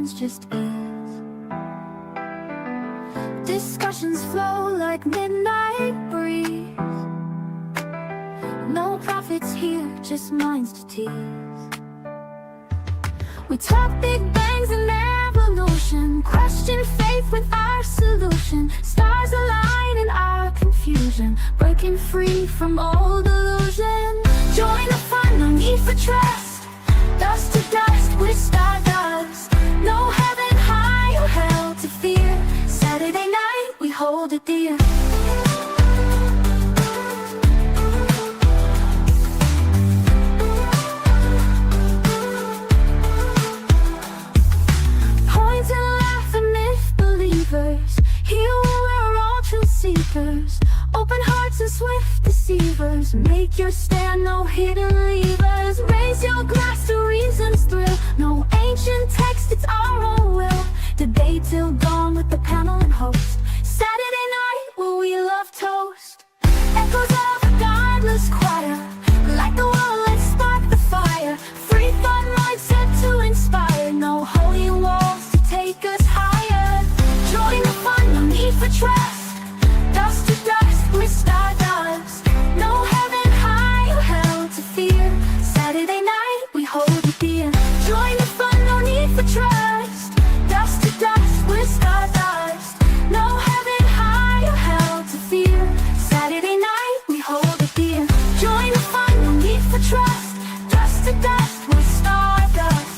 silence just is. Discussions flow like midnight breeze. No prophets here, just minds to tease. We talk big bangs and evolution, question faith with our solution. Stars align in our confusion, breaking free from old illusion. Join the fun, no need for trust. Dust to dust, we're stardust. No heaven high or hell to fear. Saturday night, we hold it dear. Point and laugh and myth believers. Here we're all truth seekers. Open hearts and swift deceivers. Make your stand, no hidden levers. Raise your glass to reason's thrill. No ancient text, it's our own will. Debate till dawn with the panel and host. Saturday night, where we love toast. Echoes of a godless choir. Like the world, let's spark the fire. Free thought mindset to inspire. No holy walls to take us higher. Join the fun, no need for trust. Dust to dust, we're stardust. No heaven high or hell to fear. Saturday night, we hold it dear. Join the fun, no need for trust. Dust to dust, we're stardust. No heaven high or hell to fear. Saturday night, we hold it dear. Join the fun, no need for trust. Dust to dust, we're stardust.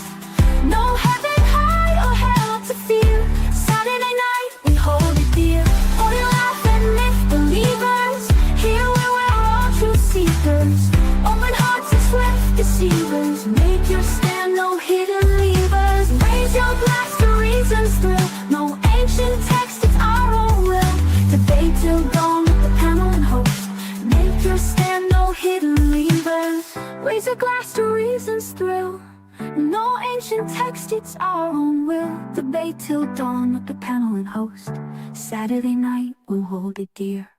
No heaven high or hell to fear. Saturday night, we hold it dear. Hold it laugh and myth believers. Here where we're all truth seekers. Open hearts and swift deceivers. Make your stand, no hidden levers. Raise your glass to reason's thrill. No ancient text, it's our own will. Debate till dawn with the panel and host. Make your stand, no hidden levers. Raise a glass to reason's thrill. No ancient text, it's our own will. Debate till dawn with the panel and host. Saturday night, we'll hold it dear.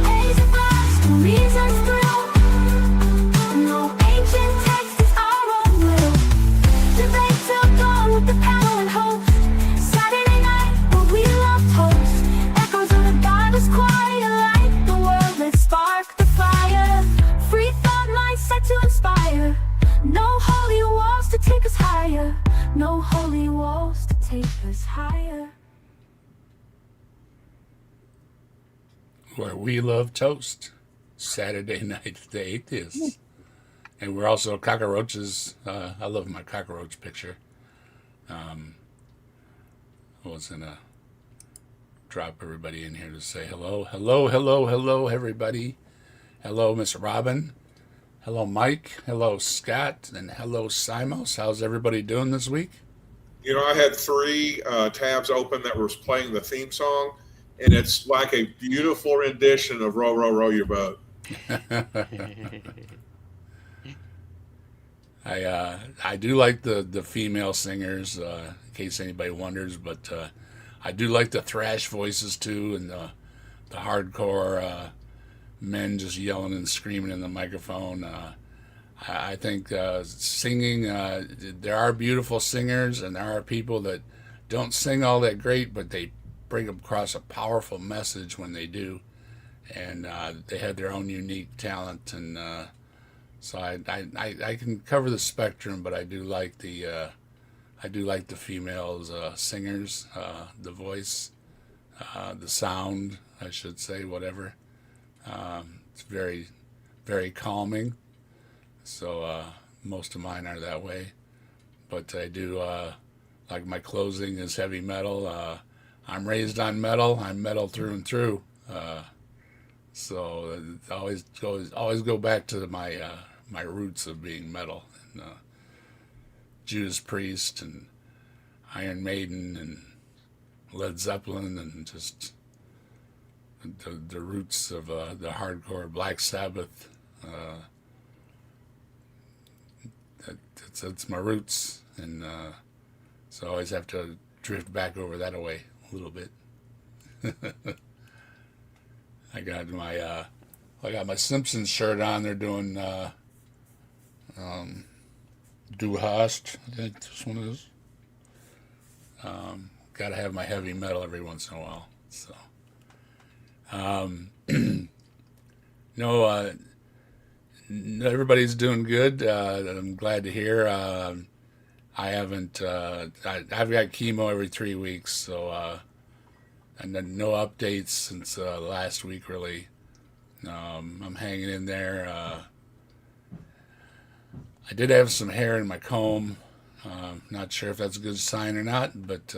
Raise a glass to reason's thrill. No ancient text, it's our own will. Debate till dawn with the panel and host. Saturday night, where we love toast. Echoes of the godless choir, light the world, let's spark the fire. Free thought mindset to inspire. No holy walls to take us higher. No holy walls to take us higher. Where we love toast. Saturday night, the Atheist. And we're also cockroaches. I love my cockroach picture. I was going to drop everybody in here to say hello. Hello, hello, hello, everybody. Hello, Miss Robin. Hello, Mike. Hello, Scott. And hello, Simos. How's everybody doing this week? You know, I had three tabs open that was playing the theme song, and it's like a beautiful rendition of Row, Row, Row Your Boat. I do like the female singers, in case anybody wonders, but I do like the thrash voices too, and the hardcore men just yelling and screaming in the microphone. I think singing, there are beautiful singers, and there are people that don't sing all that great, but they bring across a powerful message when they do, and they have their own unique talent, and so I can cover the spectrum, but I do like the females singers, the voice, the sound, I should say, whatever. It's very, very calming. So most of mine are that way. But I do like my closing is heavy metal. I'm raised on metal. I'm metal through and through. So always go back to my roots of being metal. And, Judas Priest and Iron Maiden and Led Zeppelin and just the roots of the hardcore Black Sabbath. That's my roots, and so I always have to drift back over that away a little bit. I got my Simpsons shirt on. They're doing Du Hast, I think this one is. Got to have my heavy metal every once in a while. So, no, everybody's doing good. I'm glad to hear. I haven't. I've got chemo every 3 weeks, so and then no updates since last week. Really, I'm hanging in there. I did have some hair in my comb. Not sure if that's a good sign or not, but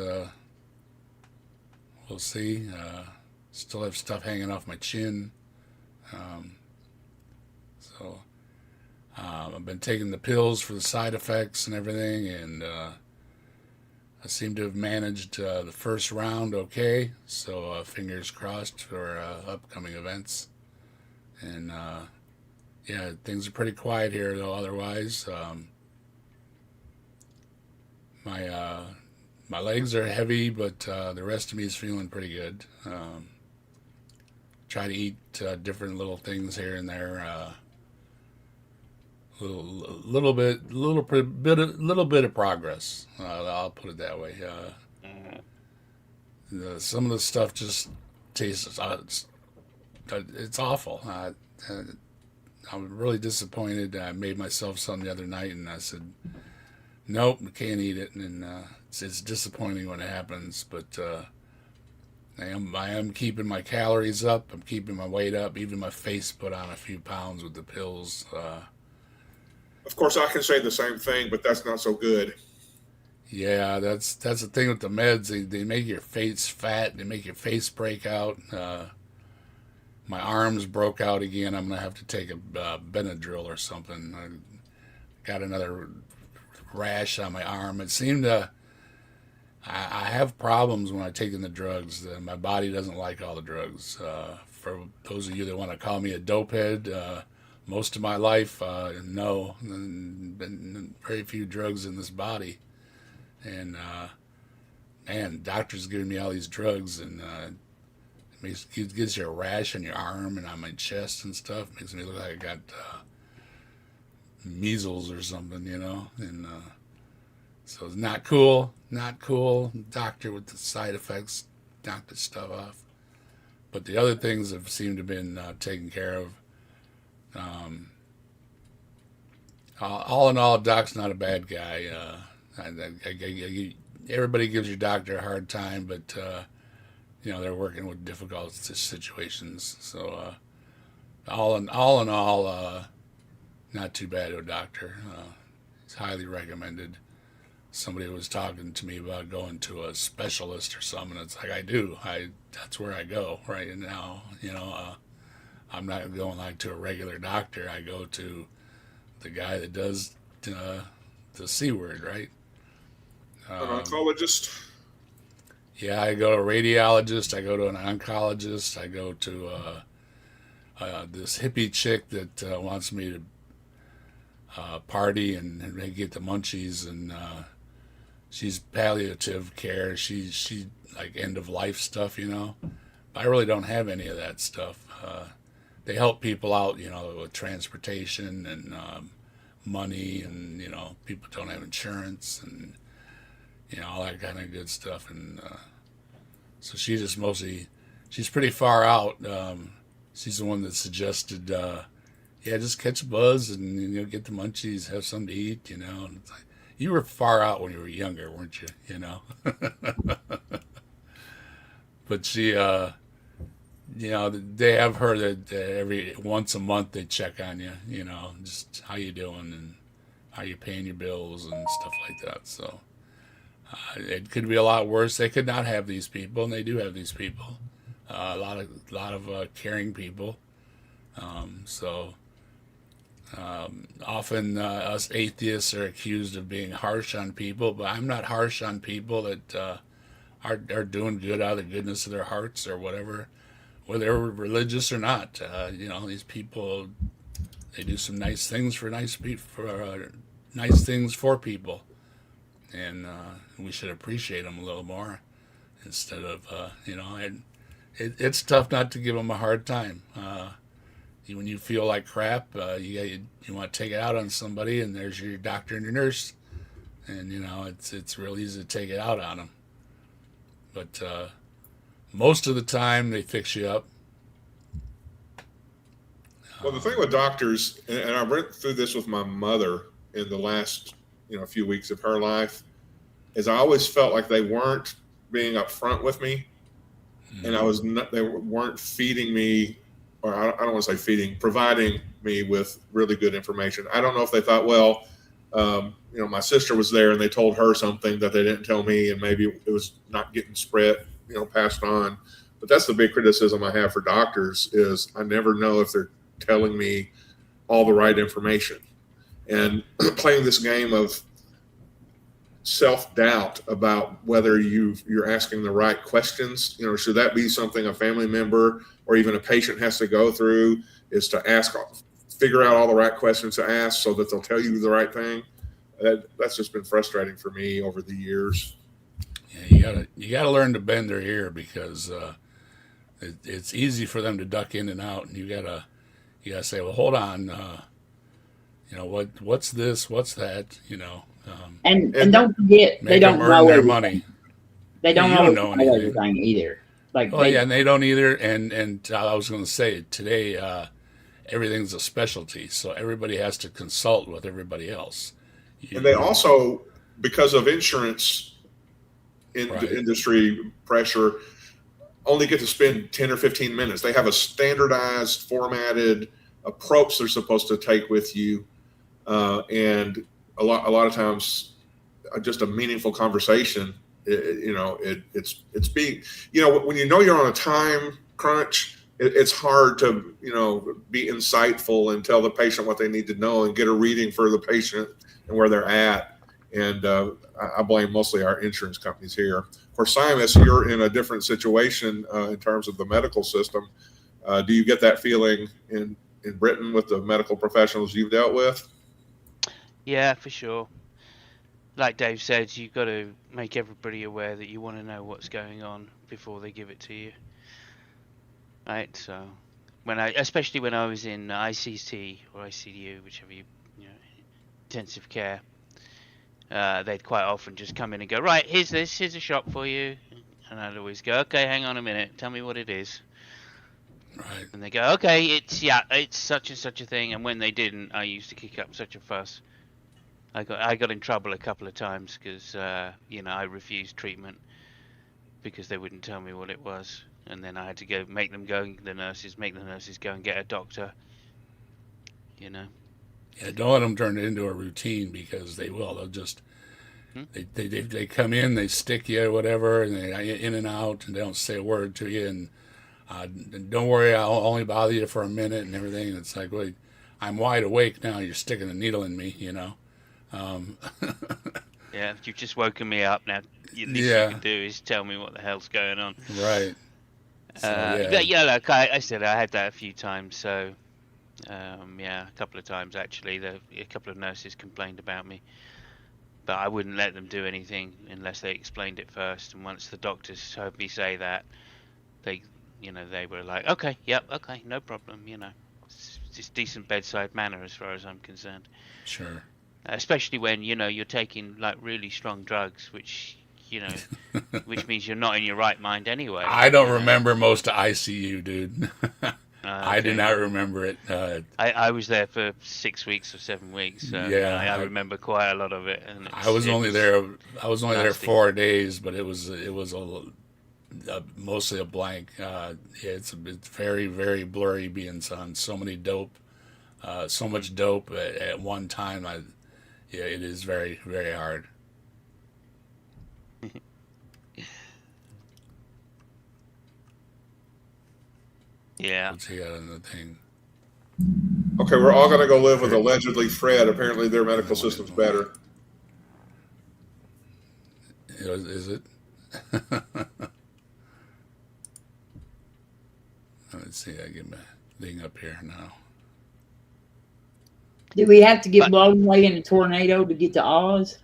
we'll see. Still have stuff hanging off my chin. So I've been taking the pills for the side effects and everything, and I seem to have managed the first round okay. So fingers crossed for upcoming events. And yeah, things are pretty quiet here though. Otherwise, my legs are heavy, but the rest of me is feeling pretty good. Try to eat different little things here and there. Little bit of progress. I'll put it that way. Some of the stuff just tastes. It's awful. I'm really disappointed. I made myself something the other night, and I said, "Nope, I can't eat it." And it's disappointing when it happens, but I am keeping my calories up. I'm keeping my weight up. Even my face put on a few pounds with the pills. Of course, I can say the same thing, but that's not so good. Yeah, that's the thing with the meds. They make your face fat. They make your face break out. My arms broke out again. I'm gonna have to take a Benadryl or something. I got another rash on my arm. It seemed to. I have problems when I take in the drugs. My body doesn't like all the drugs. For those of you that want to call me a dopehead, most of my life, no, been very few drugs in this body, and man, doctors giving me all these drugs, and it gives you a rash on your arm and on my chest and stuff. Makes me look like I got measles or something, and so it's not cool. Not cool. Doctor with the side effects, knocked the stuff off. But the other things have seemed to have been taken care of. All in all, Doc's not a bad guy. Everybody gives your doctor a hard time, but they're working with difficult situations. So all in all, not too bad of a doctor. It's highly recommended. Somebody was talking to me about going to a specialist or something. It's like that's where I go right now. I'm not going like to a regular doctor. I go to the guy that does the C word, right? An oncologist. Yeah, I go to a radiologist. I go to an oncologist. I go to this hippie chick that wants me to party and get the munchies, and she's palliative care. She like end of life stuff, I really don't have any of that stuff. They help people out, with transportation and money, and people don't have insurance, and all that kind of good stuff. And so she's pretty far out. She's the one that suggested, just catch a buzz and get the munchies, have something to eat. And it's like, you were far out when you were younger, weren't you? But she, they have her that every once a month they check on you, just how you doing and how you paying your bills and stuff like that. So it could be a lot worse. They could not have these people, and they do have these people. A lot of caring people. Often us atheists are accused of being harsh on people, but I'm not harsh on people that are doing good out of the goodness of their hearts or whatever, whether they're religious or not. These people, they do some nice things for nice things for people, and we should appreciate them a little more instead of it's tough not to give them a hard time. when you feel like crap, you want to take it out on somebody, and there's your doctor and your nurse, and it's real easy to take it out on them. But most of the time, they fix you up. Well, the thing with doctors, and I went through this with my mother in the last few weeks of her life, is I always felt like they weren't being upfront with me, and they weren't feeding me, or I don't want to say feeding, providing me with really good information. I don't know if they thought, well, my sister was there and they told her something that they didn't tell me, and maybe it was not getting spread, passed on. But that's the big criticism I have for doctors, is I never know if they're telling me all the right information. And playing this game of self-doubt about whether you're asking the right questions, should that be something a family member or even a patient has to go through, is to figure out all the right questions to ask so that they'll tell you the right thing. That's just been frustrating for me over the years. Yeah, you gotta learn to bend their ear, because it's easy for them to duck in and out, and you gotta say, well, hold on, what's this, what's that, and don't forget, they don't know their everything. Money. They don't You know don't know everything either. And they don't either. And I was going to say today, everything's a specialty, so everybody has to consult with everybody else. And they also, because of insurance industry pressure, only get to spend 10 or 15 minutes. They have a standardized, formatted approach they're supposed to take with you, and a lot of times, just a meaningful conversation. It's being, when you're on a time crunch, it's hard to be insightful and tell the patient what they need to know and get a reading for the patient and where they're at. And I blame mostly our insurance companies here. For Simos, you're in a different situation in terms of the medical system. Do you get that feeling in Britain with the medical professionals you've dealt with? Yeah, for sure. Like Dave said, you've got to make everybody aware that you want to know what's going on before they give it to you. Right, so especially when I was in ICT or ICDU, whichever intensive care, they'd quite often just come in and go, right, here's a shot for you, and I'd always go, okay, hang on a minute, tell me what it is. Right. And they go, okay, it's such and such a thing, and when they didn't, I used to kick up such a fuss. I got in trouble a couple of times because I refused treatment because they wouldn't tell me what it was, and then I had to make the nurses go and get a doctor. Yeah, don't let them turn it into a routine, because they will. They'll just they come in, they stick you or whatever, and they're in and out, and they don't say a word to you. And don't worry, I'll only bother you for a minute and everything. And it's like, wait, I'm wide awake now. You're sticking a needle in me, Yeah, you've just woken me up now. The least you can do is tell me what the hell's going on. Right. So, But like I said, I had that a few times. So, a couple of times actually. A couple of nurses complained about me, but I wouldn't let them do anything unless they explained it first. And once the doctors heard me say that, they were like, okay, yep, okay, no problem. It's just decent bedside manner as far as I'm concerned. Sure. Especially when you're taking like really strong drugs, which which means you're not in your right mind anyway. I don't remember most of ICU, dude. Okay. I do not remember it. I was there for 6 weeks or 7 weeks, so I remember quite a lot of it. And I was only there 4 days, but it was mostly a blank. It's very, very blurry being on so much dope at one time. It is very, very hard. Yeah. Let's see another thing. Okay, we're all going to go live with allegedly Fred. Apparently, their medical system's better. Is it? Let's see. I get my thing up here now. Do we have to get blown away in a tornado to get to Oz?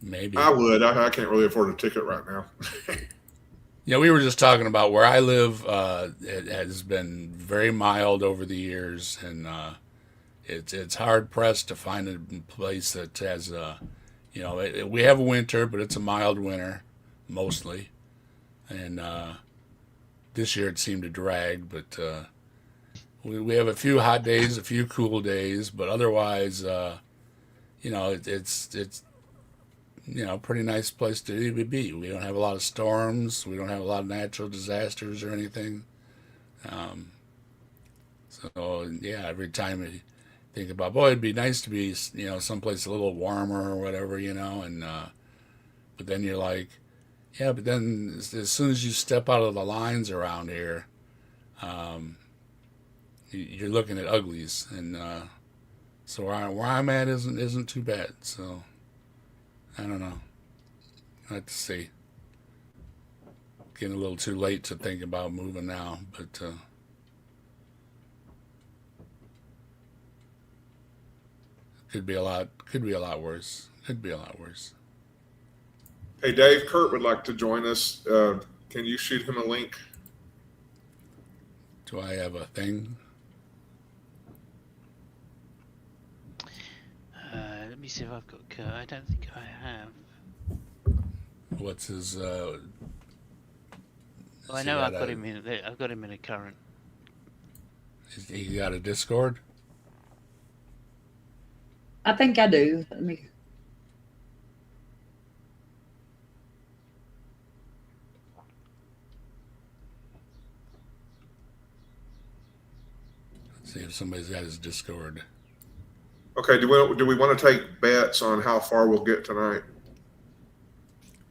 Maybe. I would. I can't really afford a ticket right now. Yeah, we were just talking about where I live. It has been very mild over the years, and it's hard pressed to find a place that has we have a winter, but it's a mild winter mostly, and this year it seemed to drag, but we have a few hot days, a few cool days, but otherwise, it's pretty nice place to be. We don't have a lot of storms. We don't have a lot of natural disasters or anything. So yeah, every time I think about, boy, it'd be nice to be, someplace a little warmer or whatever, and but then you're like, yeah, but then as soon as you step out of the lines around here, you're looking at uglies, and so where I'm at isn't too bad. So I don't know. I have to see. Getting a little too late to think about moving now, but could be a lot worse. Could be a lot worse. Hey, Dave, Kurt would like to join us. Can you shoot him a link? Do I have a thing? Let me see if I've got Kurt. I don't think I have. What's his? Well, I know I've got him in a current. He got a Discord? I think I do. Let me. Let's see if somebody's got his Discord. Okay, do we want to take bets on how far we'll get tonight?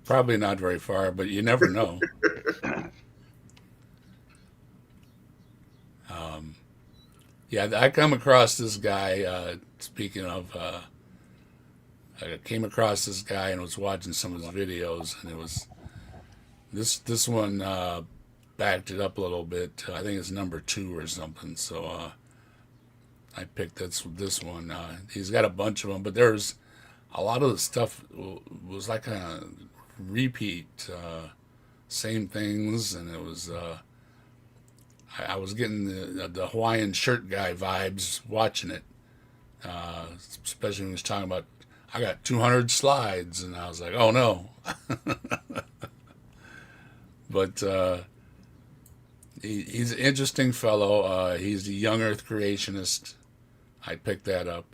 Probably not very far, but you never know. Yeah, I come across this guy. Speaking of, I came across this guy and was watching some of his videos, and it was this one backed it up a little bit. I think it's number 2 or something. So I picked this one. He's got a bunch of them, but there's a lot of the stuff was like a repeat, same things, and it was. I was getting the Hawaiian shirt guy vibes watching it, especially when he was talking about, I got 200 slides, and I was like, oh no. But he's an interesting fellow. He's a young Earth creationist. I picked that up.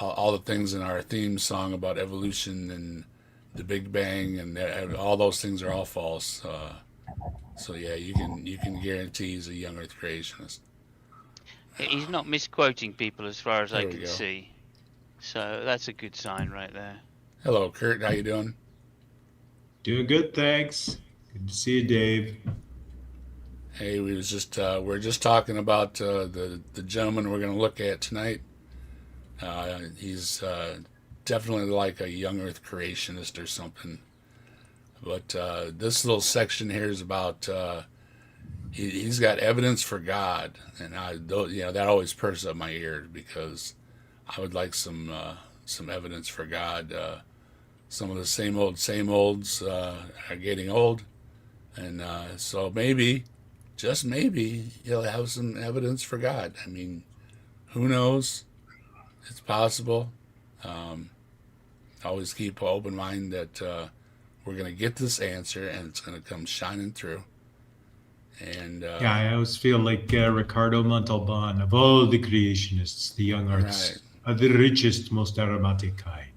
All the things in our theme song about evolution and the Big Bang and all those things are all false. So yeah, you can guarantee he's a young Earth creationist. He's not misquoting people as far as I There we can go. see. So that's a good sign right there. Hello, Kurt. How you doing? Doing good, thanks. Good to see you, Dave. Hey, we're just talking about the gentleman we're going to look at tonight. He's definitely like a young Earth creationist or something. But this little section here is about he's got evidence for God, and that always perks up my ears because I would like some evidence for God. Some of the same olds are getting old, and so maybe, just maybe, he'll have some evidence for God. I mean, who knows? It's possible. Always keep an open mind that we're going to get this answer, and it's going to come shining through. And Yeah, I always feel like Ricardo Montalban, of all the creationists, the young arts are the richest, most aromatic kind.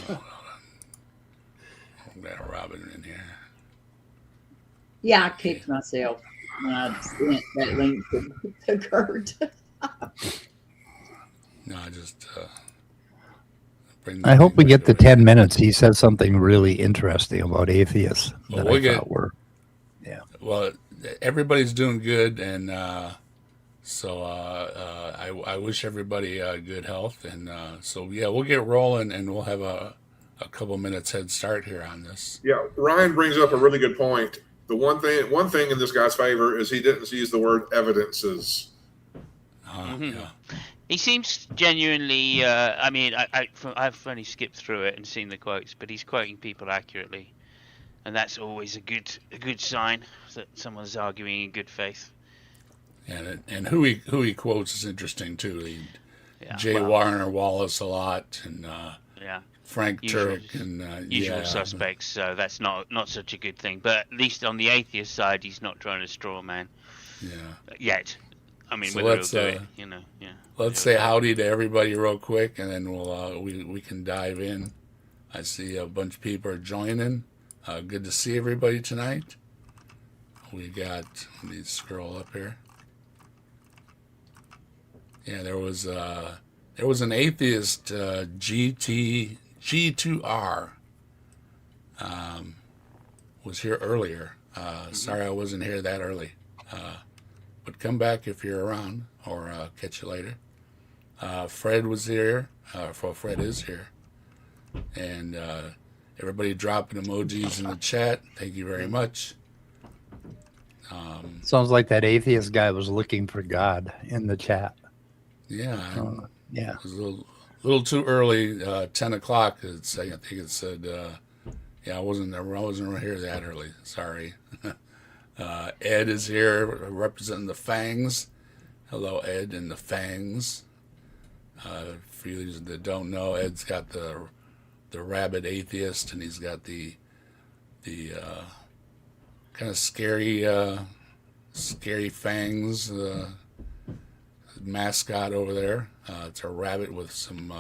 I've got a Robin in here. Yeah, I kicked myself when I sent that link to Kurt. No, I just I hope we get the 10 minutes. He says something really interesting about atheists that Well, I thought were. Well, everybody's doing good, and so I wish everybody good health, and so yeah, we'll get rolling, and we'll have a couple minutes head start here on this. Yeah, Ryan brings up a really good point. The one thing in this guy's favor is he didn't use the word evidences. Yeah. He seems genuinely. I mean, I've only skipped through it and seen the quotes, but he's quoting people accurately, and that's always a good sign that someone's arguing in good faith. And who he quotes is interesting too. J. Warner Wallace a lot, and Frank Turek, and usual suspects. So that's not such a good thing. But at least on the atheist side, he's not trying to straw man. Yeah. Yet. I mean, so whether he'll do it, yeah. Let's say howdy to everybody real quick, and then we can dive in. I see a bunch of people are joining. Good to see everybody tonight. We got. Let me scroll up here. Yeah, there was an atheist G2R was here earlier. Sorry I wasn't here that early. But come back if you're around, or catch you later. Fred was here. Fred is here. And everybody dropping emojis in the chat. Thank you very much. Sounds like that atheist guy was looking for God in the chat. Yeah. Yeah. It was a little too early, 10 o'clock. I think it said, I wasn't here that early. Sorry. Ed is here representing the Fangs. Hello, Ed and the Fangs. For you that don't know, Ed's got the rabid atheist, and he's got the kind of scary Fangs mascot over there. It's a rabbit with some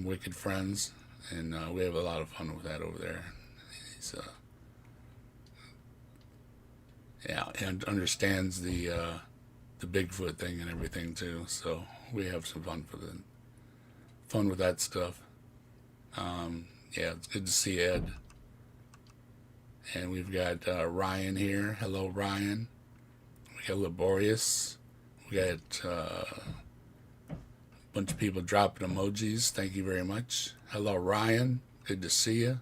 wicked friends, and we have a lot of fun with that over there. He's and understands the Bigfoot thing and everything too. So we have some fun with that stuff. It's good to see Ed. And we've got Ryan here. Hello, Ryan. We got Laborious. We got a bunch of people dropping emojis. Thank you very much. Hello, Ryan. Good to see you.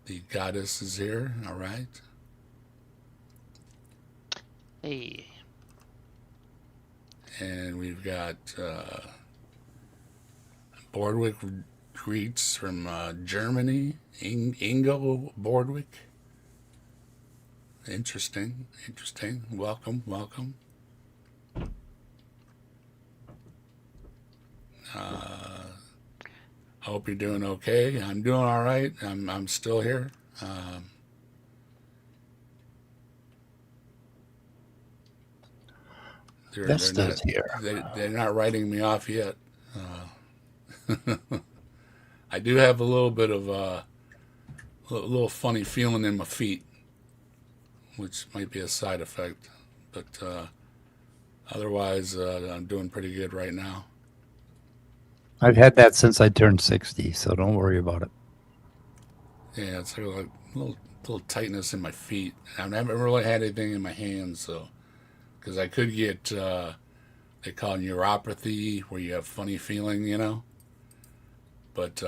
The goddess is here. All right. Hey. And we've got Bordwick greets from Germany. Ingo Bordwick. Interesting. Welcome. I hope you're doing okay. I'm doing all right. I'm still here. Vesta's here. They're not writing me off yet. I do have a little bit of a little funny feeling in my feet, which might be a side effect, but otherwise I'm doing pretty good right now. I've had that since I turned 60, so don't worry about it. Yeah, it's like a little tightness in my feet. I've never really had anything in my hands, so because I could get they call it neuropathy, where you have funny feeling, But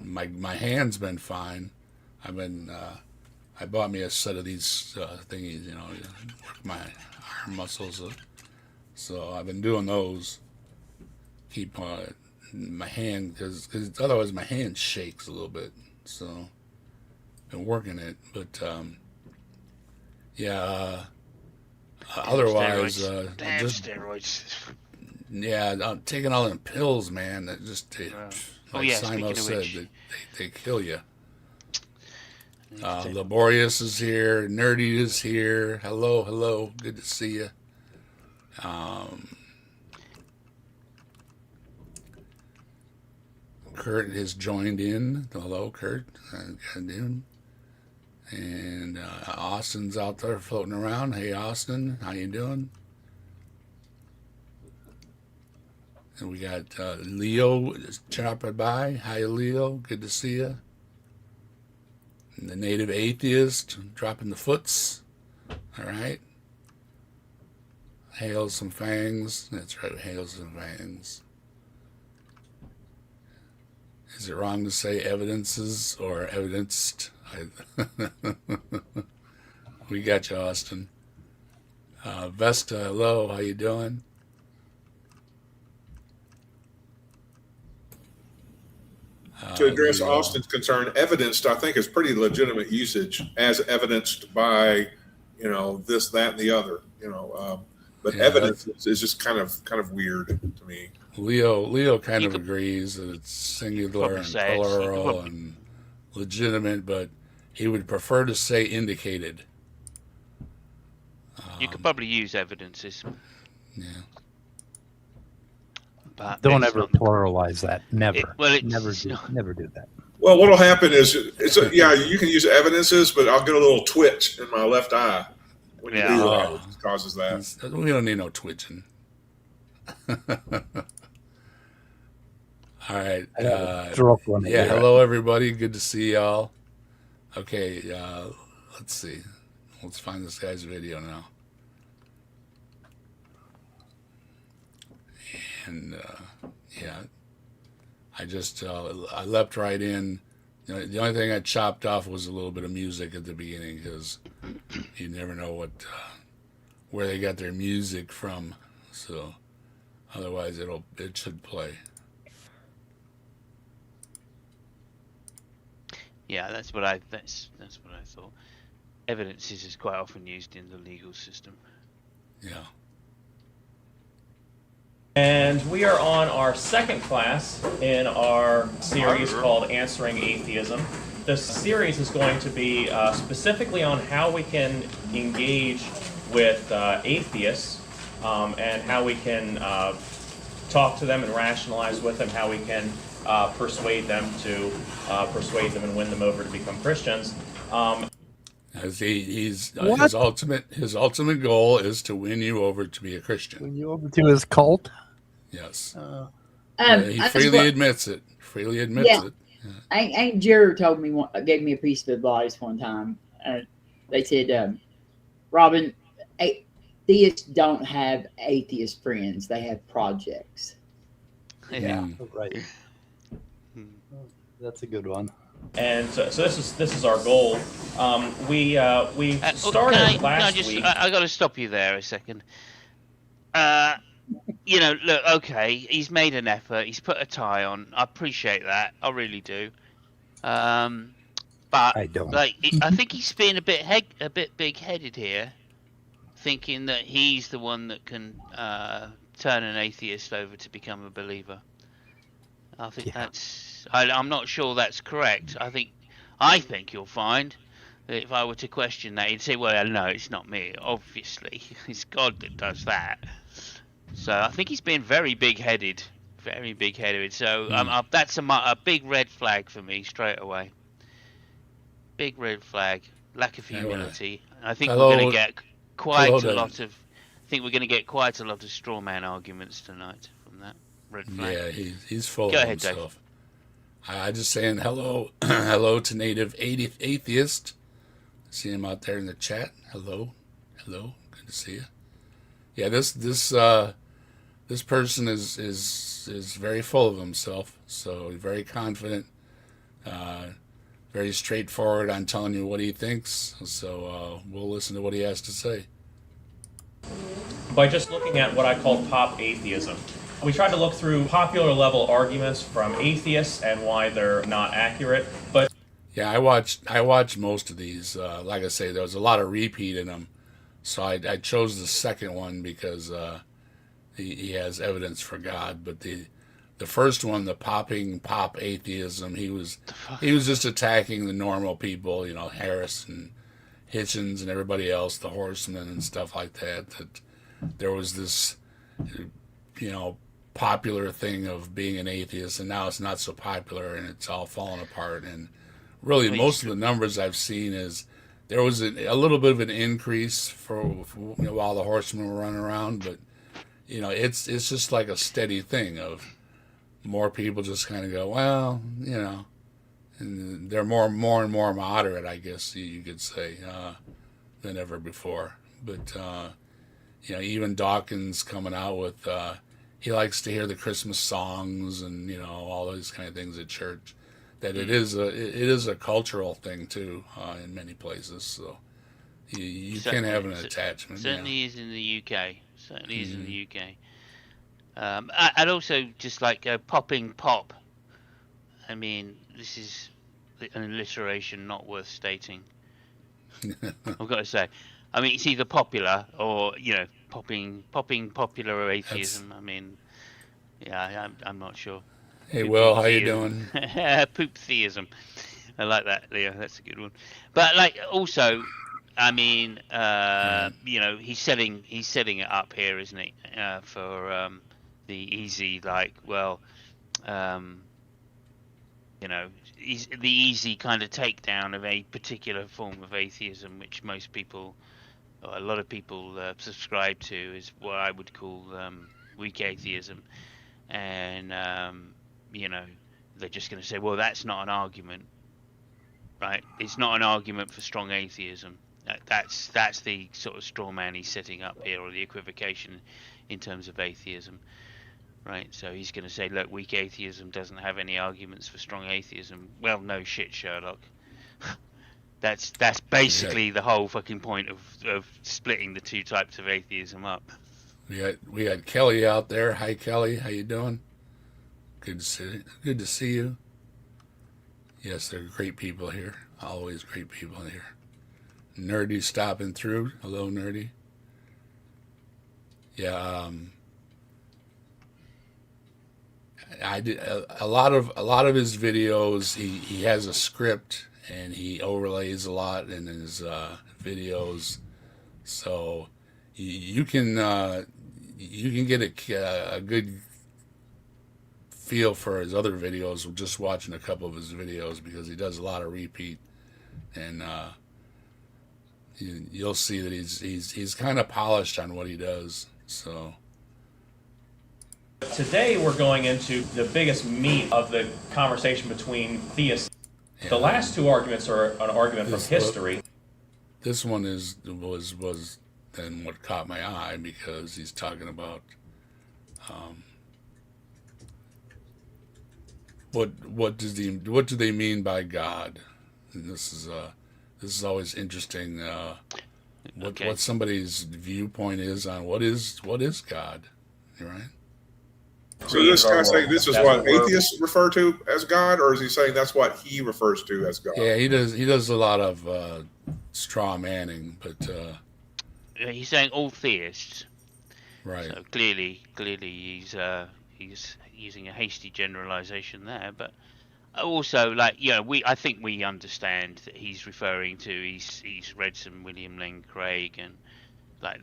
my hand's been fine. I bought me a set of these thingies, work my arm muscles. So I've been doing those. Keep my hand, because otherwise my hand shakes a little bit. So been working it, but otherwise steroids. Yeah, I'm taking all them pills, man. That just Simos said, they kill you. Laborious is here. Nerdy is here. Hello. Good to see you. Kurt has joined in. Hello, Kurt. And Austin's out there floating around. Hey, Austin, how you doing? And we got Leo dropping by. Hi, Leo. Good to see you. And the native atheist dropping the foots. All right. Hail some fangs. That's right. Hail some fangs. Is it wrong to say evidences or evidenced? We got you, Austin. Vesta, hello. How you doing? To address Austin's concern, evidenced, I think, is pretty legitimate usage, as evidenced by, this, that, and the other. But evidence is just kind of weird to me. Leo kind of agrees that it's singular and plural and legitimate, but he would prefer to say indicated. You could probably use evidences. Yeah. But Don't ever pluralize that. Never. Never do that. Well, what'll happen is, you can use evidences, but I'll get a little twitch in my left eye when you do that. It causes that. We don't need no twitching. All right. Hello, everybody. Good to see y'all. Okay, let's see. Let's find this guy's video now. And, I leapt right in. The only thing I chopped off was a little bit of music at the beginning, because you never know where they got their music from. So otherwise it should play. Yeah, that's what I thought. Evidences is quite often used in the legal system. Yeah. And we are on our second class in our series called Answering Atheism. This series is going to be specifically on how we can engage with atheists and how we can talk to them and rationalize with them, how we can persuade them and win them over to become Christians. His ultimate goal is to win you over to be a Christian. Win you over to his cult? Yes. He freely admits it. Yeah. Aunt Jared gave me a piece of advice one time. They said, Robin, theists don't have atheist friends. They have projects. Yeah. Right. That's a good one. And so this is our goal. We started last week. I got to stop you there a second. Look, okay, he's made an effort. He's put a tie on. I appreciate that. I really do. But I don't. I think he's being a bit big-headed here, thinking that he's the one that can turn an atheist over to become a believer. I think that's. I'm not sure that's correct. I think you'll find that if I were to question that, he'd say, "Well, no, it's not me. Obviously, it's God that does that." So I think he's been very big-headed, very big-headed. So that's a big red flag for me straight away. Big red flag, lack of humility. I think we're going to get quite a lot of. I think we're going to get quite a lot of straw man arguments tonight from that red flag. Yeah, he's full of himself. I just saying hello, hello to native atheist. See him out there in the chat. Hello, good to see you. Yeah, this person is very full of himself. So very confident, very straightforward on telling you what he thinks. So we'll listen to what he has to say. By just looking at what I call pop atheism. We tried to look through popular level arguments from atheists and why they're not accurate. But yeah, I watched most of these. Like I say, there was a lot of repeat in them, so I chose the second one because he has evidence for God. But the first one, the pop atheism, he was just attacking the normal people, Harris and Hitchens and everybody else, the horsemen and stuff like that. That there was this, popular thing of being an atheist, and now it's not so popular, and it's all falling apart. And really, most of the numbers I've seen is there was a little bit of an increase for while the horsemen were running around, but it's just like a steady thing of more people just kind of go, well, and they're more and more moderate, I guess you could say, than ever before. But even Dawkins coming out with. He likes to hear the Christmas songs and all those kind of things at church. That it is a cultural thing too in many places. So you can have an attachment. Certainly is in the UK. Certainly is in the UK. I'd also just like popping pop. I mean, this is an alliteration not worth stating. I've got to say. I mean, it's either popular or, popping popular atheism. I mean, yeah, I'm not sure. Hey, Will, how you doing? Poop theism. I like that, Leo. That's a good one. But also, I mean, he's setting it up here, isn't he? For the easy, the easy kind of takedown of a particular form of atheism, which most people, or a lot of people, subscribe to, is what I would call weak atheism. And they're just going to say, well, that's not an argument, right? It's not an argument for strong atheism. That's the sort of straw man he's setting up here, or the equivocation in terms of atheism, right? So he's going to say, look, weak atheism doesn't have any arguments for strong atheism. Well, no shit, Sherlock. That's basically the whole fucking point of splitting the two types of atheism up. We had Kelly out there. Hi, Kelly. How you doing? Good to see you. Yes, they're great people here. Always great people here. Nerdy stopping through. Hello, Nerdy. Yeah, I did a lot of his videos. He has a script and he overlays a lot in his videos, so you can get a good feel for his other videos with just watching a couple of his videos, because he does a lot of repeat, and you'll see that he's kind of polished on what he does. So today we're going into the biggest meat of the conversation between theists. yeah, The last two arguments are an argument from history. this one was then what caught my eye, because he's talking about what do they mean by God? And this is always interesting. What somebody's viewpoint is on what is God, right? So this guy saying this is what atheists refer to as God, or is he saying that's what he refers to as God? Yeah, he does a lot of straw manning, but He's saying all theists. right. So clearly he's using a hasty generalization there, but also, I think we understand that he's referring to, he's read some William Lane Craig and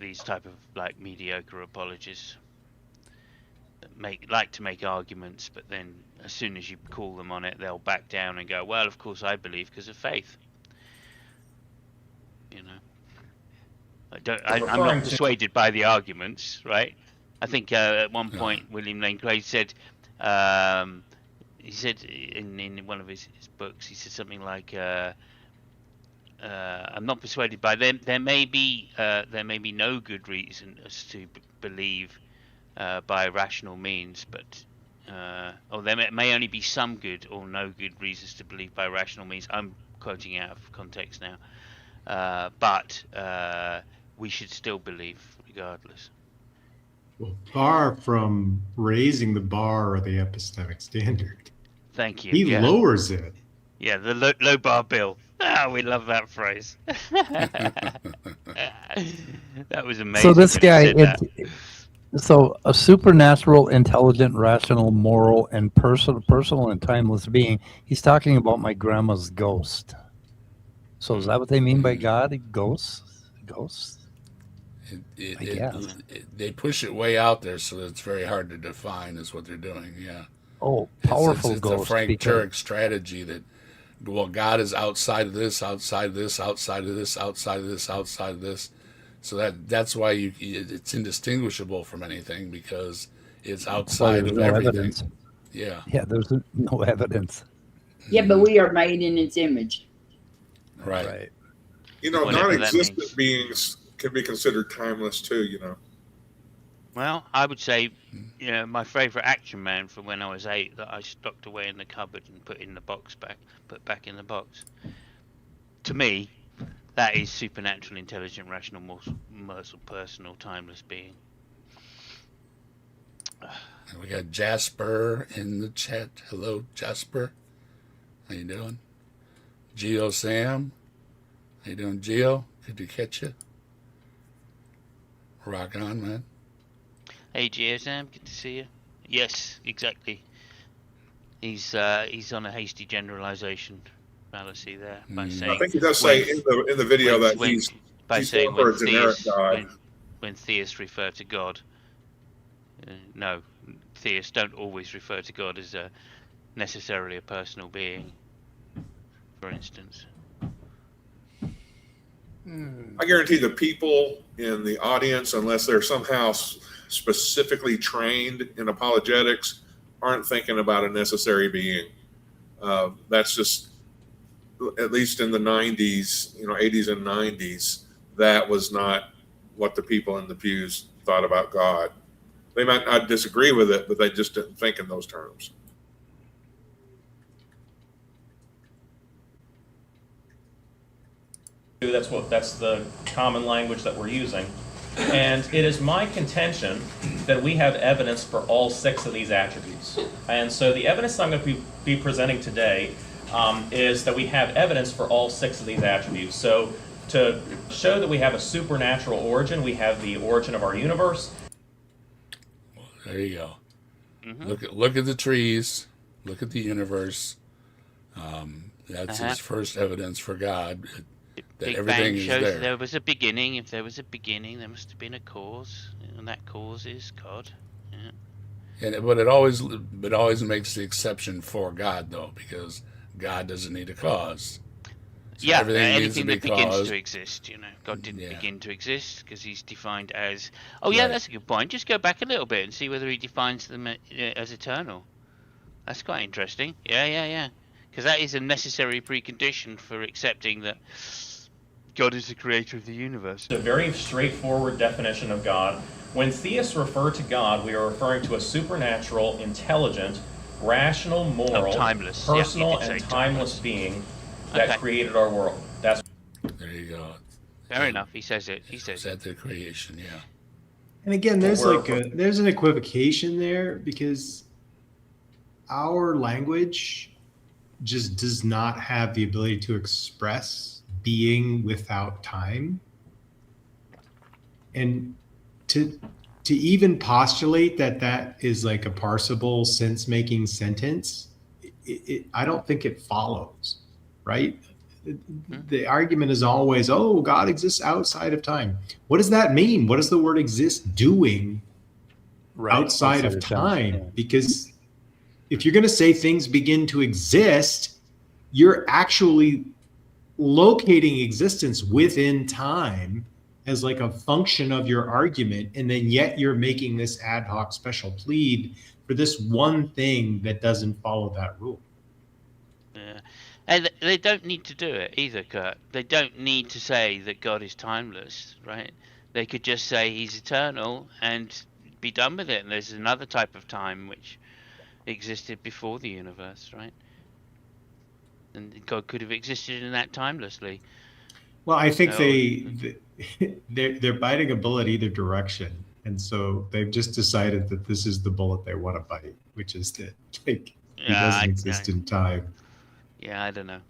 these type of mediocre apologists that like to make arguments, but then as soon as you call them on it, they'll back down and go, well, of course I believe because of faith. I'm not persuaded by the arguments, right? I think at one point William Lane Craig said, he said in one of his books, he said something like, "I'm not persuaded by them. There may be no good reason as to believe by rational means, but or there may only be some good or no good reasons to believe by rational means." I'm quoting out of context now, but we should still believe regardless. Well, far from raising the bar or the epistemic standard. Thank you. He lowers it. Yeah, the low bar bill. We love that phrase. That was amazing. So this guy, so a supernatural, intelligent, rational, moral, and personal and timeless being. He's talking about my grandma's ghost. So is that what they mean by God? Ghosts? They push it way out there, so that it's very hard to define. Is what they're doing. Yeah. Oh, powerful it's ghost. a Frank Turek strategy that, well, God is outside of this, outside of this, outside of this, outside of this, outside of this. So that's why it's indistinguishable from anything, because it's outside of everything. Evidence. Yeah. Yeah, there's no evidence. Yeah, but we are made in its image. Right. Non-existent beings can be considered timeless too. Well, I would say, my favorite Action Man from when I was 8 that I stocked away in the cupboard and put back in the box. To me, that is supernatural, intelligent, rational, merciful, personal, timeless being. We got Jasper in the chat. Hello, Jasper. How you doing? Geo Sam. How you doing, Geo? Good to catch you. Rock on, man. Hey, GSM, good to see you. Yes, exactly. He's on a hasty generalization fallacy there by saying. I think he does say in the video that he's saying for a generic God. When theists refer to God. No, theists don't always refer to God as necessarily a personal being, for instance. I guarantee the people in the audience, unless they're somehow specifically trained in apologetics, aren't thinking about a necessary being. That's just, at least in the 90s, 80s and 90s, that was not what the people in the pews thought about God. They might not disagree with it, but they just didn't think in those terms. That's the common language that we're using. And it is my contention that we have evidence for all 6 of these attributes. And so the evidence I'm going to be presenting today is that we have evidence for all 6 of these attributes. So to show that we have a supernatural origin, we have the origin of our universe. Well, there you go. Look at the trees. Look at the universe. That's his first evidence for God. That Big everything Bang is shows there. there was a beginning. If there was a beginning, there must have been a cause, and that cause is God. Yeah. But it always makes the exception for God, though, because God doesn't need a cause. So Yeah, everything needs to anything be that begins caused. to exist, God didn't Yeah. begin to exist because he's defined as. Oh yeah, Right. that's a good point. Just go back a little bit and see whether he defines them as eternal. That's quite interesting. Yeah. Because that is a necessary precondition for accepting that God is the creator of the universe. A very straightforward definition of God. When theists refer to God, we are referring to a supernatural, intelligent, rational, moral, timeless. personal, Yeah, and timeless being that Okay. created our world. That's There you go. Fair enough. He says it. He Is says that it. the creation? Yeah. And again, there's We're- there's an equivocation there because our language just does not have the ability to express being without time. And to even postulate that is like a parsable sense-making sentence, I don't think it follows, right? The argument is always, oh, God exists outside of time. What does that mean? What does the word exist doing outside of time? Yeah. Because if you're going to say things begin to exist, you're actually locating existence within time as like a function of your argument, and then yet you're making this ad hoc special plead for this one thing that doesn't follow that rule. Yeah. And they don't need to do it either, Kurt. They don't need to say that God is timeless, right? They could just say he's eternal and be done with it. And there's another type of time which existed before the universe, right? And God could have existed in that timelessly. Well, I think No. they're biting a bullet either direction, and so they've just decided that this is the bullet they want to bite, which is that like he doesn't exist in time. Yeah, I don't know.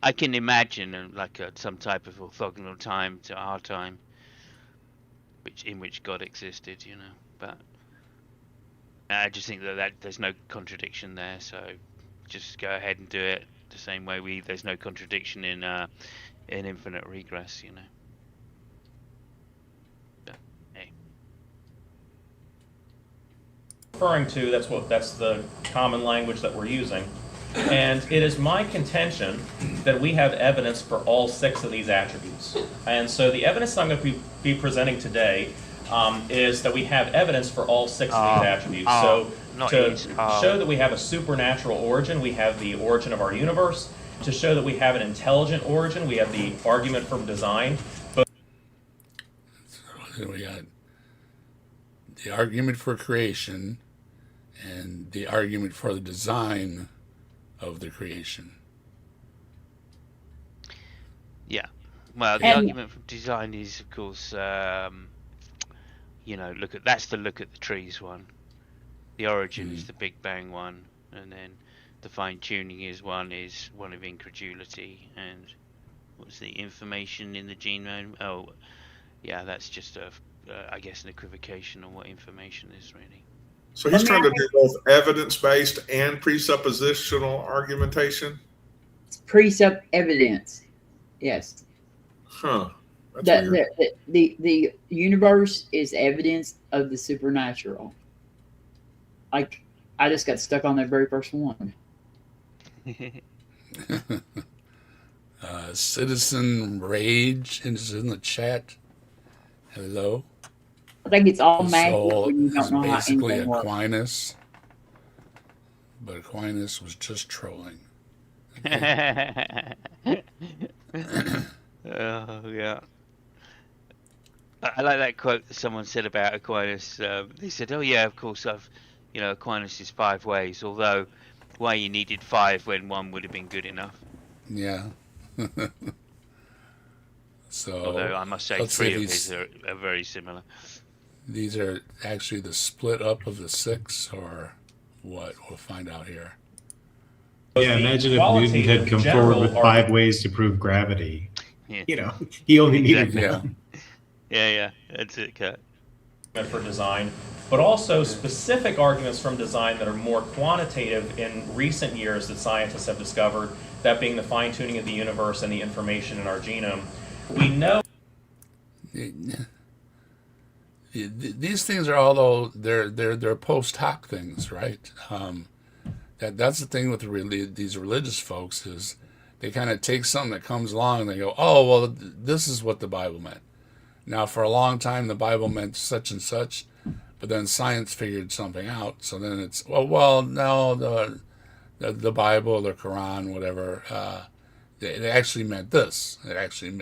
I can imagine some type of orthogonal time to our time, in which God existed, But I just think that there's no contradiction there, so just go ahead and do it the same way there's no contradiction in infinite regress, But, hey. referring to, that's the common language that we're using. And it is my contention that we have evidence for all 6 of these attributes. And so the evidence I'm going to be presenting today is that we have evidence for all 6 of these attributes. So to show that we have a supernatural origin, we have the origin of our universe. To show that we have an intelligent origin, we have the argument from design. So we got the argument for creation and the argument for the design of the creation. Yeah. Well, the argument from design is, of course, that's the look at the trees one. The origin is the Big Bang one, and then the fine tuning is one of incredulity, and what's the information in the genome? Oh, yeah, that's just I guess an equivocation on what information is really. So he's trying to do both evidence-based and presuppositional argumentation. Precept evidence. Yes. Huh. That's weird. The universe is evidence of the supernatural. Like, I just got stuck on that very first one. Citizen Rage is in the chat. Hello. I think it's all The magic soul when you is don't know how basically anything works. Aquinas, but Aquinas was just trolling. Oh yeah. I like that quote that someone said about Aquinas. They said, "Oh yeah, of course, Aquinas is 5 ways. Although, why you needed 5 when 1 would have been good enough." Yeah. So, although I must say, let's 3 see of these- his are very similar. These are actually the split up of the 6, or what? We'll find out here. Yeah, imagine if Newton had come forward with 5 ways to prove gravity. Yeah. You know, he only needed Exactly. one. Yeah, that's it, Kurt. For design, but also specific arguments from design that are more quantitative in recent years that scientists have discovered, that being the fine-tuning of the universe and the information in our genome. We know These things are all they're post hoc things, right? That's the thing with these religious folks is they kind of take something that comes along and they go, oh well, this is what the Bible meant. Now for a long time the Bible meant such and such, but then science figured something out. So then it's well no the Bible, the Quran, whatever, it actually meant this. It actually.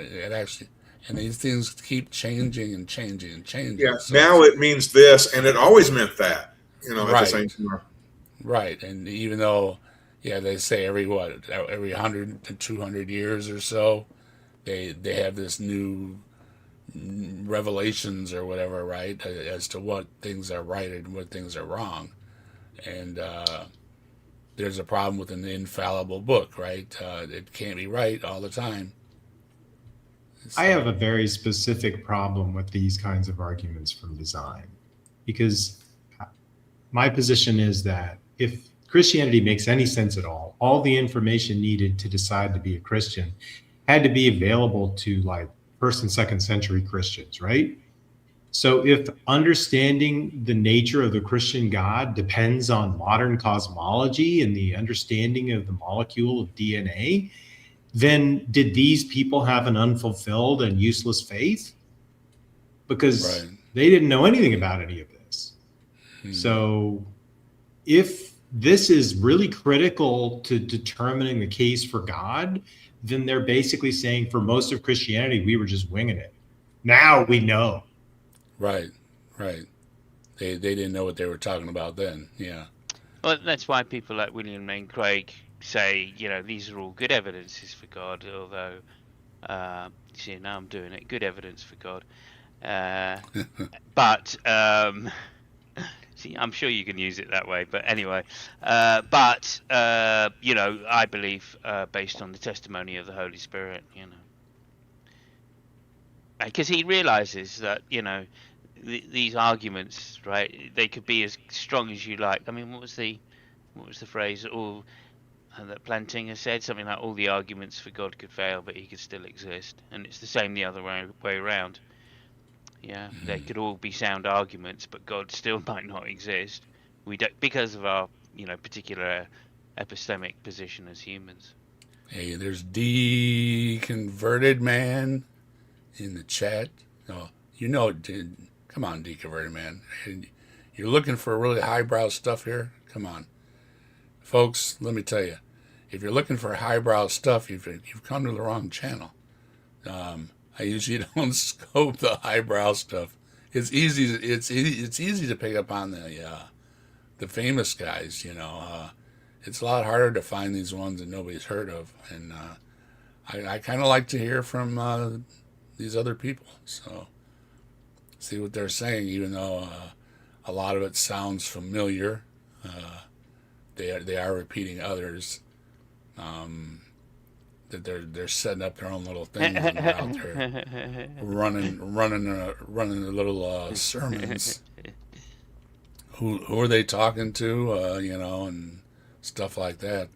And these things keep changing and changing and changing. Yeah, so now it means this, and it always meant that, at Right. the same time. Right, and even though, they say every 100 to 200 years or so, they have this new revelations or whatever, right, as to what things are right and what things are wrong. And there's a problem with an infallible book, right? It can't be right all the time. I have a very specific problem with these kinds of arguments from design, because my position is that if Christianity makes any sense at all the information needed to decide to be a Christian had to be available to like 1st and 2nd century Christians, right? So if understanding the nature of the Christian God depends on modern cosmology and the understanding of the molecule of DNA, then did these people have an unfulfilled and useless faith? Because they didn't know anything about any of this. So if this is really critical to determining the case for God, then they're basically saying for most of Christianity, we were just winging it. Now we know. Right. They didn't know what they were talking about then, yeah. Well, that's why people like William Lane Craig say, these are all good evidences for God, although, see, now I'm doing it, good evidence for God. But, see, I'm sure you can use it that way, but anyway, I believe, based on the testimony of the Holy Spirit, because he realizes that, these arguments, right, they could be as strong as you like. I mean, what was the phrase? That Plantinga said something like, all the arguments for God could fail, but he could still exist. And it's the same the other way around. Yeah, they could all be sound arguments, but God still might not exist. We don't, because of our, particular epistemic position as humans. Hey, there's Deconverted Man in the chat. Oh, come on, Deconverted Man. You're looking for really highbrow stuff here? Come on. Folks, let me tell you, if you're looking for highbrow stuff, you've come to the wrong channel. I usually don't scope the highbrow stuff. It's easy to pick up on the famous guys. It's a lot harder to find these ones that nobody's heard of, and I kind of like to hear from these other people. So see what they're saying, even though a lot of it sounds familiar. they are repeating others. That they're setting up their own little things and they're out there running the little sermons. Who are they talking to? And stuff like that.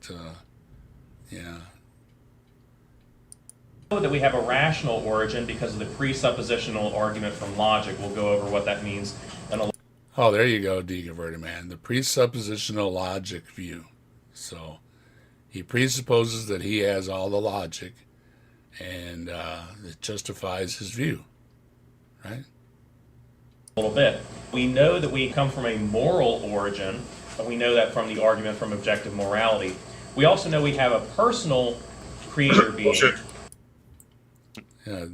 Yeah. That we have a rational origin because of the presuppositional argument from logic. We'll go over what that means in a Oh, there you go, deconverted man. The presuppositional logic view. So he presupposes that he has all the logic, and it justifies his view, right? little bit. We know that we come from a moral origin, and we know that from the argument from objective morality. We also know we have a personal creator being. Yeah,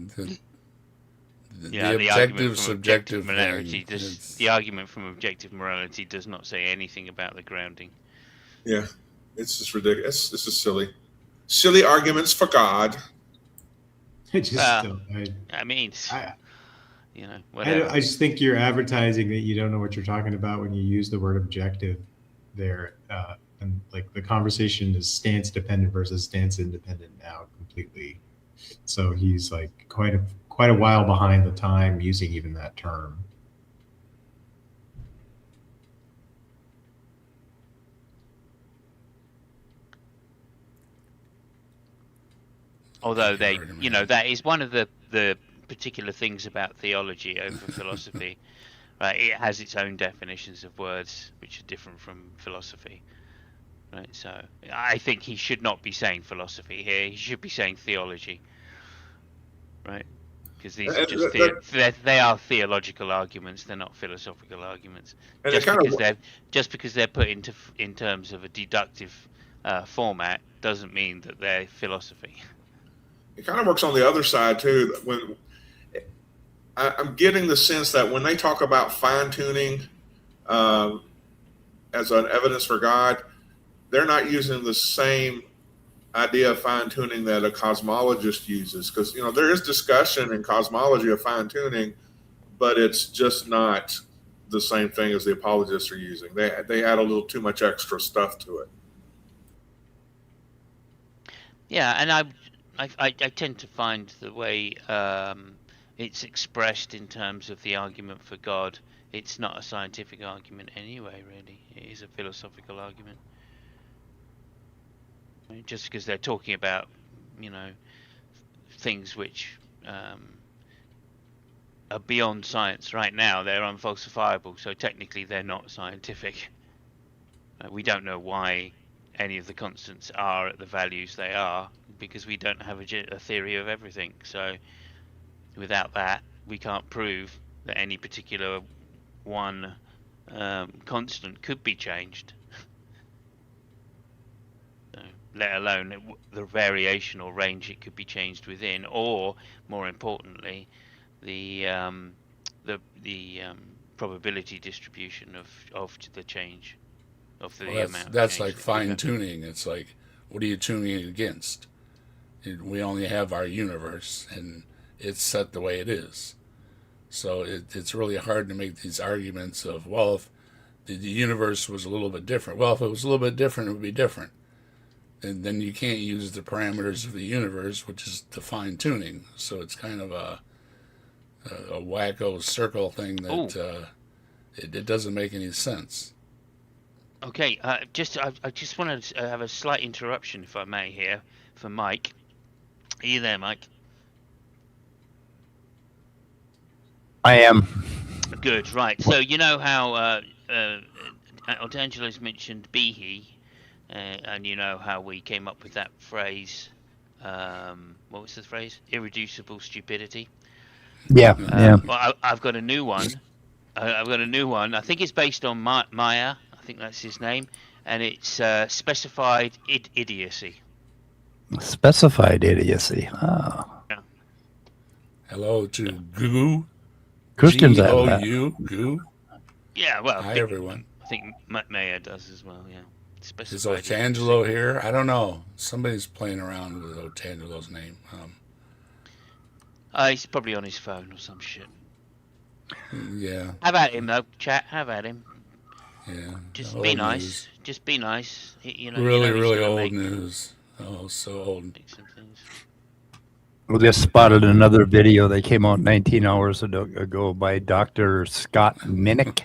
the objective argument from subjective morality thing. the argument from objective morality does not say anything about the grounding. Yeah, it's just ridiculous. This is silly. Silly arguments for God. I just don't. I mean, I whatever. I just think you're advertising that you don't know what you're talking about when you use the word objective there. And like the conversation is stance dependent versus stance independent now completely. So he's like quite a while behind the time using even that term. Although that is one of the particular things about theology over philosophy, right? It has its own definitions of words which are different from philosophy, right? So I think he should not be saying philosophy here. He should be saying theology, right? Because these are just they are theological arguments. They're not philosophical arguments. And Just because they're put in terms of a deductive format doesn't mean that they're philosophy. It kind of works on the other side too. When I'm getting the sense that when they talk about fine tuning as an evidence for God, they're not using the same idea of fine tuning that a cosmologist uses, because there is discussion in cosmology of fine tuning, but it's just not the same thing as the apologists are using. They add a little too much extra stuff to it. Yeah, and I tend to find the way it's expressed in terms of the argument for God, it's not a scientific argument anyway, really. It is a philosophical argument. Just because they're talking about, things which are beyond science right now, they're unfalsifiable, so technically they're not scientific. We don't know why any of the constants are at the values they are, because we don't have a theory of everything. So without that, we can't prove that any particular one constant could be changed, so, let alone the variation or range it could be changed within, or more importantly, the probability distribution of the change. That's like fine tuning. It's like, what are you tuning against? We only have our universe, and it's set the way it is. So it's really hard to make these arguments of, well, if the universe was a little bit different. Well, if it was a little bit different, it would be different. And then you can't use the parameters of the universe, which is the fine tuning. So it's kind of a wacko circle thing that it doesn't make any sense. Okay, I just want to have a slight interruption, if I may, here for Mike. Are you there, Mike? I am. Good, right. So you know how D'Angelo's mentioned Bre Hi, and you know how we came up with that phrase. What was the phrase? Irreducible stupidity. Yeah, yeah. Well, I've got a new one. I think it's based on Maya. I think that's his name, and it's specified idiocy. Specified idiocy. Oh. Yeah. Hello to Goo. Christians have that. G-O-U, Goo. Yeah, well, Hi, everyone. I think Maya does as well. Yeah. Is Otangelo here? I don't know. Somebody's playing around with Otangelo's name. He's probably on his phone or some shit. Yeah. Have at him though, chat. Have at him. Yeah. Just old be nice. news. Just be nice. You know, Really, he's really gonna old news. Oh, so old. make some things. We just spotted another video that came out 19 hours ago by Dr. Scott Minich,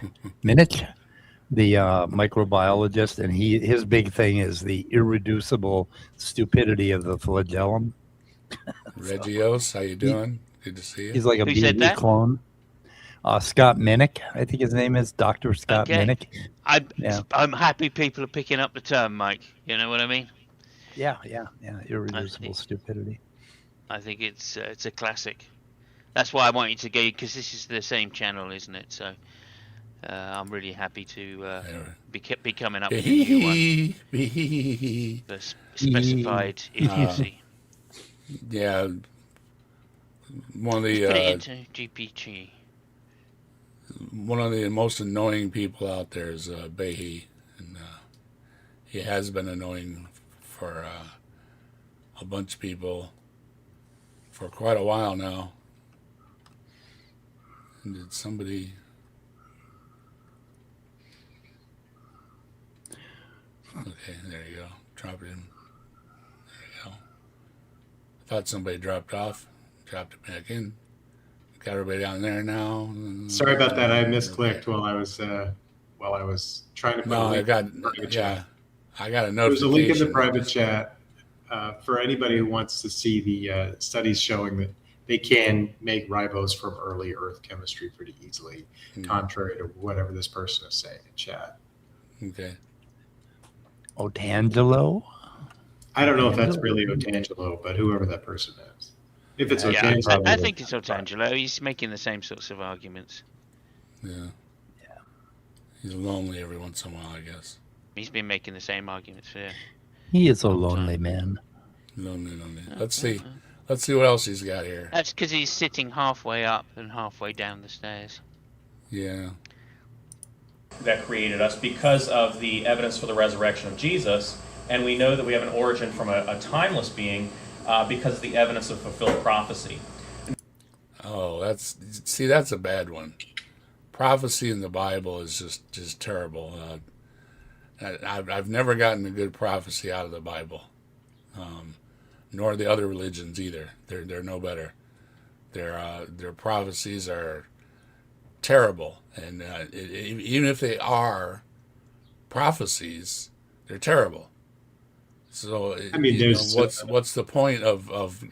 the microbiologist, and his big thing is the irreducible stupidity of the flagellum. Regios, how you doing? Good to see you. He's like a Who said BB that? clone. Scott Minich, I think his name is Dr. Scott Okay. Minich. Yeah. I'm happy people are picking up the term, Mike. You know what I mean? Yeah. Irreducible stupidity. I think it's a classic. That's why I want you to go, because this is the same channel, isn't it? So I'm really happy to be coming up with a new one. The specified idiocy. Yeah. One of Put it the into GPT. one of the most annoying people out there is Bre, and he has been annoying for a bunch of people for quite a while now. And did somebody? Okay, there you go. Drop it in. There you go. I thought somebody dropped off. Dropped it back in. Got everybody down there now. Sorry about that. I misclicked while I was trying to put a No, link I in the private got chat. I got a There's a notification. link in the private chat for anybody who wants to see the studies showing that they can make ribose from early Earth chemistry pretty easily, contrary to whatever this person is saying in chat. Okay. Otangelo? I don't know if that's really Otangelo, but whoever that person is. If it's Yeah, Otangelo, I think it's Otangelo. He's making the same sorts of arguments. Yeah. He's lonely every once in a while, I guess. He's been making the same arguments for. He is a lonely man. Lonely. Let's see. Let's see what else he's got here. That's because he's sitting halfway up and halfway down the stairs. Yeah. That created us because of the evidence for the resurrection of Jesus, and we know that we have an origin from a timeless being because of the evidence of fulfilled prophecy. Oh, that's a bad one. Prophecy in the Bible is just terrible. I've never gotten a good prophecy out of the Bible, nor the other religions either. They're no better. Their prophecies are terrible, and even if they are prophecies, they're terrible. So I mean, what's the point of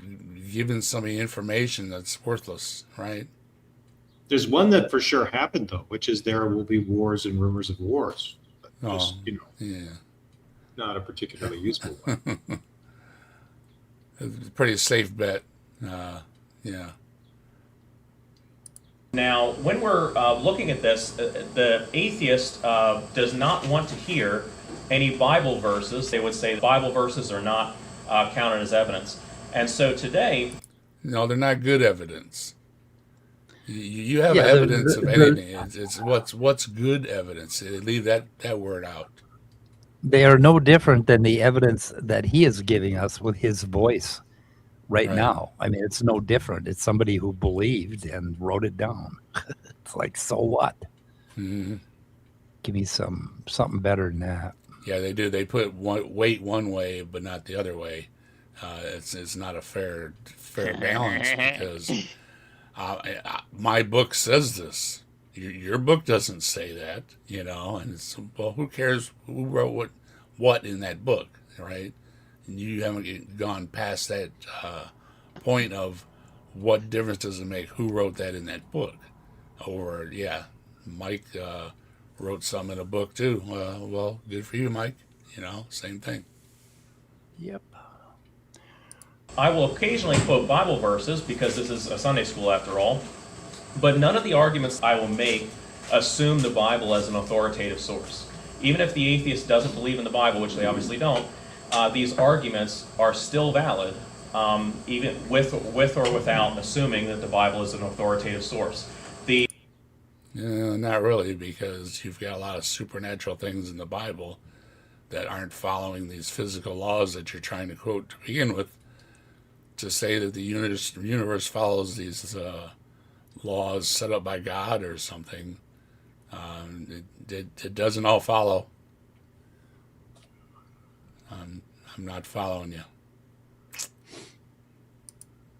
giving somebody information that's worthless, right? there's one that for sure happened though, which is there will be wars and rumors of wars. Just, yeah. Not a particularly useful one. It's a pretty safe bet. Yeah. Now, when we're looking at this, the atheist does not want to hear any Bible verses. They would say Bible verses are not counted as evidence. And so today... No, they're not good evidence. You have evidence of anything. It's what's good evidence. Leave that word out. They are no different than the evidence that he is giving us with his voice right now. I mean, it's no different. It's somebody who believed and wrote it down. It's like, so what? Mm-hmm. Give me something better than that. Yeah, they do. They put weight one way, but not the other way. It's not a fair balance because my book says this. Your book doesn't say that, and it's, well, who cares who wrote what in that book, right? And you haven't gone past that point of what difference does it make who wrote that in that book. Or, Mike wrote some in a book too. Well, good for you, Mike. Same thing. Yep. I will occasionally quote Bible verses because this is a Sunday school after all, but none of the arguments I will make assume the Bible as an authoritative source. Even if the atheist doesn't believe in the Bible, which they obviously don't, these arguments are still valid, even with or without assuming that the Bible is an authoritative source. Not really, because you've got a lot of supernatural things in the Bible that aren't following these physical laws that you're trying to quote to begin with. To say that the universe follows these laws set up by God or something, It doesn't all follow. I'm not following you.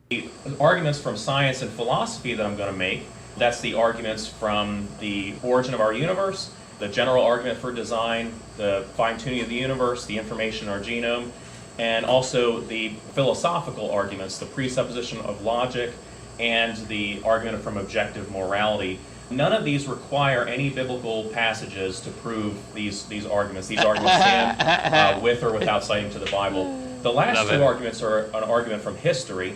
The arguments from science and philosophy that I'm going to make, that's the arguments from the origin of our universe, the general argument for design, the fine-tuning of the universe, the information in our genome, and also the philosophical arguments, the presupposition of logic, and the argument from objective morality. None of these require any biblical passages to prove these arguments. These arguments stand with or without citing to the Bible. The last two arguments are an argument from history,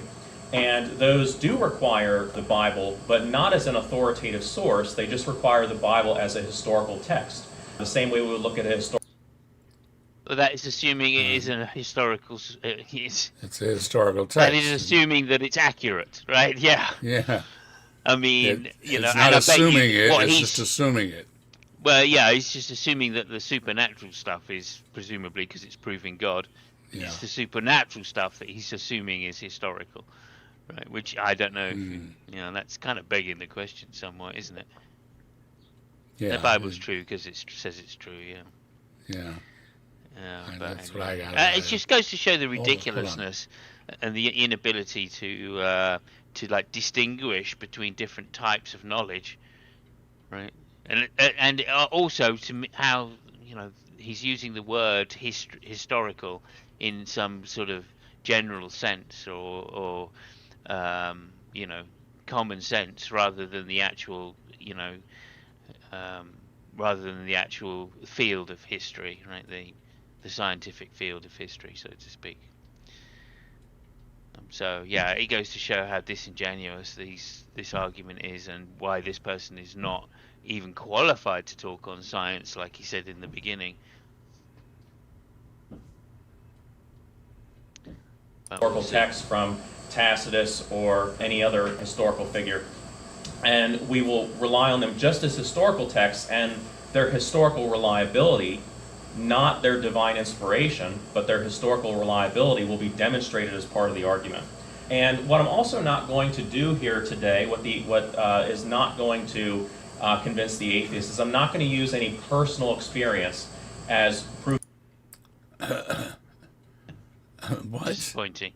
and those do require the Bible, but not as an authoritative source. They just require the Bible as a historical text. The same way we would look at a historical. Well, that is assuming it is a historical. It's a historical text. That is assuming that it's accurate, right? Yeah. Yeah. I mean, you know, it's not and assuming it. what It's just assuming it. Well, yeah, he's just assuming that the supernatural stuff is presumably because it's proving God. Yeah. It's the supernatural stuff that he's assuming is historical, right? Which I don't know. You know, that's kind of begging the question somewhat, isn't it? Yeah. The Bible's true because it says it's true. Yeah. Yeah. But that's anyway. what I got. It just goes to show the ridiculousness and the inability to like distinguish between different types of knowledge, right? And also to how, you know, he's using the word historical in some sort of general sense or you know, common sense rather than the actual, you know, rather than the actual field of history, right? The scientific field of history, so to speak. So yeah, it goes to show how disingenuous this argument is, and why this person is not even qualified to talk on science, like he said in the beginning. Historical text from Tacitus or any other historical figure, and we will rely on them just as historical texts, and their historical reliability, not their divine inspiration, but their historical reliability will be demonstrated as part of the argument. And what I'm also not going to do here today, what is not going to convince the atheist, is I'm not going to use any personal experience as proof. What? Disappointing.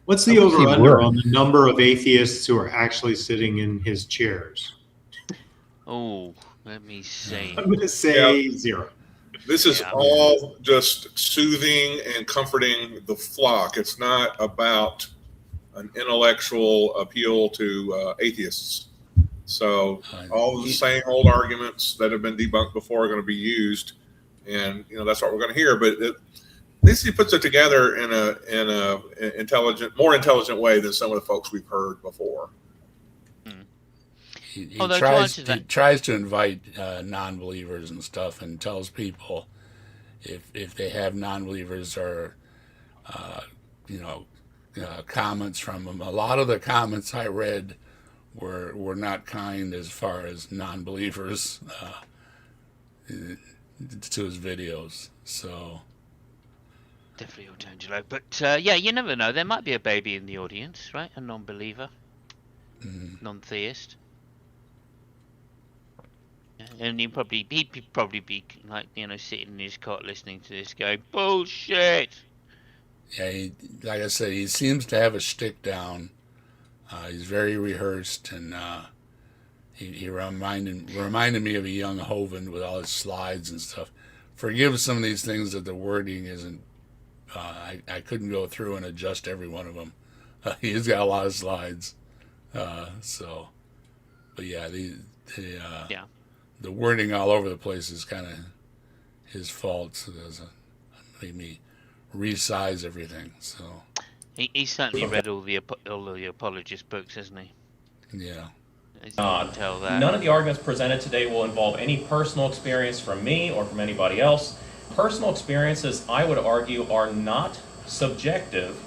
What's the over/under on the number of atheists who are actually sitting in his chairs? Oh, let me see. I'm going to say 0. This is all just soothing and comforting the flock. It's not about an intellectual appeal to atheists. So all the same old arguments that have been debunked before are going to be used, and you know that's what we're going to hear. But at least he puts it together in a intelligent, more intelligent way than some of the folks we've heard before. He tries to invite non-believers and stuff, and tells people if they have non-believers or comments from them. A lot of the comments I read were not kind as far as non-believers to his videos. So definitely all Angelo, but yeah, you never know. There might be a baby in the audience, right? A non-believer, non-theist. And he'd probably be like, you know, sitting in his cot listening to this, going bullshit. Yeah, like I said, he seems to have a shtick down. He's very rehearsed, and he reminded me of a young Hovind with all his slides and stuff. Forgive some of these things that the wording isn't. I couldn't go through and adjust every one of them. He's got a lot of slides, but yeah, the wording all over the place is kind of his fault. So it made me resize everything. So he certainly read all the apologist books, hasn't he? Yeah. Tell that. None of the arguments presented today will involve any personal experience from me or from anybody else. Personal experiences, I would argue, are not subjective.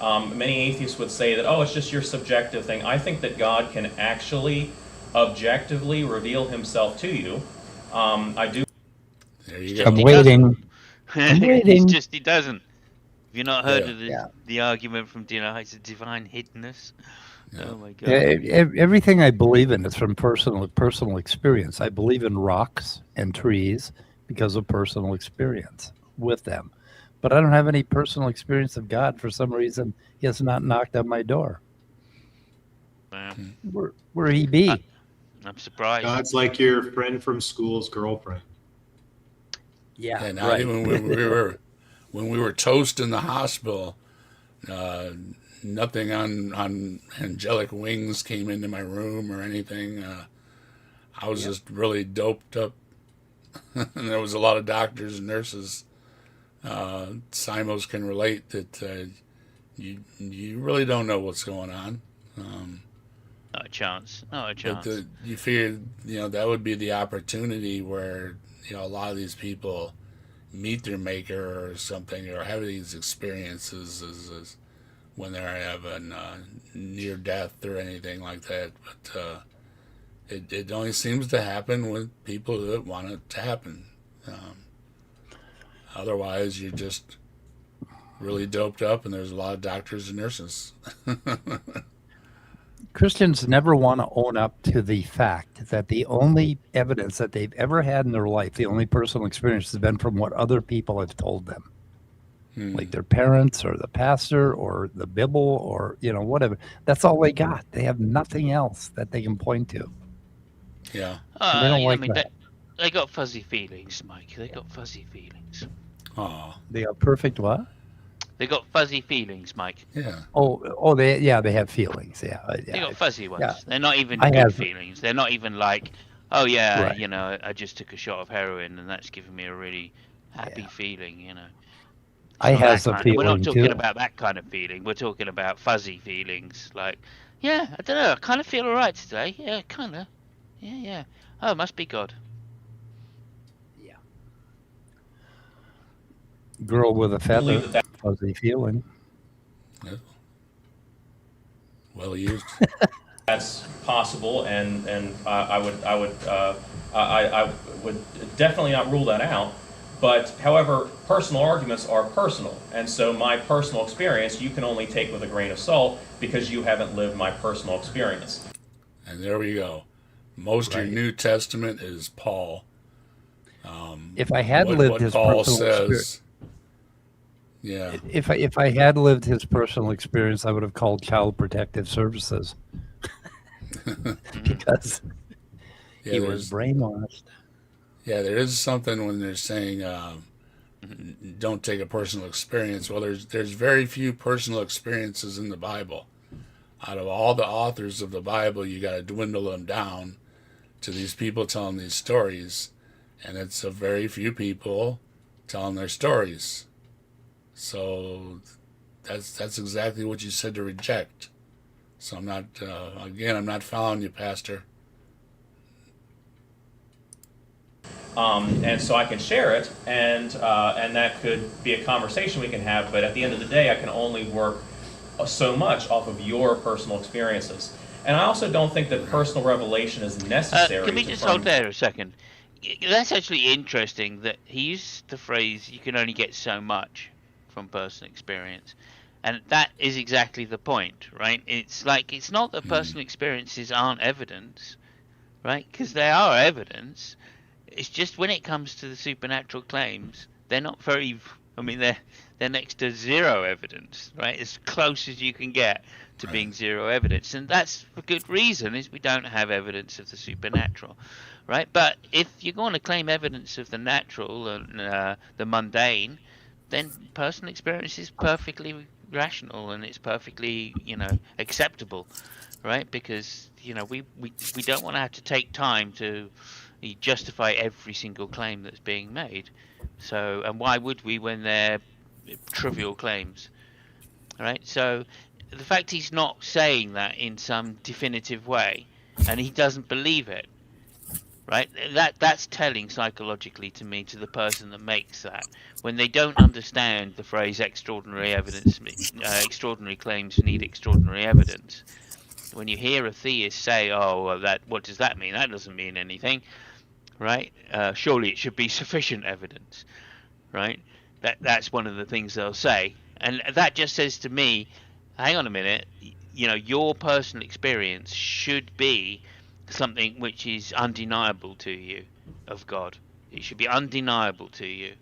Many atheists would say that, oh, it's just your subjective thing. I think that God can actually objectively reveal himself to you. I do. There you go. I'm waiting. I'm waiting. It's just he doesn't. Have you not heard of the argument from it's a divine hiddenness? Oh my god. Everything I believe in is from personal experience. I believe in rocks and trees because of personal experience with them. But I don't have any personal experience of God. For some reason, he has not knocked on my door. Wow. Where he be? I'm surprised. God's like your friend from school's girlfriend. Yeah, And right. even when we were toast in the hospital, nothing on angelic wings came into my room or anything. I was just really doped up. And there was a lot of doctors and nurses. Simos can relate that you really don't know what's going on. Not a chance. Not a chance. But you figure, that would be the opportunity where, a lot of these people meet their maker or something, or have these experiences as when they're having near death or anything like that. But it only seems to happen with people that want it to happen. Otherwise, you're just really doped up, and there's a lot of doctors and nurses. Christians never want to own up to the fact that the only evidence that they've ever had in their life, the only personal experience, has been from what other people have told them. Like their parents or the pastor or the Bible or, whatever. That's all they got. They have nothing else that they can point to. Yeah. And they don't like that. They got fuzzy feelings, Mike. They got fuzzy feelings. Oh. They are perfect what? They got fuzzy feelings, Mike. Yeah. They have feelings. Yeah. They got fuzzy ones. Yeah. They're not even I good have- feelings. They're not even like, oh yeah, Right. I just took a shot of heroin and that's giving me a really happy feeling, I It's not have that some kind of- We're not feeling, talking too. about that kind of feeling. We're talking about fuzzy feelings. Like, yeah, I don't know. I kind of feel alright today. Yeah, kind of. Yeah. Oh, it must be God. Girl with a feather, believe that fuzzy feeling. Well used. that's possible, and I would definitely not rule that out. But however, personal arguments are personal, and so my personal experience you can only take with a grain of salt because you haven't lived my personal experience. And there we go. Most of your New Testament is Paul. If I had what lived his Paul personal experience, says. Yeah. if I had lived his personal experience, I would have called Child Protective Services because he was brainwashed. Yeah, there is something when they're saying don't take a personal experience. Well, there's very few personal experiences in the Bible. Out of all the authors of the Bible, you got to dwindle them down to these people telling these stories, and it's a very few people telling their stories. So that's exactly what you said to reject. So I'm not following you, Pastor. And so I can share it, and that could be a conversation we can have. But at the end of the day, I can only work so much off of your personal experiences. And I also don't think that personal revelation is necessary. Can we just hold there a second? That's actually interesting that he used the phrase, you can only get so much from personal experience. And that is exactly the point, right? It's like, it's not that personal experiences aren't evidence, right? Because they are evidence. It's just when it comes to the supernatural claims, they're not very, they're next to zero evidence, right? As close as you can get to being zero evidence. And that's for good reason, is we don't have evidence of the supernatural, right? But if you're going to claim evidence of the natural and the mundane, then personal experience is perfectly rational and it's perfectly, acceptable, right? Because, we don't want to have to take time to justify every single claim that's being made. So, and why would we when they're trivial claims, right? So the fact he's not saying that in some definitive way and he doesn't believe it, right? That's telling psychologically to me, to the person that makes that, when they don't understand the phrase extraordinary evidence, extraordinary claims need extraordinary evidence. When you hear a theist say, "Oh, well, what does that mean? That doesn't mean anything," right? Surely it should be sufficient evidence, right? That's one of the things they'll say, and that just says to me, hang on a minute, you know, your personal experience should be something which is undeniable to you of God. It should be undeniable to you,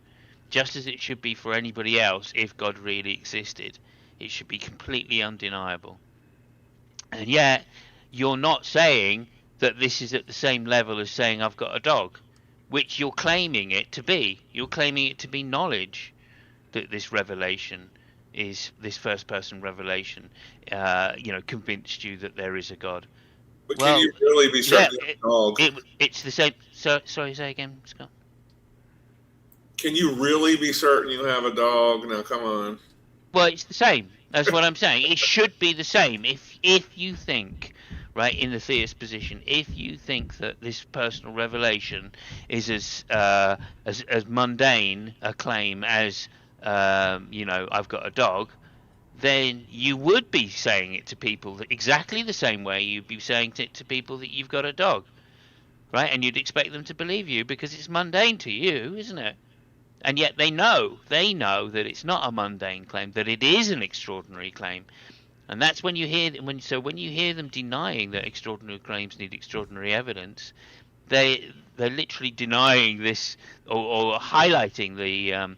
just as it should be for anybody else if God really existed. It should be completely undeniable. And yet, you're not saying that this is at the same level as saying I've got a dog, which you're claiming it to be. You're claiming it to be knowledge, that this revelation is, this first person revelation, you know, convinced you that there is a God. But Well, can you really be certain you have a dog? It's the same. So, sorry, say again, Scott. Can you really be certain you have a dog? Now, come on. Well, it's the same. That's what I'm saying. It should be the same. If you think, right, in the theist position, if you think that this personal revelation is as mundane a claim as you know, I've got a dog, then you would be saying it to people that exactly the same way you'd be saying it to people that you've got a dog, right? And you'd expect them to believe you because it's mundane to you, isn't it? And yet they know that it's not a mundane claim, that it is an extraordinary claim. And that's when you hear when you hear them denying that extraordinary claims need extraordinary evidence, they're literally denying this, or highlighting the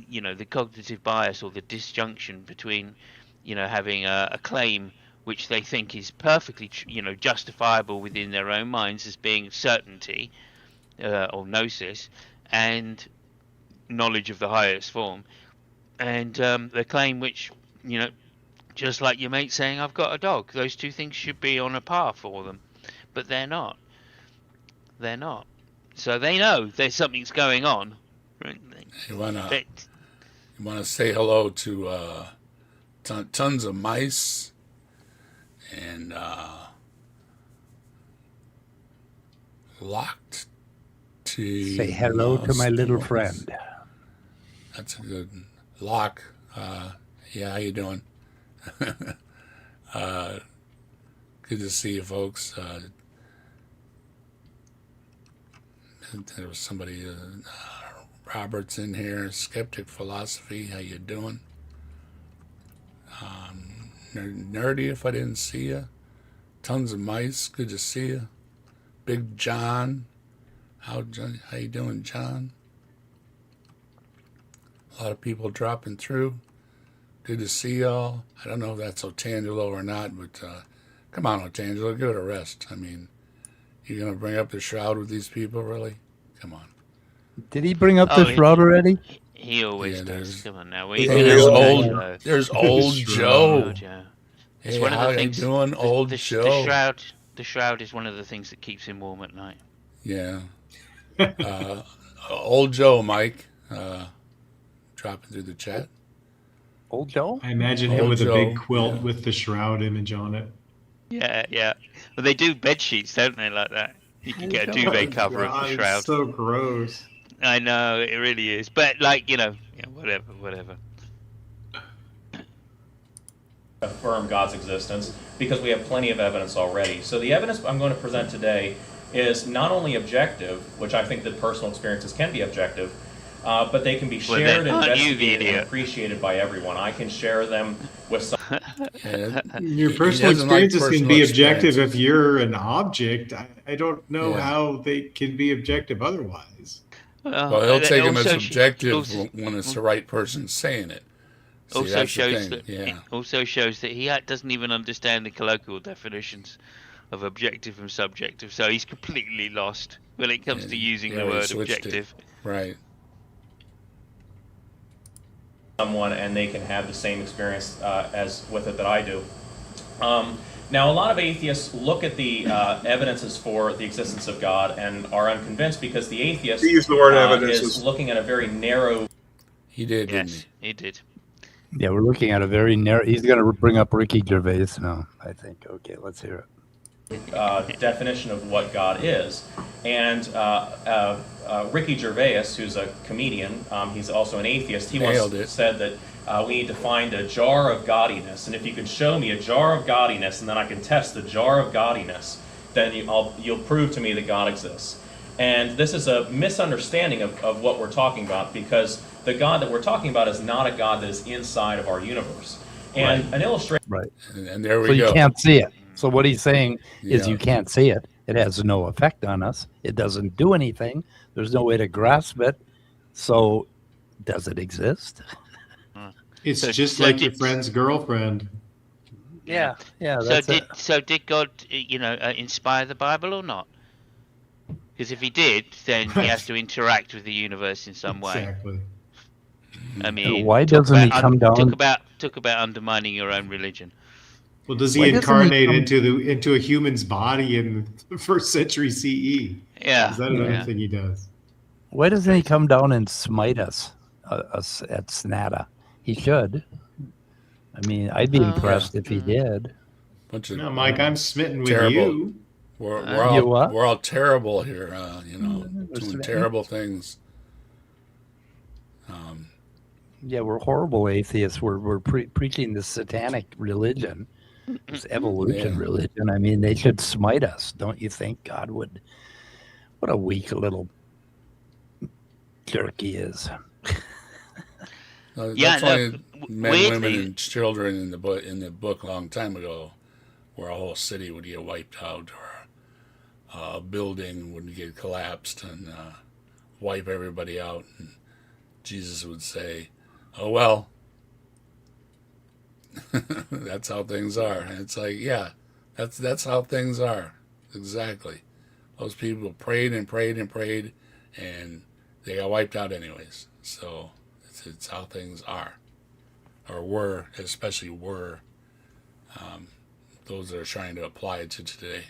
you know, the cognitive bias or the disjunction between, you know, having a claim which they think is perfectly you know, justifiable within their own minds as being certainty or gnosis, and knowledge of the highest form, and the claim which, you know, just like your mate saying I've got a dog, those two things should be on a par for them, but they're not. They're not. So they know there's something's going on. Right? You wanna say hello to tons of mice and locked. Say hello to my little friend. That's a good lock. Yeah, how you doing? Good to see you, folks. There was somebody, Robert's in here. Skeptic Philosophy, how you doing? Nerdy, if I didn't see you. Tons of mice, good to see you. Big John. How you doing, John? A lot of people dropping through. Good to see y'all. I don't know if that's Otangelo or not, but come on, Otangelo, give it a rest. I mean, you're going to bring up the shroud with these people, really? Come on. Did he bring up the shroud already? He always does. Come on now. There's old Joe. Hey, It's one of how the you things, doing, old Joe? The shroud is one of the things that keeps him warm at night. Yeah. Old Joe, Mike, dropping through the chat. Old Joe? I imagine him with a big quilt with the shroud image on it. Yeah, yeah. Well, they do bed sheets, don't they, like that? You can get a duvet cover of the shroud. It's so gross. I know, it really is. But, like, you know, whatever. Affirm God's existence, because we have plenty of evidence already. So the evidence I'm going to present today is not only objective, which I think that personal experiences can be objective, but they can be shared, investigated, and appreciated by everyone. I can share them with some. Your personal experiences can be objective if you're an object. I don't know how they can be objective otherwise. Well, he'll take them as objective when it's the right person saying it. See, also shows that he doesn't even understand the colloquial definitions of objective and subjective, so he's completely lost when it comes to using the word objective. Right. Someone, and they can have the same experience as with it that I do. Now, a lot of atheists look at the evidences for the existence of God and are unconvinced because the atheist use the word evidences. is looking at a very narrow. He did, yes, didn't he did. Yeah, we're looking at a very narrow. He's going to bring up Ricky Gervais now, I think. Okay, let's hear it. Definition of what God is. And Ricky Gervais, who's a comedian, he's also an atheist, he once said that we need to find a jar of gaudiness. And if you can show me a jar of gaudiness and then I can test the jar of gaudiness, then you'll prove to me that God exists. And this is a misunderstanding of what we're talking about, because the God that we're talking about is not a God that is inside of our universe. And an illustration. Right. And there we So you go. can't see it. So what he's saying is Yeah. you can't see it. It has no effect on us. It doesn't do anything. There's no way to grasp it. So does it exist? It's So- just so like did- your friend's girlfriend. Yeah. Yeah. So That's did it. so did God, inspire the Bible or not? Because if he did, then he has to interact with the universe in some way. Exactly. I mean, Why talk doesn't he about come down? talk about undermining your own religion. Well, does Why he doesn't he incarnate come- into a human's body in the first century CE? Yeah. Is that another yeah. thing he does? Why doesn't he come down and smite us at Snata? He should. I mean, I'd be impressed if he did. Bunch of No, Mike, I'm smitten with Terrible. you. You what? we're all terrible here, doing smitten. terrible things. Yeah, we're horrible atheists. We're preaching this satanic religion, this evolution Yeah. religion. I mean, they should smite us. Don't you think God would? What a weak little jerk he is. Yeah, That's no, why men, weirdly- women, and children in the book a long time ago, where a whole city would get wiped out, or a building would get collapsed and wipe everybody out, and Jesus would say, "Oh well, that's how things are." And it's like, yeah, that's how things are. Exactly. Those people prayed and prayed and prayed, and they got wiped out anyways. So it's how things are, or were, especially were. Those that are trying to apply it to today.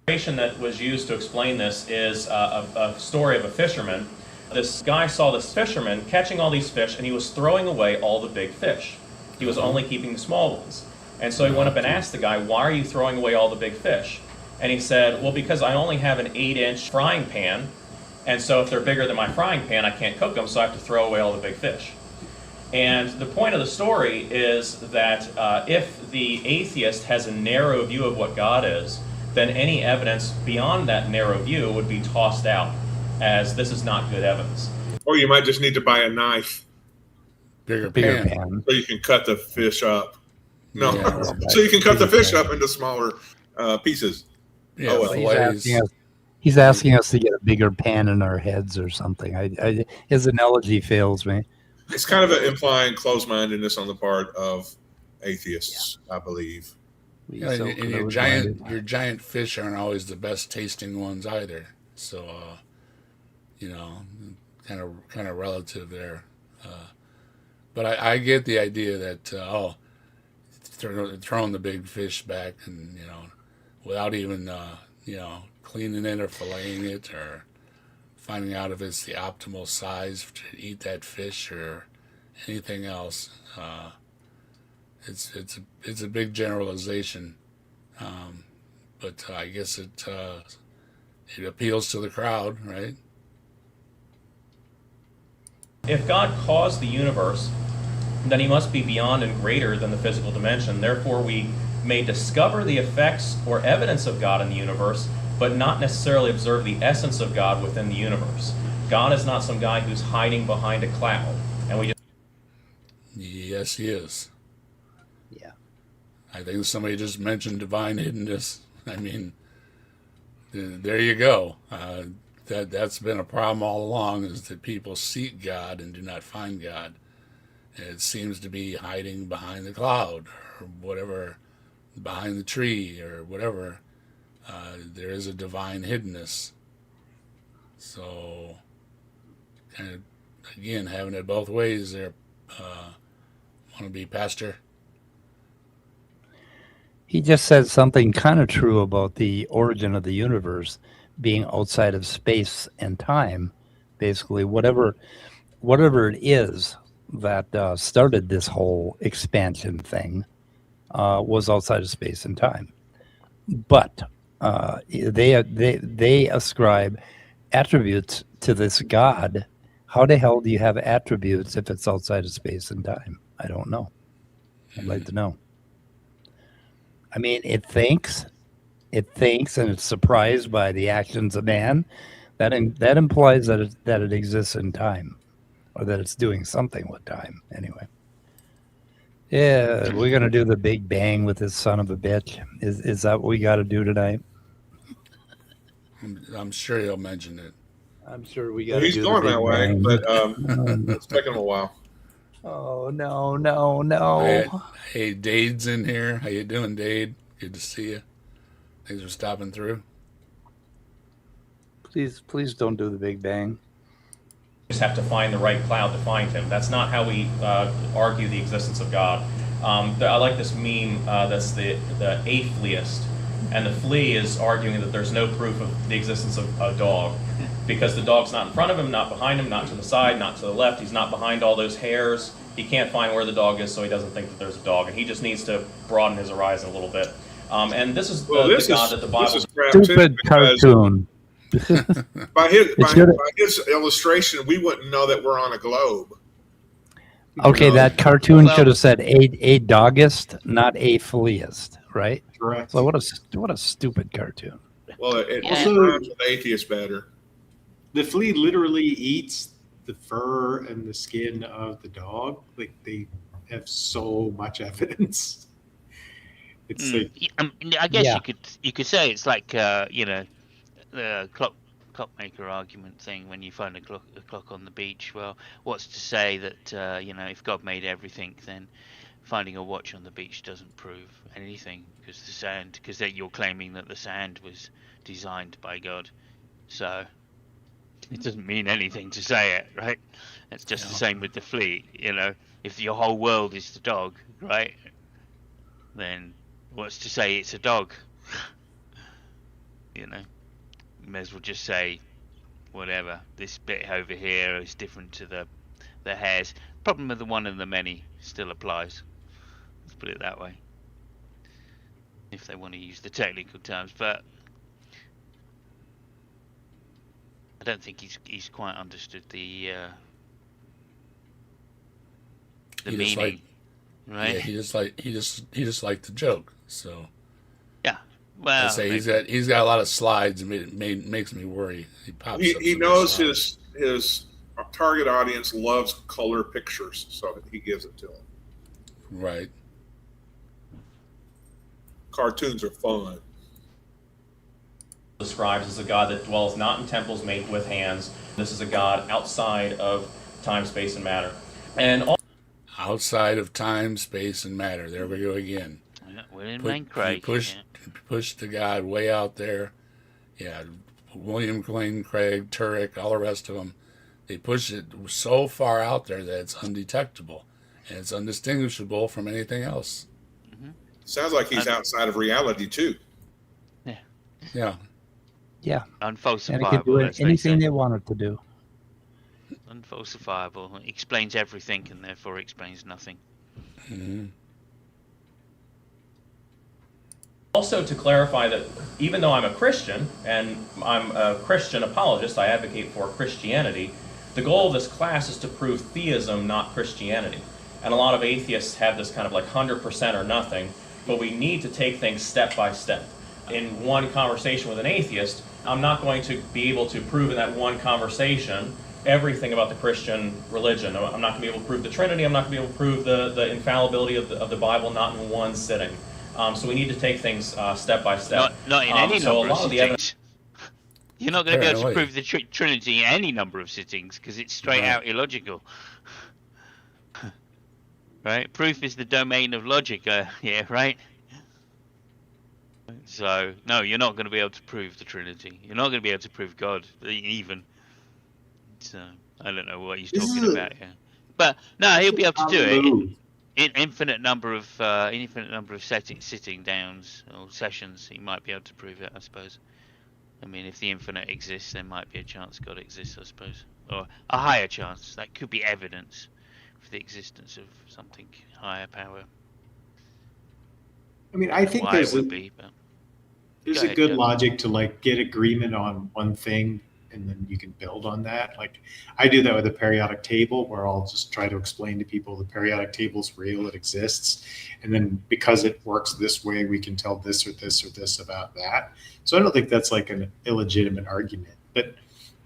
That was used to explain this is a story of a fisherman. This guy saw this fisherman catching all these fish, and he was throwing away all the big fish. He was only keeping the small ones. And so he went up and asked the guy, "Why are you throwing away all the big fish?" And he said, "Well, because I only have an 8-inch frying pan, and so if they're bigger than my frying pan, I can't cook them, so I have to throw away all the big fish." And the point of the story is that if the atheist has a narrow view of what God is, then any evidence beyond that narrow view would be tossed out as this is not good evidence. Or you might just need to buy a knife Bigger Bigger pan. pan. so you can cut the fish up. No, Yeah. so you can cut the Bigger fish pan. up into smaller pieces. Yeah, Oh, well. fillets. He's asking us to get a bigger pan in our heads or something. His analogy fails me. It's kind of implying closed-mindedness on the part of atheists, I believe. He's Yeah, so and your close-minded. giant fish aren't always the best tasting ones either. So, kind of relative there. But I get the idea that throwing the big fish back and without even cleaning it or filleting it or finding out if it's the optimal size to eat that fish or anything else. It's a big generalization, but I guess it appeals to the crowd, right? If God caused the universe, then he must be beyond and greater than the physical dimension. Therefore, we may discover the effects or evidence of God in the universe, but not necessarily observe the essence of God within the universe. God is not some guy who's hiding behind a cloud, and we just Yes, he is. Yeah. I think somebody just mentioned divine hiddenness. I mean, there you go. That's been a problem all along, is that people seek God and do not find God. And it seems to be hiding behind the cloud or whatever, behind the tree or whatever. There is a divine hiddenness. So, kind of, again, having it both ways there. Want to be pastor? He just said something kind of true about the origin of the universe being outside of space and time. Basically, whatever it is that started this whole expansion thing was outside of space and time. But they ascribe attributes to this God. How the hell do you have attributes if it's outside of space and time? I don't know. I'd like to know. I mean, it thinks, and it's surprised by the actions of man. That implies that it exists in time, or that it's doing something with time. Anyway. Yeah, we're gonna do the Big Bang with this son of a bitch. Is that what we got to do tonight? I'm sure he'll mention it. I'm sure we got Well, to he's do going the Big that way, Bang. but it's taking him a while. Oh no! Hey, Dade's in here. How you doing, Dade? Good to see you. Thanks for stopping through. Please don't do the Big Bang. Just have to find the right cloud to find him. That's not how we argue the existence of God. I like this meme that's the atheist, and the flea is arguing that there's no proof of the existence of a dog because the dog's not in front of him, not behind him, not to the side, not to the left. He's not behind all those hairs. He can't find where the dog is, so he doesn't think that there's a dog, and he just needs to broaden his horizon a little bit. And this is the God that the Bible. This is crap too, Stupid because cartoon. by his illustration, we wouldn't know that we're on a globe. Okay, You know? that cartoon Well- should have said a doggist, not a fleaist, right? Correct. So what a stupid cartoon. Well, it Yeah. also rhymes with atheist better. The flea literally eats the fur and the skin of the dog. Like, they have so much evidence. It's like, I guess Yeah. you could say it's like the clockmaker argument thing when you find a clock on the beach. Well, what's to say that if God made everything, then finding a watch on the beach doesn't prove anything because then you're claiming that the sand was designed by God, so it doesn't mean anything to say it, right? It's just the same with the flea. If your whole world is the dog, right, then what's to say it's a dog? You may as well just say whatever, this bit over here is different to the hairs. Problem of the one and the many still applies, let's put it that way, if they want to use the technical terms. But I don't think he's quite understood the He just meaning, right? Yeah, he just liked the joke. So Yeah. Well, I say he's got a lot of slides, and it makes me worry. He pops. up He some knows slides. his target audience loves color pictures, so he gives it to them. Right. Cartoons are fun. Describes as a God that dwells not in temples made with hands. This is a God outside of time, space, and matter. And Outside of time, space, and matter. There we go again. we're in Main Craig. Push the God way out there. Yeah, William Lane Craig, Turek, all the rest of them. They push it so far out there that it's undetectable and it's undistinguishable from anything else. Sounds like he's outside of reality too. Yeah. Yeah, and it can Unfalsifiable. do Let's face anything it. they want it to do. Unfalsifiable. It explains everything and therefore explains nothing. Hmm. also to clarify that even though I'm a Christian, and I'm a Christian apologist, I advocate for Christianity, the goal of this class is to prove theism, not Christianity. And a lot of atheists have this kind of like 100% or nothing, but we need to take things step by step. In one conversation with an atheist, I'm not going to be able to prove in that one conversation everything about the Christian religion. I'm not going to be able to prove the Trinity. I'm not going to be able to prove the infallibility of the Bible, not in one sitting. So we need to take things step by step. Not in any so a number lot of of the evidence. sittings. You're not going to be able to Apparently. prove the Trinity in any number of sittings because it's straight out illogical. Right? Proof is the domain of logic. Yeah, right? So, no, you're not going to be able to prove the Trinity. You're not going to be able to prove God, even. So, I don't know what he's This is talking a- about here. But, no, he'll be able to do it. Move. Infinite number of sitting downs or sessions, he might be able to prove it, I suppose. I mean, if the infinite exists, there might be a chance God exists, I suppose, or a higher chance. That could be evidence for the existence of something higher power. I mean, I think Why there's it would be, but there's Go a ahead, good Joe. logic to like get agreement on one thing and then you can build on that. Like I do that with the periodic table where I'll just try to explain to people the periodic table's real, it exists. And then because it works this way, we can tell this or this or this about that. So I don't think that's like an illegitimate argument. But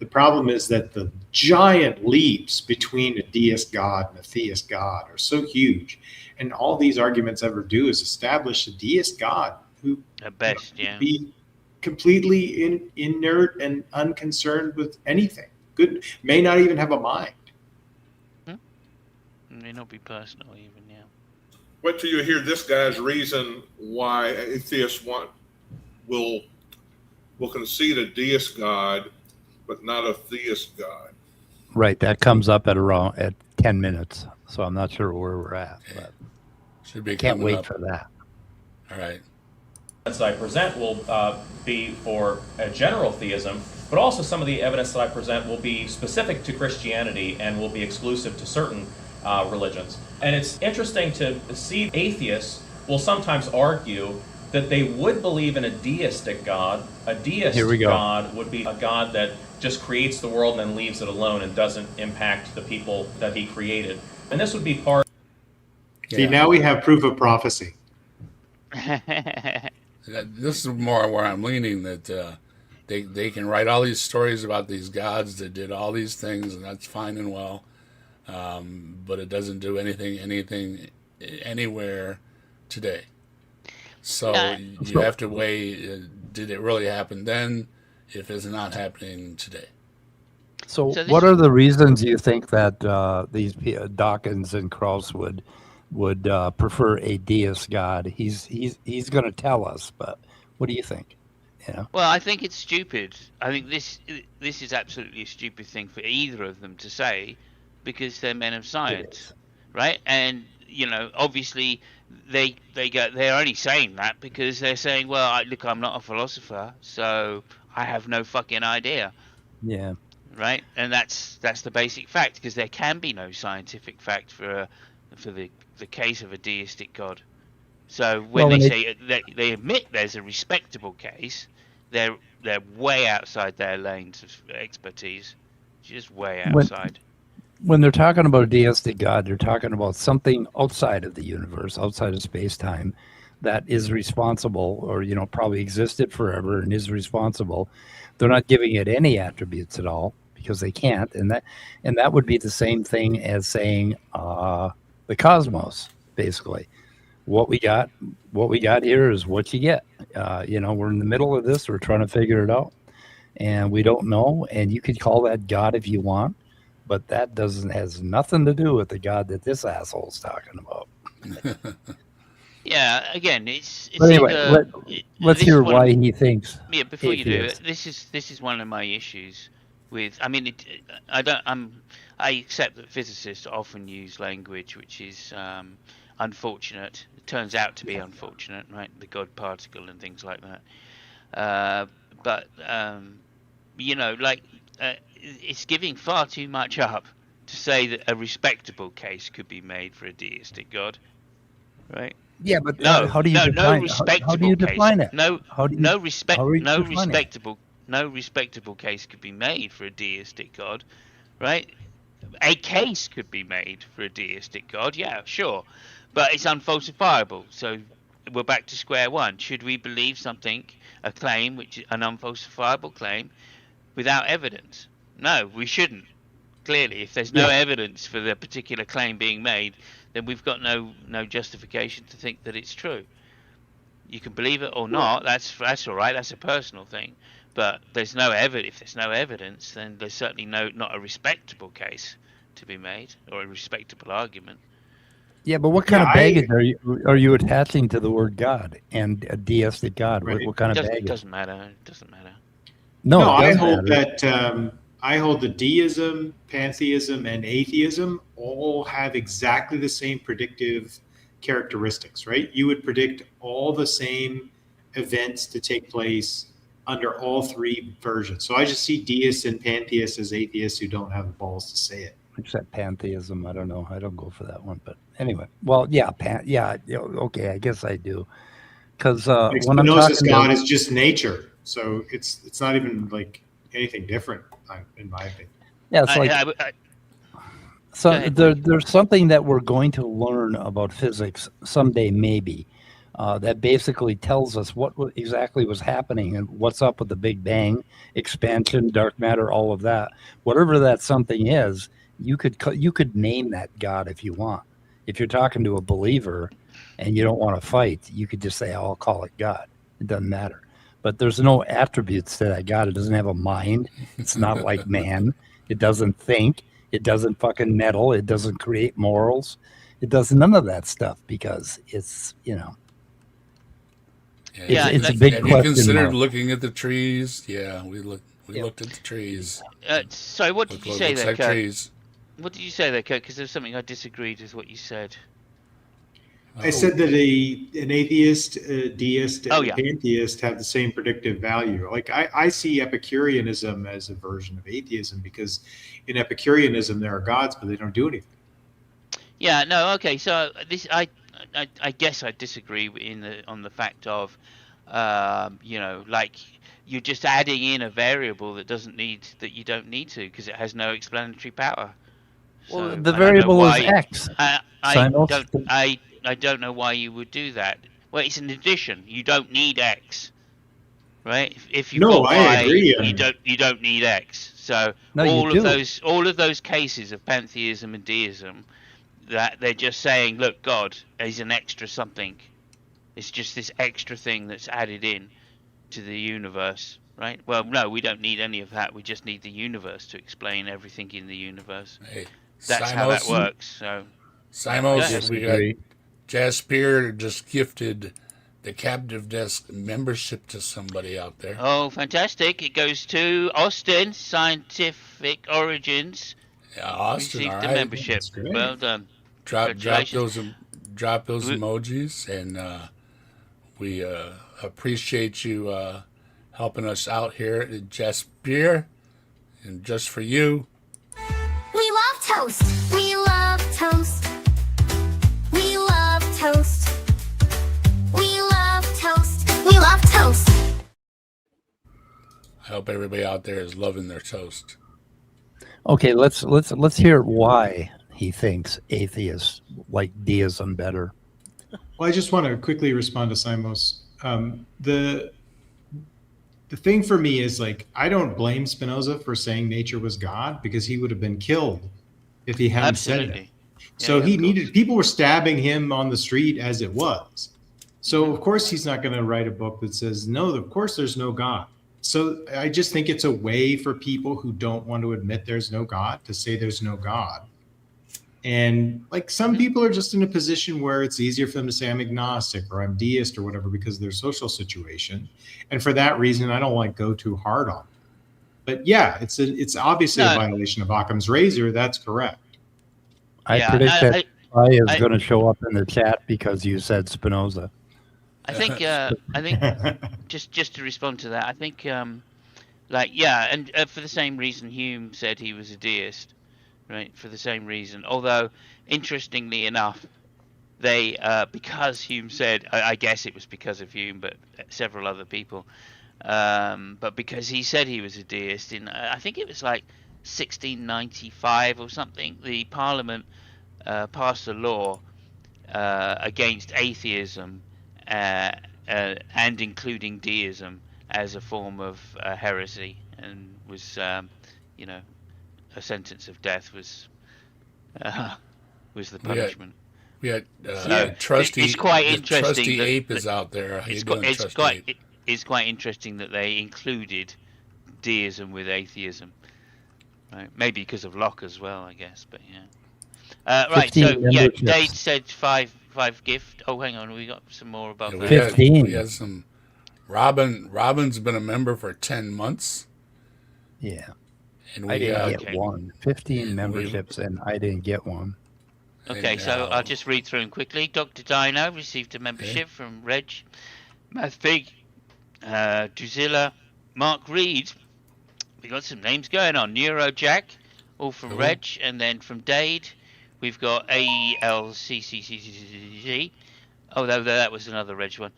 The problem is that the giant leaps between a deist God and a theist God are so huge. And all these arguments ever do is establish a deist God who At best, yeah. be completely inert and unconcerned with anything. Good, may not even have a mind. May not be personal even, yeah. Wait till you hear this guy's reason why atheists will concede a deist God, but not a theist God. Right, that comes up at 10 minutes, so I'm not sure where we're at. But Should be can't coming wait up. for that. All right. That I present will be for a general theism, but also some of the evidence that I present will be specific to Christianity and will be exclusive to certain religions. And it's interesting to see atheists will sometimes argue that they would believe in a deistic God. A deist God would be a God that just creates the world and then leaves it alone and doesn't impact the people that he created. And this would be part. See, now we have proof of prophecy. This is more where I'm leaning, that they can write all these stories about these gods that did all these things, and that's fine and well, but it doesn't do anything anywhere today. So you have to weigh, did it really happen then if it's not happening today? So what are the reasons you think that these Dawkins and Krauss would prefer a deist God? He's going to tell us, but what do you think? Yeah. Well, I think it's stupid. I think this is absolutely a stupid thing for either of them to say, because they're men of science, right? And obviously they're only saying that because they're saying, well, look, I'm not a philosopher, so I have no fucking idea. Yeah. Right, and that's the basic fact, because there can be no scientific fact for the case of a deistic God. So when they admit there's a respectable case, they're way outside their lanes of expertise, just way outside. When they're talking about a deistic God, they're talking about something outside of the universe, outside of space-time, that is responsible, or probably existed forever and is responsible. They're not giving it any attributes at all, because they can't, and that would be the same thing as saying the cosmos. Basically, what we got here is what you get. We're in the middle of this. We're trying to figure it out, and we don't know. And you could call that God if you want, but that has nothing to do with the God that this asshole's talking about. Yeah, again, it's but anyway, let's hear why he thinks. Yeah, before atheist. You do it, this is one of my issues with. I mean, I accept that physicists often use language which is unfortunate. It turns out to be unfortunate, right? The God particle and things like that. But it's giving far too much up to say that a respectable case could be made for a deistic God, right? Yeah, but how do you define how do you define it? No respectable case could be made for a deistic God, right? A case could be made for a deistic God, yeah, sure, but it's unfalsifiable. So we're back to square one. Should we believe a claim, which is an unfalsifiable claim, without evidence? No, we shouldn't. Clearly, if there's no evidence for the particular claim being made, then we've got no justification to think that it's true. You can believe it or not. That's all right. That's a personal thing. But there's no evidence. If there's no evidence, then there's certainly not a respectable case to be made, or a respectable argument. Yeah, but what kind of baggage are you attaching to the word God and a deistic God? Right. What kind of baggage? It doesn't matter. It doesn't matter. No, I hold that I hold that deism, pantheism, and atheism all have exactly the same predictive characteristics, right? You would predict all the same events to take place under all three versions. So I just see deists and pantheists as atheists who don't have the balls to say it. Except pantheism, I don't know. I don't go for that one, but anyway. Well, yeah, okay, I guess I do. Because when I'm talking God is just nature, so it's not even like anything different, in my opinion. Yeah, it's there's something that we're going to learn about physics someday, maybe, that basically tells us what exactly was happening and what's up with the Big Bang, expansion, dark matter, all of that. Whatever that something is, you could name that God if you want. If you're talking to a believer and you don't want to fight, you could just say, I'll call it God. It doesn't matter. But there's no attributes to that God. It doesn't have a mind. It's not like man. It doesn't think. It doesn't fucking meddle. It doesn't create morals. It does none of that stuff because it's, Yeah, it's a like- big Have you question considered mark. looking at the trees? Yeah, we looked at the trees. So what did you Looks say there, like Kurt? trees. What did you say there, Kurt? Because there was something I disagreed with what you said. I said that an atheist, a deist, and Oh, a yeah. pantheist have the same predictive value. Like I see Epicureanism as a version of atheism because in Epicureanism there are gods, but they don't do anything. Yeah, no, okay. So this, I guess I disagree on the fact of, like you're just adding in a variable that you don't need to because it has no explanatory power. Well, So the I don't know variable is why- X. Simos? I don't know why you would do that. Well, it's an addition. You don't need X, right? If you've No, got I Y, agree. you don't need X. So No, you all of those cases of pantheism and deism, that they're just saying, look, God is an extra something. It's just this extra thing that's added in to the universe, right? Well, no, we don't need any of that. We just need the universe to explain everything in the universe. Hey, That's how that Simos, works. So Simos, Yes. we got Jasper just gifted the Captive Desk membership to somebody out there. Oh, fantastic. It goes to Austin, Scientific Origins. Yeah, Austin, Received all the right. membership. That's great. Well done. Drop Congratulations. those We- emojis, and we appreciate you helping us out here at Jasper, and just for you. We love toast. We love toast. We love toast. We love toast. We love toast. I hope everybody out there is loving their toast. Okay, let's hear why he thinks atheists like deism better. Well, I just want to quickly respond to Simos. The thing for me is like I don't blame Spinoza for saying nature was God because he would have been killed if he hadn't said it. Absolutely. So Yeah, he of needed course. people were stabbing him on the street as it was. So of course he's not going to write a book that says no, of course there's no God. So I just think it's a way for people who don't want to admit there's no God to say there's no God. And like some people are just in a position where it's easier for them to say I'm agnostic or I'm deist or whatever because of their social situation. And for that reason, I don't like go too hard on them. But yeah, it's obviously a No. violation of Occam's razor. That's correct. I Yeah, predict I- that I is I- going to show up in the chat because you said Spinoza. I think just to respond to that, I think and for the same reason Hume said he was a deist, right? For the same reason. Although interestingly enough, they because Hume said, I guess it was because of Hume, but several other people, but because he said he was a deist in I think it was like 1695 or something, the Parliament passed a law against atheism. And including deism as a form of heresy, and was, a sentence of death was the punishment. We had So, Trusty. it's quite the interesting Trusty that- Ape is out there. How you doing, Trusty Ape? It's quite interesting that they included deism with atheism, right? Maybe because of Locke as well, I guess. But yeah. Right. 15 So yeah, memberships. Dave said five gift. Oh, hang on, we got some more above Yeah, that. 15. we had some. Robin's been a member for 10 months, Yeah, and I we didn't Okay. get one. 15 And we- memberships, and I didn't get one. Okay, and, so I'll just read through them quickly. Dr. Dino received a membership from Reg, Mathvig, Drusilla, Mark Reed. We got some names going on. Neurojack, all from Cool. Reg, and then from Dade, we've got AELCCCCC. Oh, that was another Reg one.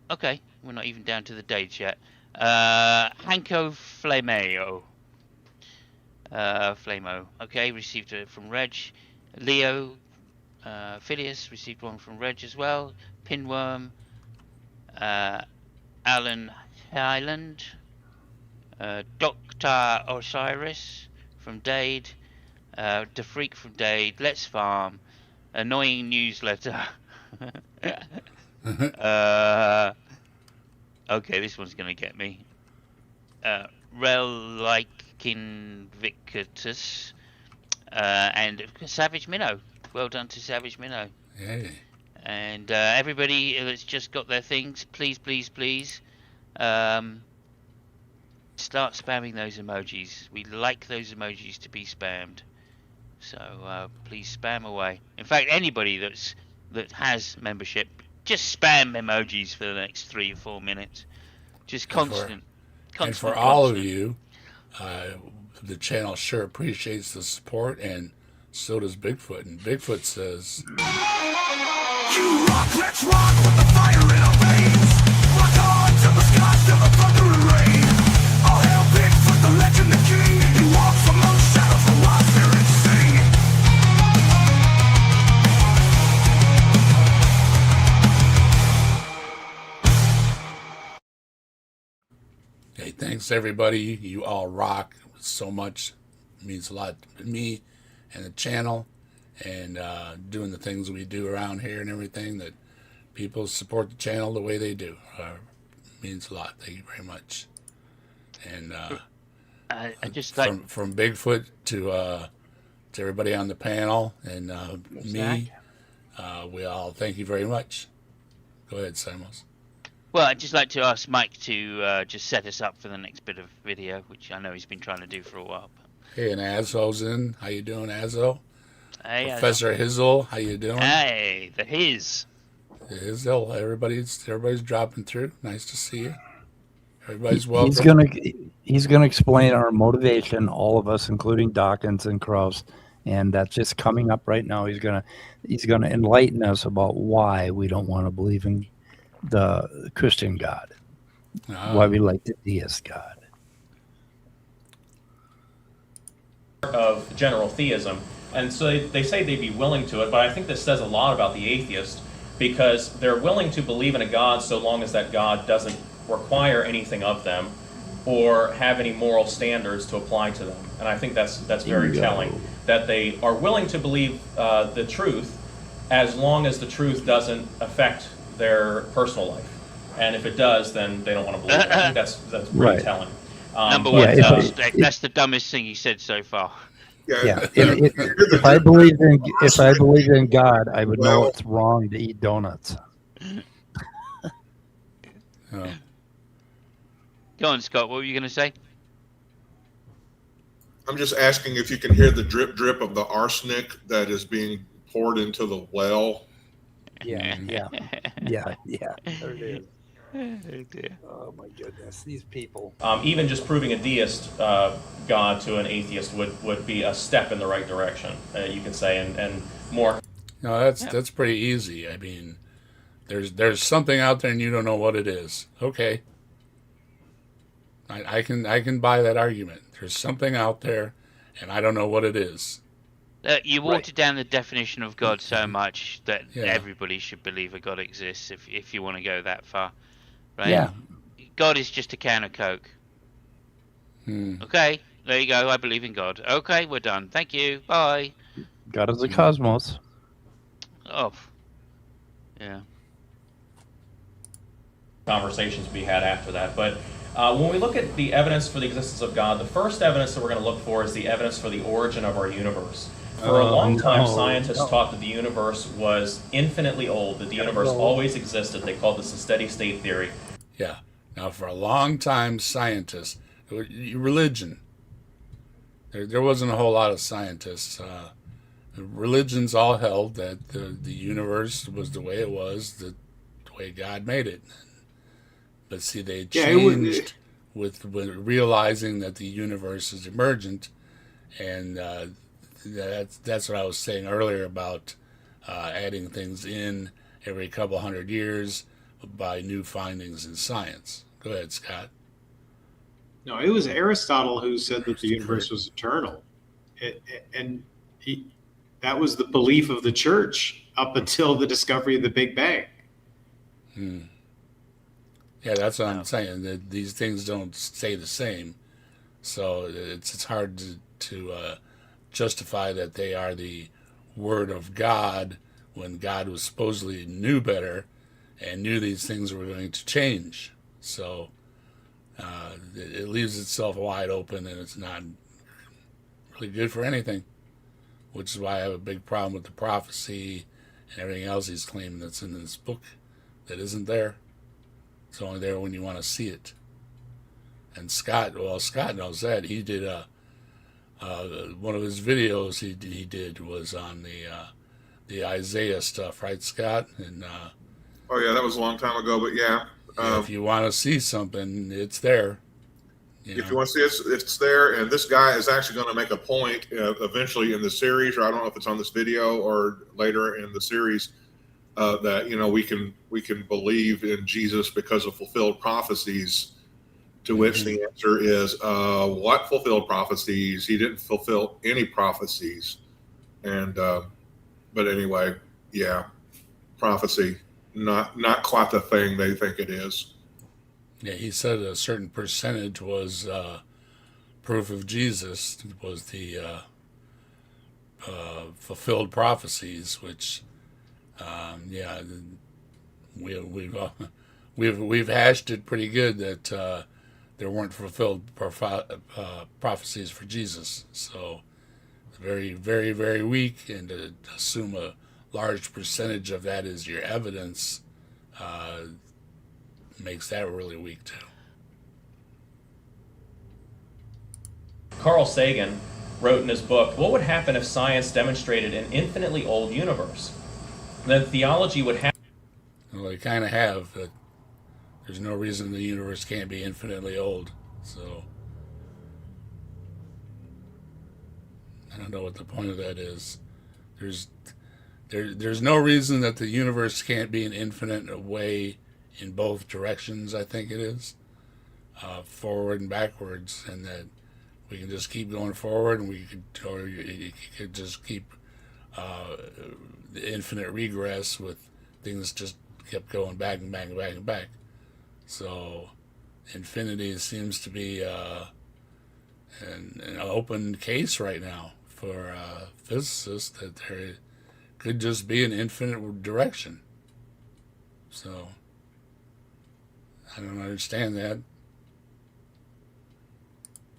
Okay, we're not even down to the dates yet. Hanko Flameo. Flamo. Okay, received it from Reg. Leo Phileas received one from Reg as well. Pinworm, Alan Highland, Dr. Osiris from Dade, DeFreak from Dade, Let's Farm, Annoying Newsletter. Okay, this one's going to get me. Relicinvicatus, and Savage Minnow. Well done to Savage Minnow. Hey. And everybody that's just got their things, please, please, please, start spamming those emojis. We like those emojis to be spammed. So please spam away. In fact, anybody that has membership, just spam emojis for the next 3 or 4 minutes. Just constant. And for all of you, the channel sure appreciates the support, and so does Bigfoot. And Bigfoot says, You rock, let's rock with the fire in our veins. Rock on to the skies, to the thunder and rain. All hail Bigfoot, the legend, the king. He walks among shadows, the wild spirits sing. hey, thanks everybody. You all rock so much. It means a lot to me and the channel, and doing the things we do around here and everything, that people support the channel the way they do. Means a lot. Thank you very much. And I just like from Bigfoot to everybody on the panel and me, we all thank you very much. Go ahead, Simos. Well, I'd just like to ask Mike to just set us up for the next bit of video, which I know he's been trying to do for a while. Hey, and Azzo's in. How you doing, Azzo? Hey, Professor Hizzle, how you doing? Hey, the his. Hizzle, everybody's dropping through. Nice to see you. Everybody's welcome. He's gonna explain our motivation, all of us, including Dawkins and Krause, and that's just coming up right now. He's gonna enlighten us about why we don't want to believe in the Christian God, why we like the deist God. Of general theism, and so they say they'd be willing to it, but I think this says a lot about the atheist, because they're willing to believe in a God so long as that God doesn't require anything of them or have any moral standards to apply to them. And I think that's very telling, that they are willing to believe the truth as long as the truth doesn't affect their personal life. And if it does, then they don't want to believe it. I think that's pretty Right. telling. Number but, one, that's the dumbest thing he said so far. Yeah, if I believed in God, I would know it's wrong to eat donuts. Oh. Go on, Scott. What were you going to say? I'm just asking if you can hear the drip drip of the arsenic that is being poured into the well. Yeah. There it is. Oh my goodness, these people. Even just proving a deist God to an atheist would be a step in the right direction, you could say, and more. No, that's pretty easy. I mean, there's something out there and you don't know what it is. Okay, I can buy that argument. There's something out there, and I don't know what it is. You watered down the definition of God so much that everybody should believe a God exists if you want to go that far. Right? Yeah. God is just a can of Coke. Okay, there you go. I believe in God. Okay, we're done. Thank you. Bye. God is the cosmos. Oh. Yeah. Conversations to be had after that. But when we look at the evidence for the existence of God, the first evidence that we're going to look for is the evidence for the origin of our universe. For a long time, scientists taught that the universe was infinitely old, that the universe always existed. They called this the steady state theory. Yeah. Now, for a long time, scientists, religion, there wasn't a whole lot of scientists. Religions all held that the universe was the way it was, the way God made it. But see, they changed with realizing that the universe is emergent, and that's what I was saying earlier about adding things in every couple hundred years by new findings in science. Go ahead, Scott. No, it was Aristotle who said that the universe was eternal, and That was the belief of the church up until the discovery of the Big Bang. Yeah, that's what I'm saying. That these things don't stay the same, so it's hard to justify that they are the word of God when God was supposedly knew better and knew these things were going to change. So it leaves itself wide open, and it's not really good for anything, which is why I have a big problem with the prophecy and everything else he's claiming that's in this book that isn't there. It's only there when you want to see it. And Scott knows that. He did one of his videos he did was on the Isaiah stuff, right, Scott? And Oh yeah, that was a long time ago, but yeah. if you want to see something, it's there. If you want to see it, it's there. And this guy is actually going to make a point eventually in the series, or I don't know if it's on this video or later in the series, that we can believe in Jesus because of fulfilled prophecies. To which the answer is, what fulfilled prophecies? He didn't fulfill any prophecies. And but anyway, yeah, prophecy, not quite the thing they think it is. Yeah, he said a certain percentage was proof of Jesus, was the fulfilled prophecies, which yeah, we've hashed it pretty good that there weren't fulfilled prophecies for Jesus. So very, very, very weak, and to assume a large percentage of that is your evidence makes that really weak too. Carl Sagan wrote in his book, what would happen if science demonstrated an infinitely old universe? Then theology would have... Well, they kind of have. But there's no reason the universe can't be infinitely old. So I don't know what the point of that is. There's no reason that the universe can't be an infinite way in both directions, I think it is, forward and backwards, and that we can just keep going forward, and you could just keep the infinite regress with things just kept going back and back and back and back. So infinity seems to be an open case right now for physicists, that there could just be an infinite direction. So I don't understand that.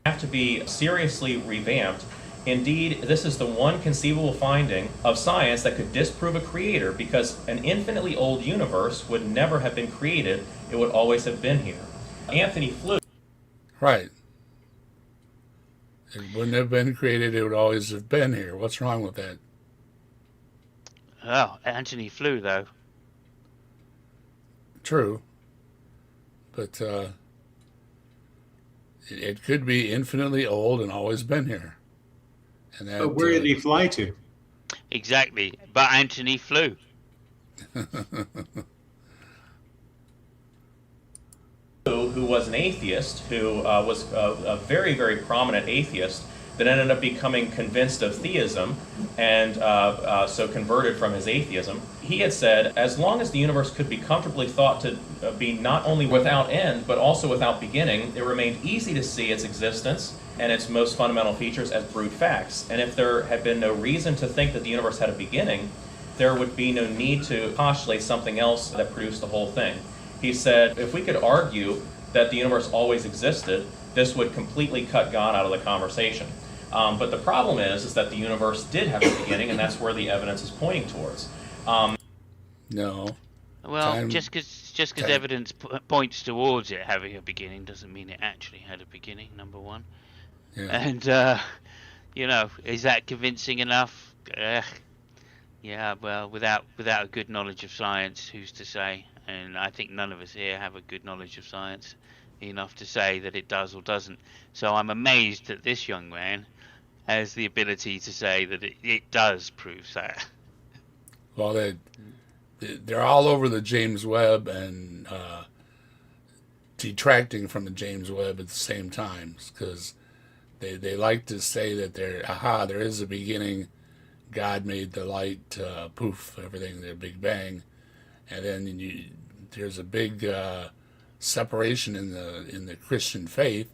have to be seriously revamped. Indeed, this is the one conceivable finding of science that could disprove a creator, because an infinitely old universe would never have been created. It would always have been here. Anthony Flew. Right. It wouldn't have been created. It would always have been here. What's wrong with that? Oh, Anthony Flew, though. True. But it could be infinitely old and always been here. And that, But where did he fly to? Exactly. But Anthony Flew. Who was an atheist, who was a very, very prominent atheist, that ended up becoming convinced of theism, and so converted from his atheism. He had said, as long as the universe could be comfortably thought to be not only without end, but also without beginning, it remained easy to see its existence and its most fundamental features as brute facts. And if there had been no reason to think that the universe had a beginning, there would be no need to postulate something else that produced the whole thing. He said, if we could argue that the universe always existed, this would completely cut God out of the conversation. But the problem is that the universe did have a beginning, and that's where the evidence is pointing towards. no. Well, just because evidence points towards it having a beginning doesn't mean it actually had a beginning, number one. Yeah. And, is that convincing enough? Yeah, well, without a good knowledge of science, who's to say? And I think none of us here have a good knowledge of science enough to say that it does or doesn't. So I'm amazed that this young man has the ability to say that it does prove that. Well, they're all over the James Webb and detracting from the James Webb at the same time, because they like to say that there is a beginning, God made the light, poof, everything, the Big Bang, and then there's a big separation in the Christian faith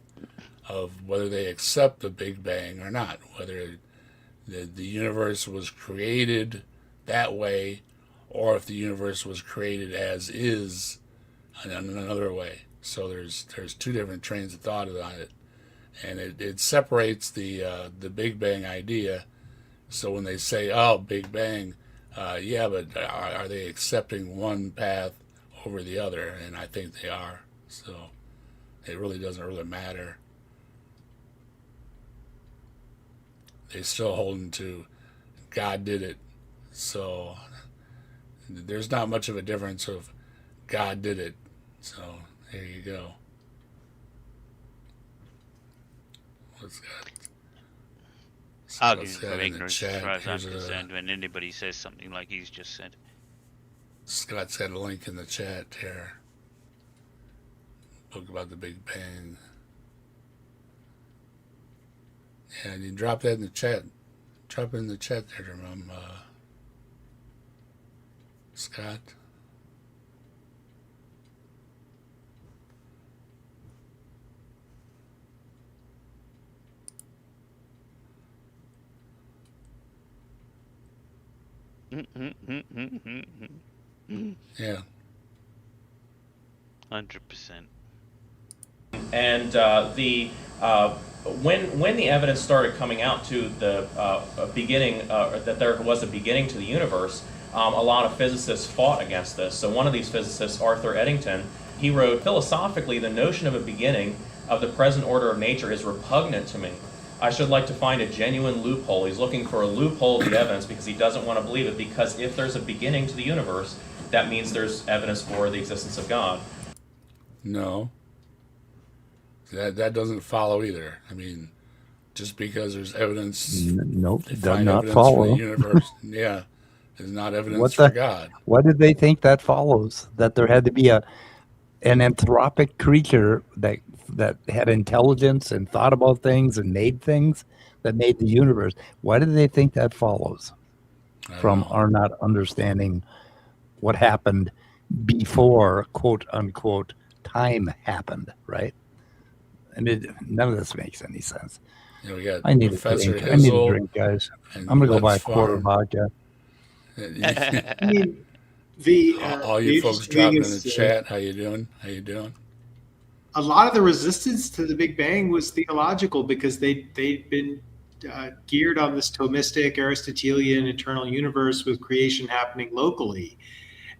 of whether they accept the Big Bang or not, whether the universe was created that way, or if the universe was created as is in another way. So there's two different trains of thought on it, and it separates the Big Bang idea. So when they say, "Oh, Big Bang," yeah, but are they accepting one path over the other? And I think they are. So it really doesn't really matter. They're still holding to God did it. So there's not much of a difference of God did it. So there you go. What's that? Arguing What's from that in the ignorance, as chat? far as I'm Here's concerned, when anybody says something like he's just said. Scott's got a link in the chat here. Book about the Big Bang. Yeah, and you drop that in the chat. Drop it in the chat there, Scott. Yeah. 100%. And when the evidence started coming out to the beginning, that there was a beginning to the universe, a lot of physicists fought against this. So one of these physicists, Arthur Eddington, he wrote, "Philosophically, the notion of a beginning of the present order of nature is repugnant to me. I should like to find a genuine loophole." He's looking for a loophole of the evidence because he doesn't want to believe it, because if there's a beginning to the universe, that means there's evidence for the existence of God. No. That doesn't follow either. I mean, just because there's evidence, Nope, they it does find not evidence for follow. the universe, yeah, is not evidence What for the- God. What did they think that follows? That there had to be an anthropic creature that had intelligence and thought about things and made things that made the universe. Why do they think that follows I don't from know. our not understanding what happened before, quote unquote, time happened, right? And none of this makes any sense. You know, we got I need a Professor drink. I need a Hizzle drink, guys. and I'm gonna go buy a Let's quarter Farm. vodka. I mean, the All the you folks interesting thing dropping in the is, chat, how you doing? How you doing? a lot of the resistance to the Big Bang was theological because they'd been geared on this Thomistic Aristotelian eternal universe with creation happening locally,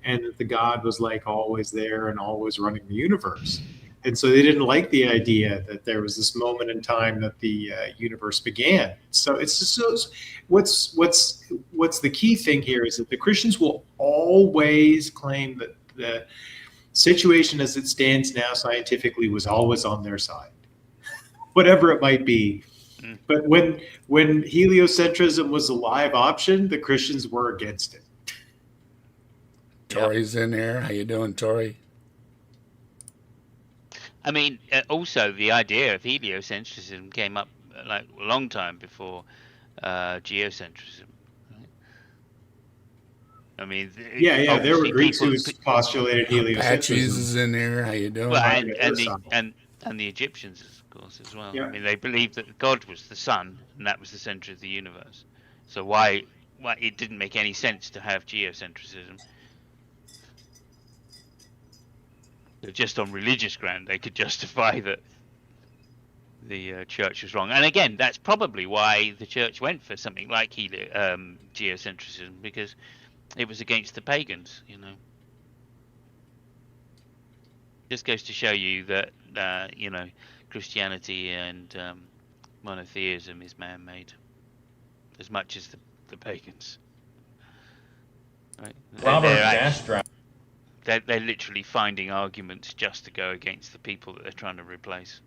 and that the God was like always there and always running the universe. And so they didn't like the idea that there was this moment in time that the universe began. So it's just what's the key thing here is that the Christians will always claim that the situation as it stands now scientifically was always on their side, whatever it might be. But when heliocentrism was a live option, the Christians were against it. Tori's in here. How you doing, Tori? I mean, also the idea of heliocentrism came up like a long time before geocentrism. Right? I mean, Yeah, there were obviously Greeks who people- postulated Patches heliocentrism. is in there. How you doing? Well, Right, and the Egyptians, of course, as well. Yeah. I mean, they believed that God was the sun, and that was the center of the universe. So why it didn't make any sense to have geocentrism. So just on religious ground, they could justify that the church was wrong. And again, that's probably why the church went for something like geocentrism, because it was against the pagans, you know. Just goes to show you that you know, Christianity and monotheism is man-made as much as the pagans. Right? Robert They're Dastrow, they're literally finding arguments just to go against the people that they're trying to replace.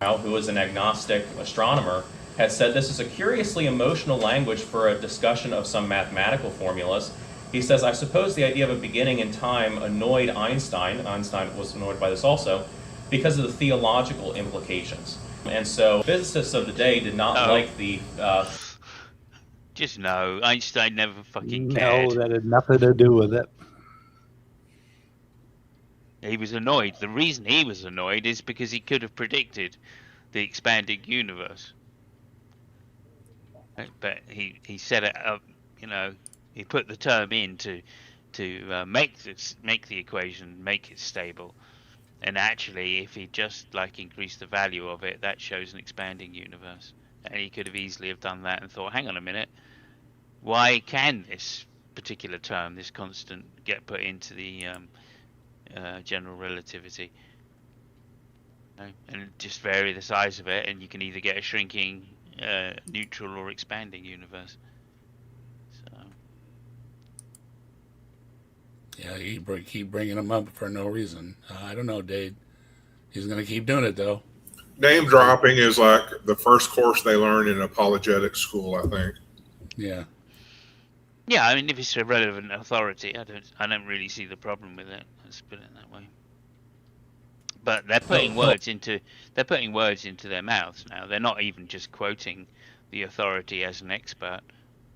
who is an agnostic astronomer, had said this is a curiously emotional language for a discussion of some mathematical formulas. He says, I suppose the idea of a beginning in time annoyed Einstein. Einstein was annoyed by this also, because of the theological implications. And so physicists of the day did not like the... Just no. Einstein never fucking No, cared. that had nothing to do with it. He was annoyed. The reason he was annoyed is because he could have predicted the expanding universe. But he set it up, he put the term in to make the equation, make it stable. And actually, if he just increased the value of it, that shows an expanding universe. And he could have easily have done that and thought, hang on a minute, why can this particular term, this constant, get put into the general relativity? And just vary the size of it, and you can either get a shrinking, neutral, or expanding universe. So. Yeah, keep bringing him up for no reason. I don't know, Dave. He's going to keep doing it, though. Name dropping is like the first course they learn in apologetics school, I think. Yeah. Yeah, I mean, if it's a relevant authority, I don't really see the problem with it. Let's put it that way. But they're putting words into their mouths now. They're not even just quoting the authority as an expert.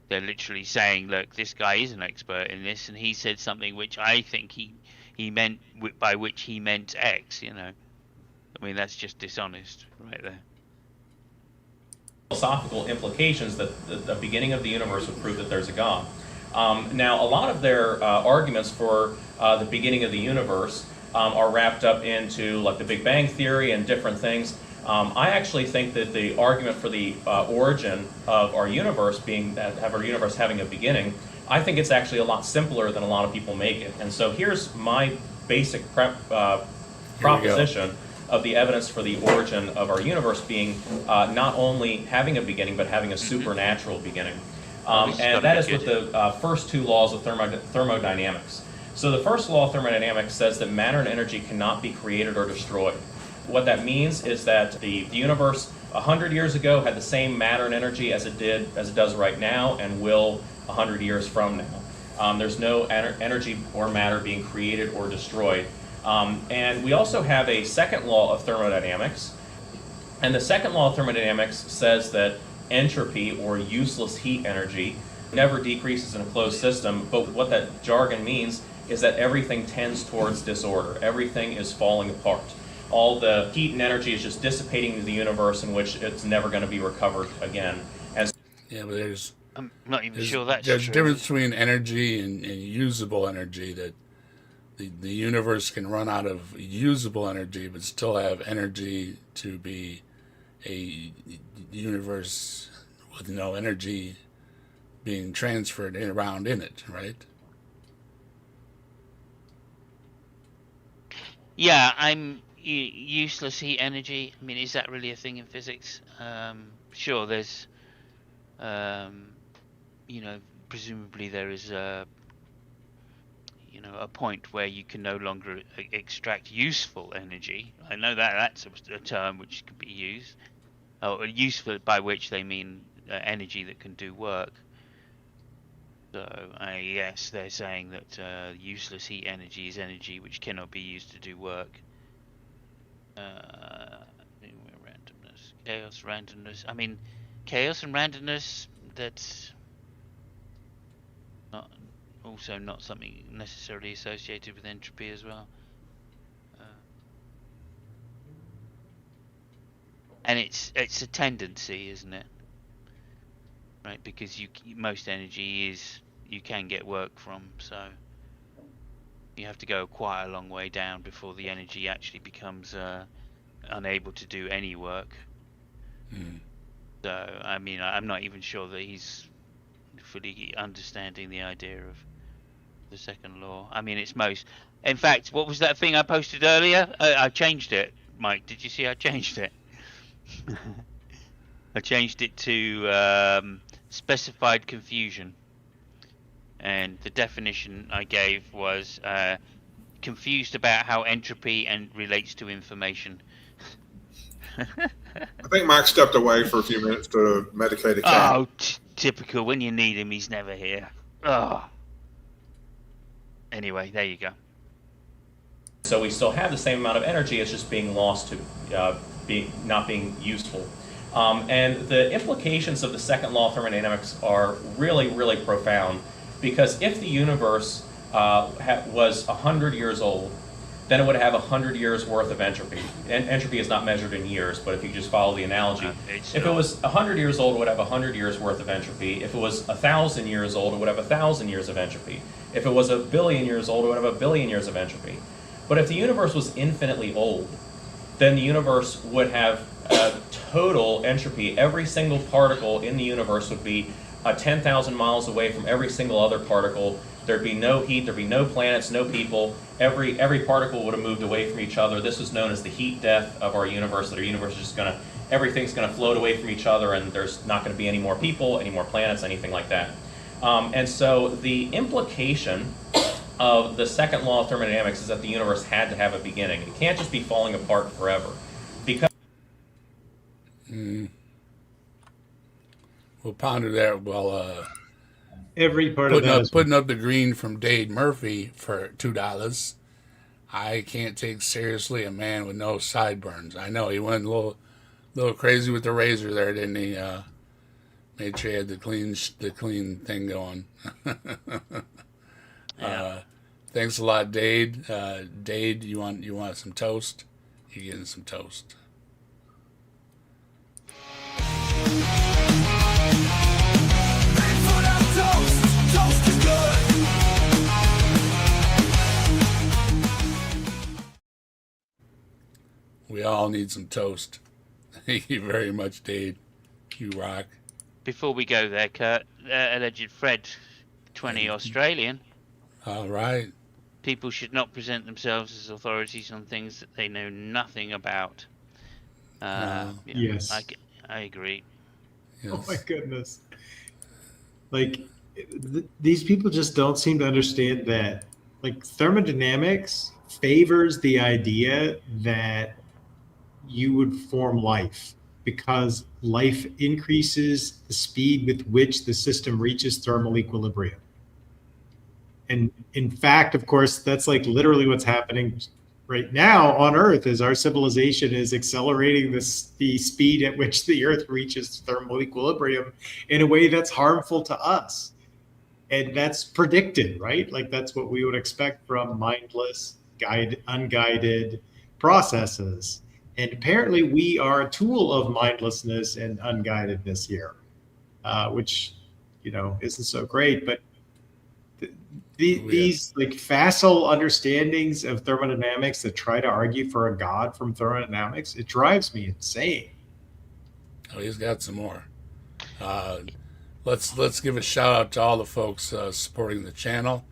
They're literally saying, look, this guy is an expert in this, and he said something which I think he meant, by which he meant X, I mean, that's just dishonest right there. Philosophical implications that the beginning of the universe would prove that there's a God. Now, a lot of their arguments for the beginning of the universe are wrapped up into like the Big Bang Theory and different things. I actually think that the argument for the origin of our universe having a beginning, I think it's actually a lot simpler than a lot of people make it. And so here's my basic proposition of the evidence for the origin of our universe being not only having a beginning, but having a supernatural beginning. And that is with the first two laws of thermodynamics. So the first law of thermodynamics says that matter and energy cannot be created or destroyed. What that means is that the universe 100 years ago had the same matter and energy as it does right now, and will 100 years from now. There's no energy or matter being created or destroyed. And we also have a second law of thermodynamics. And the second law of thermodynamics says that entropy, or useless heat energy, never decreases in a closed system. But what that jargon means is that everything tends towards disorder. Everything is falling apart. All the heat and energy is just dissipating into the universe, in which it's never going to be recovered again. And Yeah, but I'm not even sure that's there's a true. difference between energy and usable energy. That the universe can run out of usable energy, but still have energy to be a universe with no energy being transferred around in it, right? Yeah, useless heat energy. I mean, is that really a thing in physics? Sure, there's, presumably there is a point where you can no longer extract useful energy. I know that's a term which could be used. Useful, by which they mean energy that can do work. So, yes, they're saying that useless heat energy is energy which cannot be used to do work. Randomness, chaos, randomness. I mean, chaos and randomness, that's also not something necessarily associated with entropy as well. And it's a tendency, isn't it? Right, because most energy you can get work from, so you have to go quite a long way down before the energy actually becomes unable to do any work. So, I mean, I'm not even sure that he's fully understanding the idea of the second law. I mean, it's most... In fact, what was that thing I posted earlier? I changed it, Mike. Did you see I changed it? I changed it to specified confusion. And the definition I gave was confused about how entropy relates to information. I think Mike stepped away for a few minutes to medicate a cat. Oh, typical. When you need him, he's never here. Oh. Anyway, there you go. So we still have the same amount of energy, it's just being lost to not being useful. And the implications of the second law of thermodynamics are really, really profound, because if the universe was 100 years old, then it would have 100 years worth of entropy. And entropy is not measured in years, but if you just follow the analogy, if it was 100 years old, it would have 100 years worth of entropy. If it was 1,000 years old, it would have 1,000 years of entropy. If it was 1 billion years old, it would have 1 billion years of entropy. But if the universe was infinitely old, then the universe would have total entropy. Every single particle in the universe would be 10,000 miles away from every single other particle. There'd be no heat, there'd be no planets, no people. Every particle would have moved away from each other. This is known as the heat death of our universe, that our universe is just everything's gonna float away from each other, and there's not gonna be any more people, any more planets, anything like that. And so the implication of the second law of thermodynamics is that the universe had to have a beginning. It can't just be falling apart forever. Because We'll ponder that while Every part of that is putting up the green from Dade Murphy for $2. I can't take seriously a man with no sideburns. I know he went a little crazy with the razor there, didn't he? Made sure he had the clean thing going. Thanks a lot, Dade. Dade, you want some toast? You're getting some toast. We all need some toast. Thank you very much, Dade. You rock. Before we go there, Kurt, alleged Fred, 20 Australian. All right. People should not present themselves as authorities on things that they know nothing about. Yes. I agree. Yes. Oh my goodness. Like, these people just don't seem to understand that, like, thermodynamics favors the idea that you would form life, because life increases the speed with which the system reaches thermal equilibrium. And in fact, of course, that's like literally what's happening right now on Earth, is our civilization is accelerating the speed at which the Earth reaches thermal equilibrium in a way that's harmful to us. And that's predicted, right? Like, that's what we would expect from mindless, unguided processes. And apparently we are a tool of mindlessness and unguidedness here, which, isn't so great. But these like facile understandings of thermodynamics that try to argue for a god from thermodynamics, it drives me insane. Oh, he's got some more. Let's give a shout out to all the folks supporting the channel.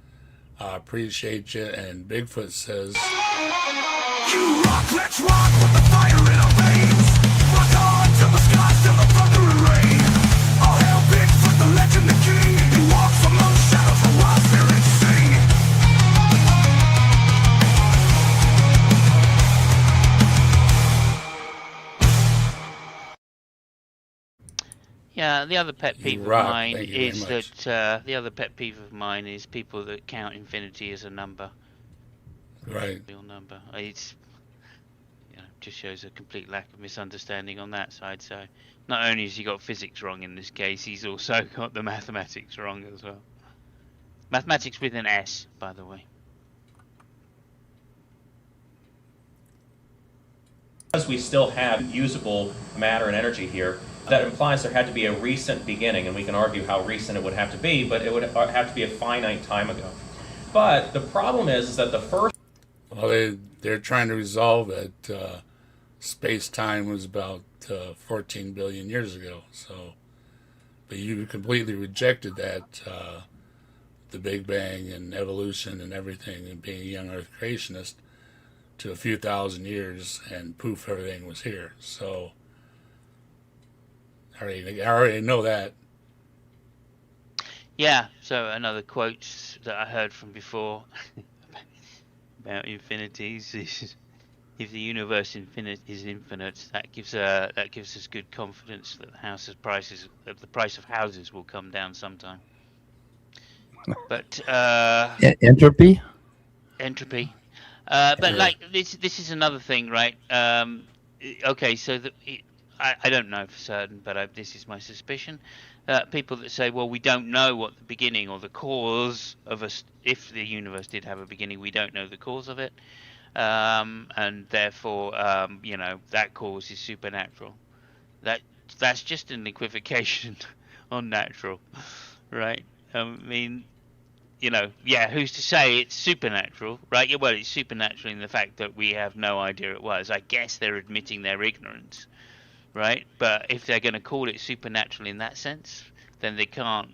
Appreciate you. And Bigfoot says, You rock, let's rock with the fire in our veins. Rock on till the skies, till the thunder and rain. All hail Bigfoot, the legend, the king. He walks among shadows, the wild spirits sing. Yeah, the other pet peeve of rock. mine Thank you very is much. that the other pet peeve of mine is people that count infinity as a number, right. real number. It's just shows a complete lack of misunderstanding on that side. So not only has he got physics wrong in this case, he's also got the mathematics wrong as well. Mathematics with an S, by the way. because we still have usable matter and energy here, that implies there had to be a recent beginning, and we can argue how recent it would have to be, but it would have to be a finite time ago. But the problem is that the first... Well, they're trying to resolve that space-time was about 14 billion years ago. So, but you completely rejected that, the Big Bang and evolution and everything, and being a young Earth creationist, to a few thousand years, and poof, everything was here. So, I already know that. Yeah, so another quote that I heard from before about infinities is, if the universe is infinite, that gives us good confidence that the price of houses will come down sometime. But Entropy. But like this is another thing, right? Okay, so I don't know for certain, but this is my suspicion. People that say, well, we don't know what the beginning or the cause of us, if the universe did have a beginning, we don't know the cause of it, and therefore, that cause is supernatural. That's just an equivocation on natural, right? I mean, who's to say it's supernatural, right? Yeah, well, it's supernatural in the fact that we have no idea it was. I guess they're admitting their ignorance, right? But if they're going to call it supernatural in that sense, then they can't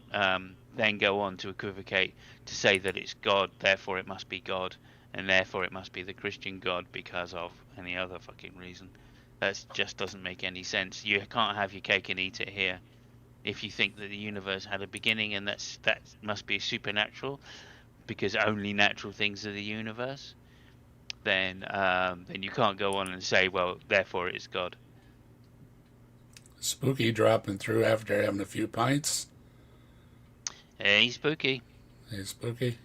then go on to equivocate to say that it's God, therefore it must be God, and therefore it must be the Christian God because of any other fucking reason. That just doesn't make any sense. You can't have your cake and eat it here. If you think that the universe had a beginning and that must be supernatural because only natural things are the universe, then you can't go on and say, well, therefore it is God. Spooky dropping through after having a few pints. Hey, Spooky. Hey, Spooky.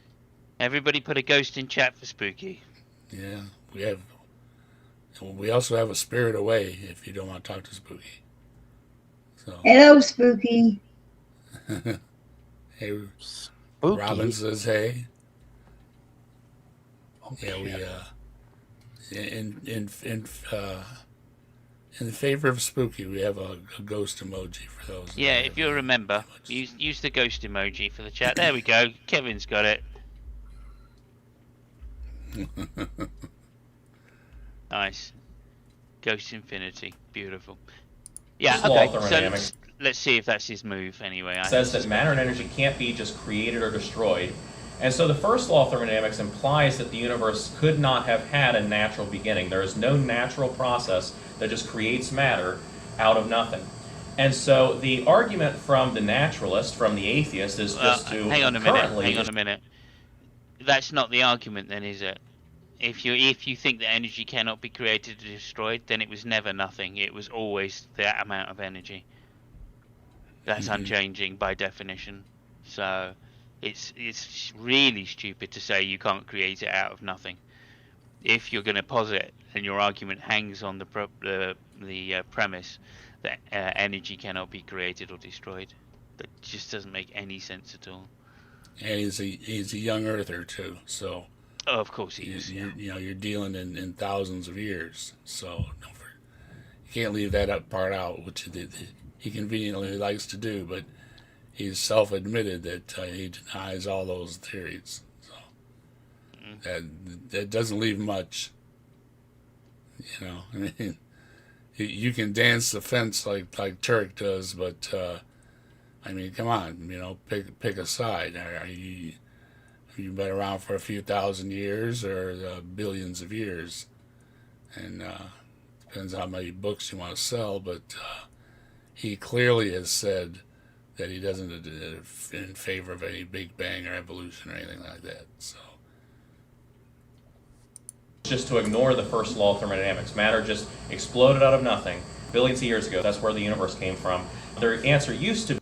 Everybody put a ghost in chat for Spooky. Yeah, we also have a spirit away if you don't want to talk to Spooky. So. Hello, Spooky. Hey, Spooky. Robin says hey. Okay. Yeah, in favor of Spooky, we have a ghost emoji for those. Yeah, if you remember, use the ghost emoji for the chat. There we go. Kevin's got it. Nice. Ghost Infinity. Beautiful. Yeah, This law okay. of So thermodynamics let's see if that's his move anyway. says that matter and energy can't be just created or destroyed. And so the first law of thermodynamics implies that the universe could not have had a natural beginning. There is no natural process that just creates matter out of nothing. And so the argument from the naturalist, from the atheist, is just to hang on a minute. That's not the argument then, is it? If you think that energy cannot be created or destroyed, then it was never nothing. It was always that amount of energy. That's unchanging by definition. So it's really stupid to say you can't create it out of nothing. If you're going to posit, and your argument hangs on the premise that energy cannot be created or destroyed, that just doesn't make any sense at all. And he's a young earther too, so. Oh, of course he is. You're dealing in thousands of years, so you can't leave that part out, which he conveniently likes to do. But he's self-admitted that he denies all those theories. So that doesn't leave much. I mean, you can dance the fence like Turk does, but I mean, come on, pick a side. Are you've been around for a few thousand years or billions of years, and depends how many books you want to sell, but he clearly has said that he doesn't in favor of any Big Bang or evolution or anything like that. So just to ignore the first law of thermodynamics. Matter just exploded out of nothing billions of years ago. That's where the universe came from. Their answer used to be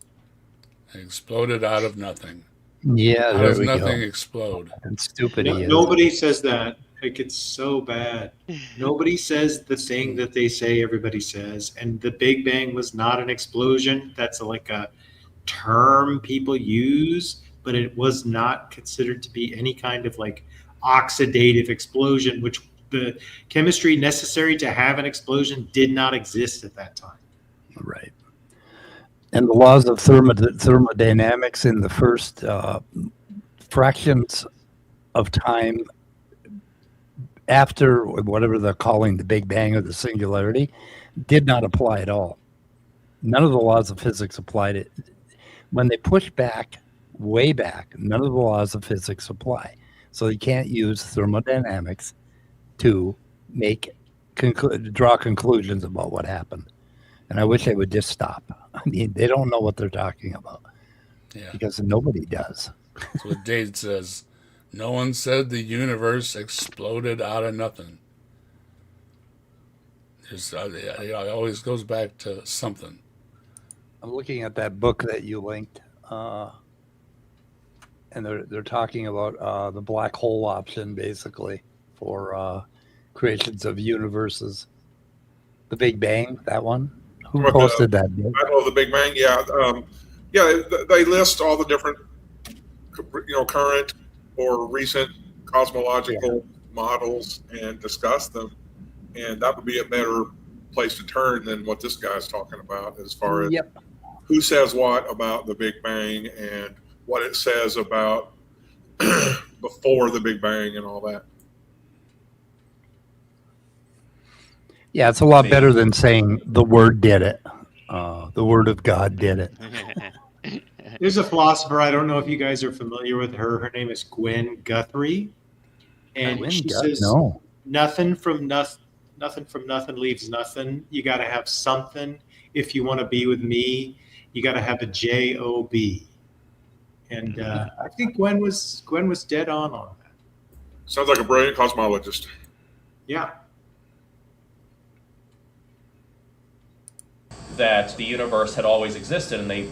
it exploded out of nothing. Yeah, How there does we nothing go. explode? And stupid he is. Nobody says that. Like, it's so bad. Nobody says the thing that they say everybody says. And the Big Bang was not an explosion. That's like a term people use, but it was not considered to be any kind of like oxidative explosion, which the chemistry necessary to have an explosion did not exist at that time. Right. And the laws of thermodynamics in the first fractions of time after whatever they're calling the Big Bang or the singularity did not apply at all. None of the laws of physics applied it. When they push back, way back, none of the laws of physics apply. So you can't use thermodynamics to draw conclusions about what happened. And I wish they would just stop. I mean, they don't know what they're talking about. Yeah. Because nobody does. That's what Dade says. No one said the universe exploded out of nothing. It always goes back to something. I'm looking at that book that you linked, and they're talking about the black hole option, basically, for creations of universes. The Big Bang, that one. Who What, posted that? Dick? Battle of the Big Bang? Yeah, they list all the different, current or recent cosmological models and discuss them, and that would be a better place to turn than what this guy's talking about as far as Yep. who says what about the Big Bang and what it says about before the Big Bang and all that. Yeah, it's a lot better than saying the Word did it. The Word of God did it. There's a philosopher. I don't know if you guys are familiar with her. Her name is Gwen Guthrie, and she says No. nothing from nothing leaves nothing. You got to have something if you want to be with me. You got to have a job. And I think Gwen was dead on that. Sounds like a brilliant cosmologist. Yeah. That the universe had always existed, and they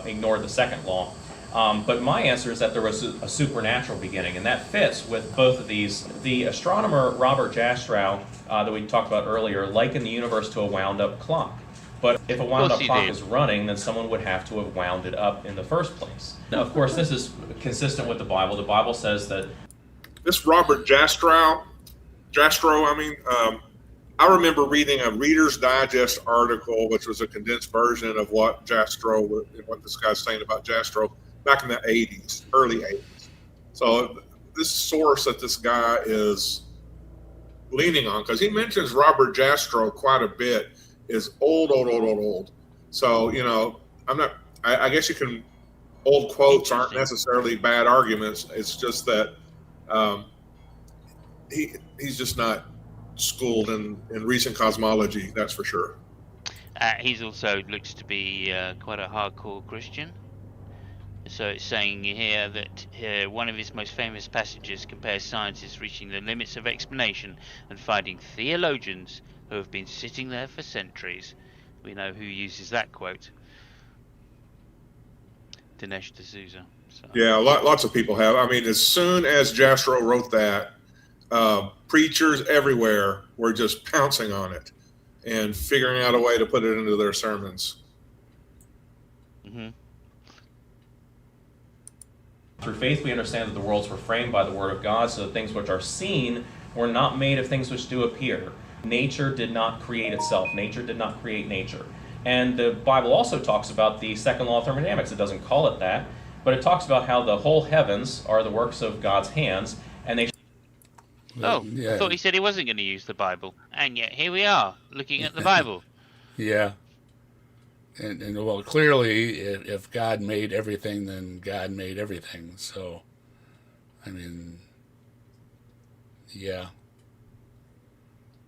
ignored the second law. But my answer is that there was a supernatural beginning, and that fits with both of these. The astronomer Robert Jastrow, that we talked about earlier, likened the universe to a wound-up clock. But if a wound-up clock is running, then someone would have to have wound it up in the first place. Now, of course, this is consistent with the Bible. The Bible says that This Robert Jastrow, I remember reading a Reader's Digest article, which was a condensed version of what this guy's saying about Jastrow back in the 80s, early 80s. So this source that this guy is leaning on, because he mentions Robert Jastrow quite a bit, is old. So, I guess you can, old quotes aren't necessarily bad arguments. It's just that he's just not schooled in recent cosmology, that's for sure. He's also looks to be quite a hardcore Christian. So it's saying here that one of his most famous passages compares scientists reaching the limits of explanation and finding theologians who have been sitting there for centuries. We know who uses that quote. Dinesh D'Souza. So. Yeah, lots of people have. I mean, as soon as Jastrow wrote that, preachers everywhere were just pouncing on it and figuring out a way to put it into their sermons. Mm-hmm. through faith we understand that the worlds were framed by the Word of God, so that things which are seen were not made of things which do appear. Nature did not create itself. Nature did not create nature. And the Bible also talks about the second law of thermodynamics. It doesn't call it that, but it talks about how the whole heavens are the works of God's hands, and they... Oh, I thought he said he wasn't going to use the Bible, and yet here we are, looking at the Bible. Yeah. And well, clearly, if God made everything, then God made everything. So, I mean, yeah.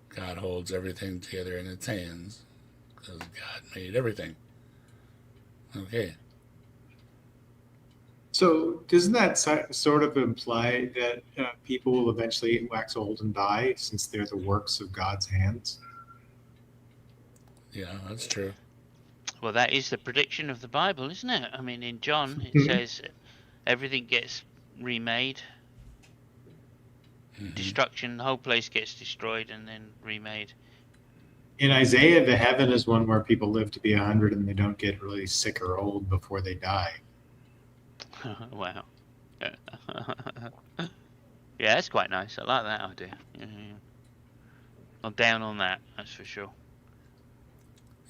God holds everything together in its hands because God made everything. Okay. So doesn't that sort of imply that people will eventually wax old and die since they're the works of God's hands? Yeah, that's true. Well, that is the prediction of the Bible, isn't it? I mean, in John, it says everything gets remade. Mm-hmm. Destruction, the whole place gets destroyed and then remade. In Isaiah, the heaven is one where people live to be 100 and they don't get really sick or old before they die. Wow. Yeah, that's quite nice. I like that idea. I'm down on that, that's for sure.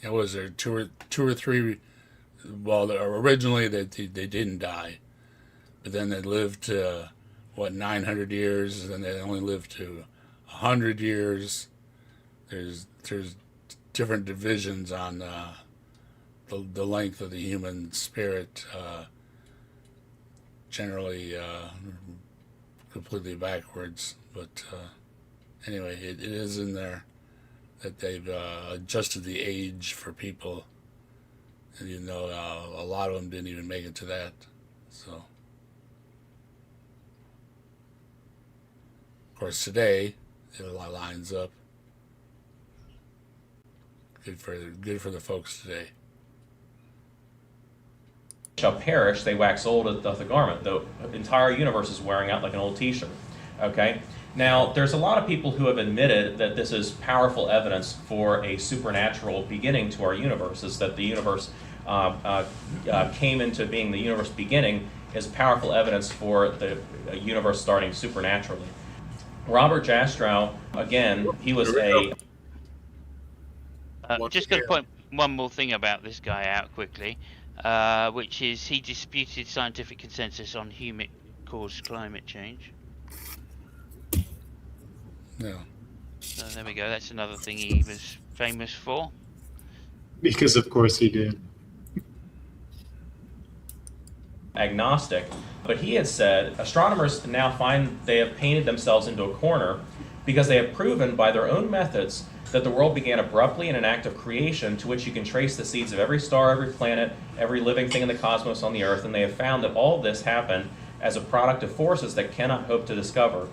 Yeah, was there two or three? Well, originally they didn't die, but then they lived to 900 years, and then they only lived to 100 years. There's different divisions on the length of the human spirit. Generally, completely backwards, but anyway, it is in there that they've adjusted the age for people, and a lot of them didn't even make it to that. So, of course, today it lines up. Good for the folks today. Shall perish, they wax old as doth a garment. The entire universe is wearing out like an old t-shirt. Okay? Now, there's a lot of people who have admitted that this is powerful evidence for a supernatural beginning to our universe, is that the universe came into being, the universe beginning is powerful evidence for the universe starting supernaturally. Robert Jastrow, again, he was a... Just going to point one more thing about this guy out quickly, which is he disputed scientific consensus on human-caused climate change. Yeah. So there we go. That's another thing he was famous for. Because of course he did. agnostic, but he had said astronomers now find they have painted themselves into a corner because they have proven by their own methods that the world began abruptly in an act of creation to which you can trace the seeds of every star, every planet, every living thing in the cosmos on the earth, and they have found that all of this happened as a product of forces that cannot hope to discover.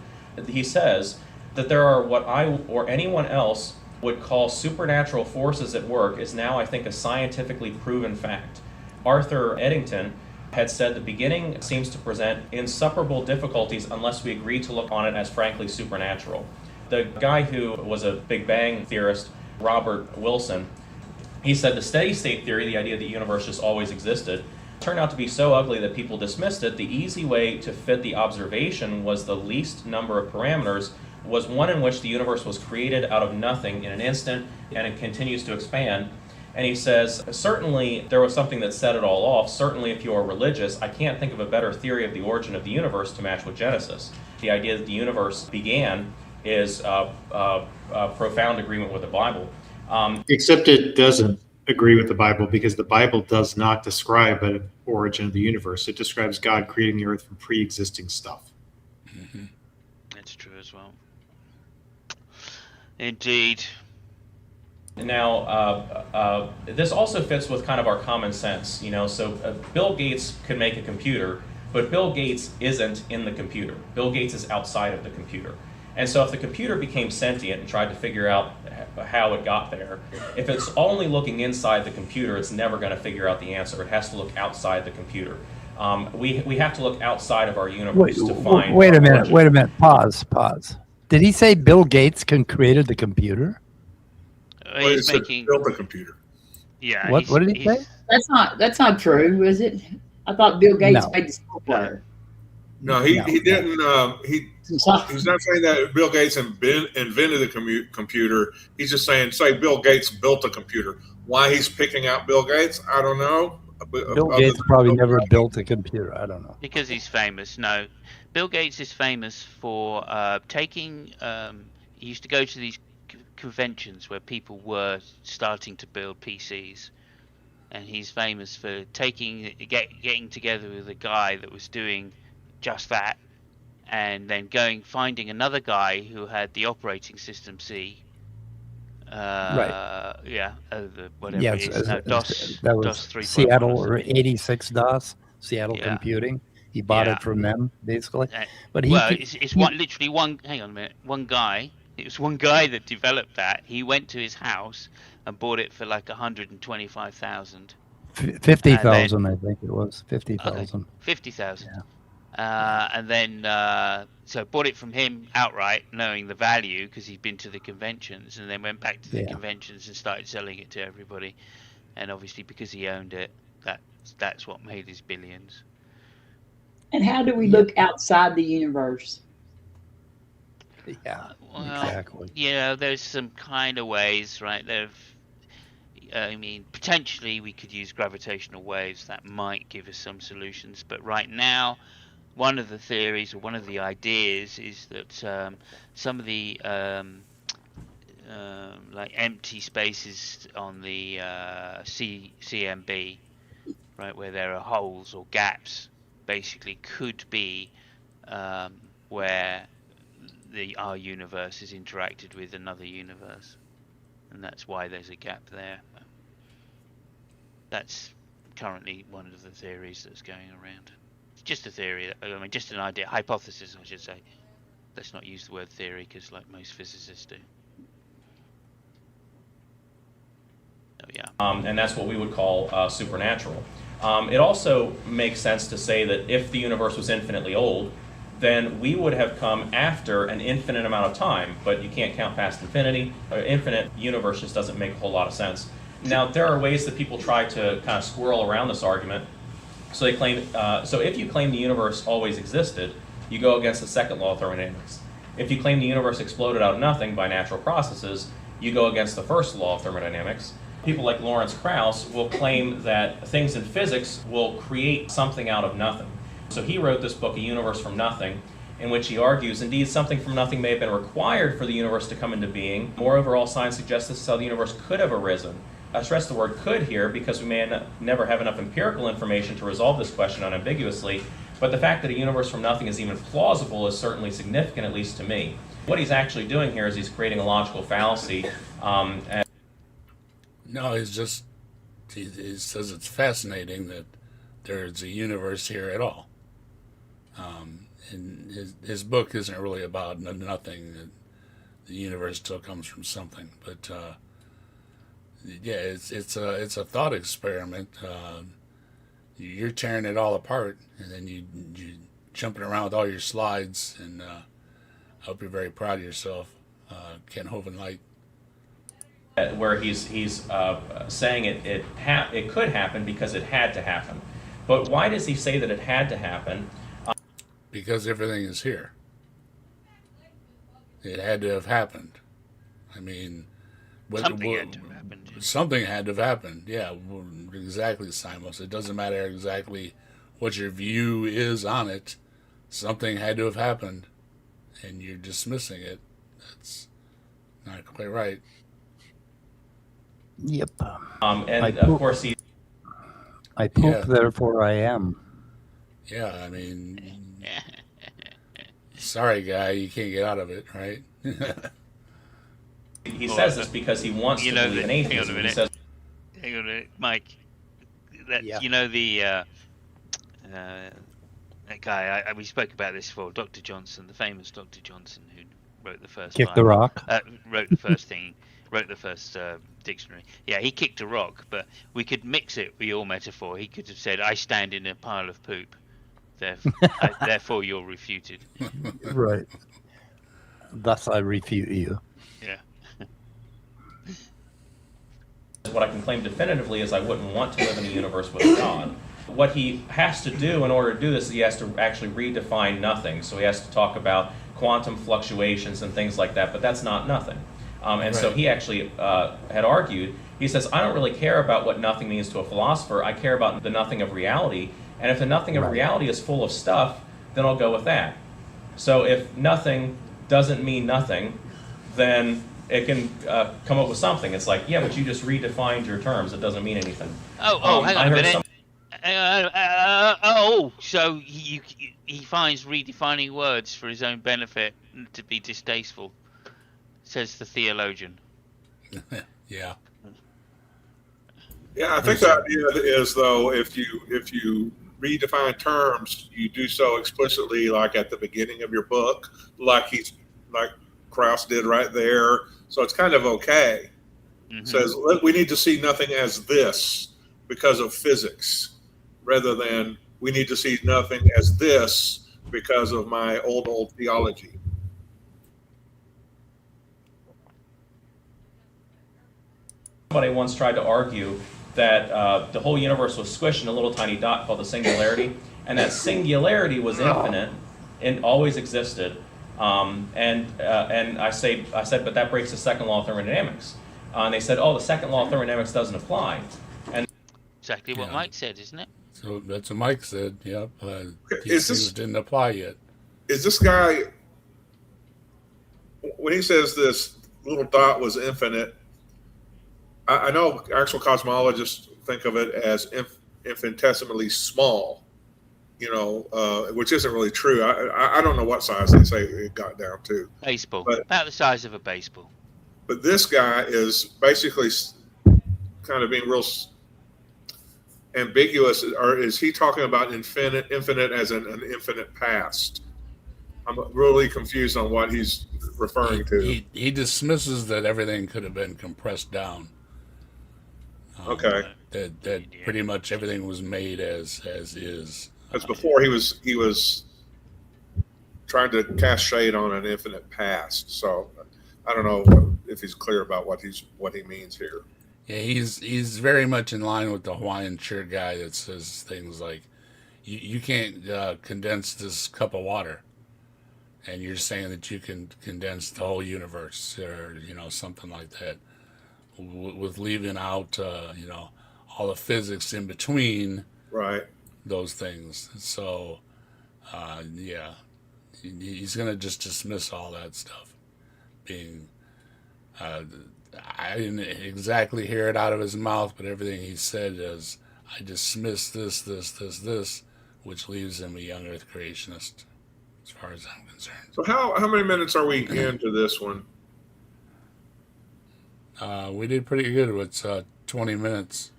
He says that there are what I or anyone else would call supernatural forces at work is now, I think, a scientifically proven fact. Arthur Eddington had said the beginning seems to present insuperable difficulties unless we agree to look on it as frankly supernatural. The guy who was a Big Bang theorist, Robert Wilson, he said the steady state theory, the idea that the universe just always existed, turned out to be so ugly that people dismissed it. The easy way to fit the observation was the least number of parameters was one in which the universe was created out of nothing in an instant and it continues to expand. And he says, certainly there was something that set it all off. Certainly if you are religious, I can't think of a better theory of the origin of the universe to match with Genesis. The idea that the universe began is a profound agreement with the Bible. Except it doesn't agree with the Bible because the Bible does not describe an origin of the universe. It describes God creating the earth from pre-existing stuff. Mm-hmm. That's true as well. Indeed. Now, this also fits with kind of our common sense, you know, so Bill Gates could make a computer, but Bill Gates isn't in the computer. Bill Gates is outside of the computer. And so if the computer became sentient and tried to figure out how it got there, if it's only looking inside the computer, it's never going to figure out the answer. It has to look outside the computer. We have to look outside of our universe to find... Wait a minute. Pause. Did he say Bill Gates created the computer? Well, He's he said making... built the computer. Yeah. What did he say? That's not true, is it? I thought Bill Gates made the software. No, he didn't. He's not saying that Bill Gates invented the computer. He's just saying, say Bill Gates built a computer. Why he's picking out Bill Gates, I don't know. Bill Gates probably never built a computer. I don't know. Because he's famous. No. Bill Gates is famous for taking... he used to go to these conventions where people were starting to build PCs. And he's famous for getting together with a guy that was doing just that, and then finding another guy who had the operating system C. Right. Yeah. Whatever Yes, it is. No, DOS. that was DOS 3.1 Seattle or or 86 DOS. Seattle Computing. He bought it from them, basically. But it's literally one. Hang on a minute. One guy. It was one guy that developed that. He went to his house and bought it for like 125,000. 50,000, I think it was 50,000. Okay, 50,000. Yeah. And then so bought it from him outright, knowing the value because he'd been to the conventions, and then went back to the conventions and started selling it to everybody. And obviously, because he owned it, that's what made his billions. And how do we look outside the universe? Yeah, well, exactly. Yeah, there's some kind of ways, right? I mean, potentially we could use gravitational waves that might give us some solutions. But right now, one of the theories or one of the ideas is that some of the like empty spaces on the CMB, right, where there are holes or gaps, basically could be where our universe has interacted with another universe, and that's why there's a gap there. That's currently one of the theories that's going around. It's just a theory. I mean, just an idea, hypothesis, I should say. Let's not use the word theory because, like most physicists do. Oh yeah. And that's what we would call supernatural. It also makes sense to say that if the universe was infinitely old, then we would have come after an infinite amount of time, but you can't count past infinity. An infinite universe just doesn't make a whole lot of sense. Now, there are ways that people try to kind of squirrel around this argument. So they claim, so if you claim the universe always existed, you go against the second law of thermodynamics. If you claim the universe exploded out of nothing by natural processes, you go against the first law of thermodynamics. People like Lawrence Krauss will claim that things in physics will create something out of nothing. So he wrote this book, A Universe from Nothing, in which he argues, indeed, something from nothing may have been required for the universe to come into being. Moreover, all science suggests this is how the universe could have arisen. I stress the word could here because we may never have enough empirical information to resolve this question unambiguously, but the fact that a universe from nothing is even plausible is certainly significant, at least to me. What he's actually doing here is he's creating a logical fallacy. No, he says it's fascinating that there's a universe here at all. And his book isn't really about nothing. The universe still comes from something, but yeah, it's a thought experiment. You're tearing it all apart, and then you jumping around with all your slides, and I hope you're very proud of yourself, Ken Hovenlight. Where he's saying it could happen because it had to happen. But why does he say that it had to happen? Because everything is here. It had to have happened. I mean, Something had to have happened. Something had to have happened. Yeah, exactly, Simos. It doesn't matter exactly what your view is on it. Something had to have happened, and you're dismissing it. That's not quite right. Yep. And of course I poop, therefore I am. Yeah, I mean, sorry, guy, you can't get out of it, right? he says this because he wants to believe in atheism. Hang on a minute, Mike. You know that guy. We spoke about this before. Dr. Johnson, the famous Dr. Johnson, who wrote the first. Kick the rock. Wrote the first thing. Wrote the first dictionary. Yeah, he kicked a rock, but we could mix it with your metaphor. He could have said, "I stand in a pile of poop, therefore you're refuted." Right. Thus I refute you. Yeah. What I can claim definitively is I wouldn't want to live in a universe with God. What he has to do in order to do this is he has to actually redefine nothing. So he has to talk about quantum fluctuations and things like that, but that's not nothing. And so he actually had argued, he says, I don't really care about what nothing means to a philosopher. I care about the nothing of reality. And if the nothing of reality is full of stuff, then I'll go with that. So if nothing doesn't mean nothing, then it can come up with something. It's like, yeah, but you just redefined your terms. It doesn't mean anything. Hang on a minute. So he finds redefining words for his own benefit to be distasteful, says the theologian. Yeah. Yeah, I think the idea is, though, if you redefine terms, you do so explicitly, like at the beginning of your book, like Krauss did right there. So it's kind of okay. Mm-hmm. Says we need to see nothing as this because of physics, rather than we need to see nothing as this because of my old theology. Somebody once tried to argue that the whole universe was squished in a little tiny dot called the singularity, and that singularity was infinite and always existed. And I said, but that breaks the second law of thermodynamics. And they said, the second law of thermodynamics doesn't apply. And exactly what Mike said, isn't it? So that's what Mike said. Yep. These things didn't apply yet. Is this guy, when he says this little dot was infinite, I know actual cosmologists think of it as infinitesimally small, which isn't really true. I don't know what size they say it got down to. Baseball, about the size of a baseball. But this guy is basically kind of being real ambiguous. Or is he talking about infinite as an infinite past? I'm really confused on what he's referring to. He dismisses that everything could have been compressed down. Okay. That pretty much everything was made as is. That's before he was trying to cast shade on an infinite past. So I don't know if he's clear about what he means here. Yeah, he's very much in line with the Hawaiian Church guy that says things like, you can't condense this cup of water, and you're saying that you can condense the whole universe, or something like that, with leaving out all the physics in between Right. those things. So yeah, he's gonna just dismiss all that stuff. Being I didn't exactly hear it out of his mouth, but everything he said is, I dismiss this, which leaves him a young Earth creationist, as far as I'm concerned. So how many minutes are we into this one? We did pretty good with 20 minutes.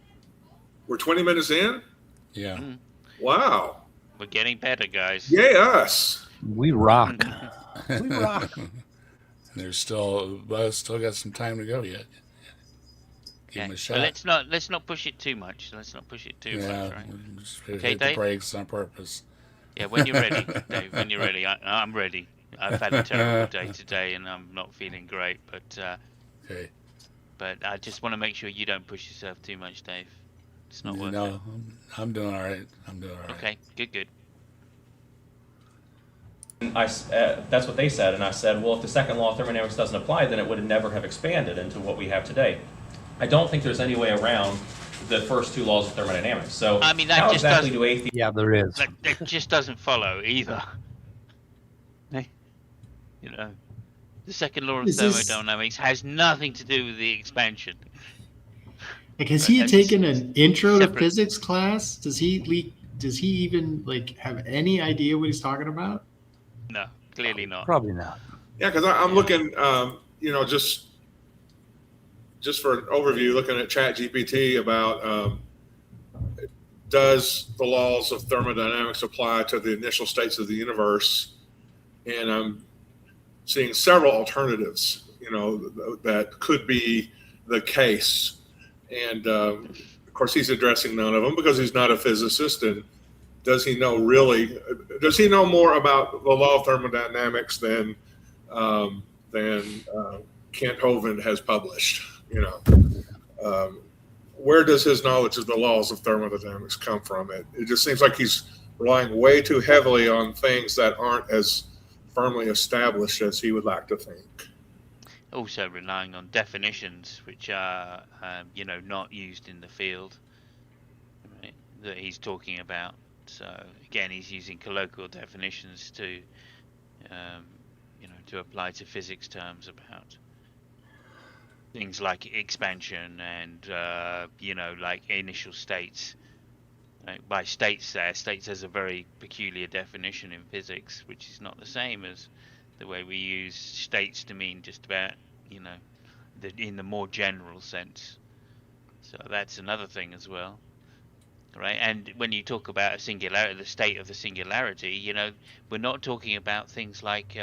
We're 20 minutes in? Yeah. Wow. We're getting better, guys. Yay us. We rock. We rock. There's still got some time to go yet. Give him a shot. But let's not push it too much. Let's not push it too much, right? Just Okay, hit the Dave? brakes on purpose. Yeah, when you're ready, Dave. When you're ready, I'm ready. I've had a terrible day today, and I'm not feeling great. But Okay. but I just want to make sure you don't push yourself too much, Dave. It's not worth it. No, I'm doing all right. Okay, good. That's what they said, and I said, well, if the second law of thermodynamics doesn't apply, then it would never have expanded into what we have today. I don't think there's any way around the first two laws of thermodynamics. So I mean, that how just exactly doesn't- do atheists... Yeah, there is. That just doesn't follow either. The second law of Is this- thermodynamics has nothing to do with the expansion. Like, has he That's taken an intro to separate. physics class? Does he even like have any idea what he's talking about? No, clearly not. Probably not. Yeah, because I'm looking, just for an overview, looking at ChatGPT about does the laws of thermodynamics apply to the initial states of the universe? And I'm seeing several alternatives, that could be the case. And of course, he's addressing none of them because he's not a physicist. And does he know more about the law of thermodynamics than Kent Hovind has published? Where does his knowledge of the laws of thermodynamics come from? It just seems like he's relying way too heavily on things that aren't as firmly established as he would like to think. Also relying on definitions which are, not used in the field, right, that he's talking about. So again, he's using colloquial definitions to apply to physics terms about things like expansion and, like initial states. Right? By states has a very peculiar definition in physics, which is not the same as the way we use states to mean just about, in the more general sense. So that's another thing as well. Right? And when you talk about a singularity, the state of the singularity, we're not talking about things like,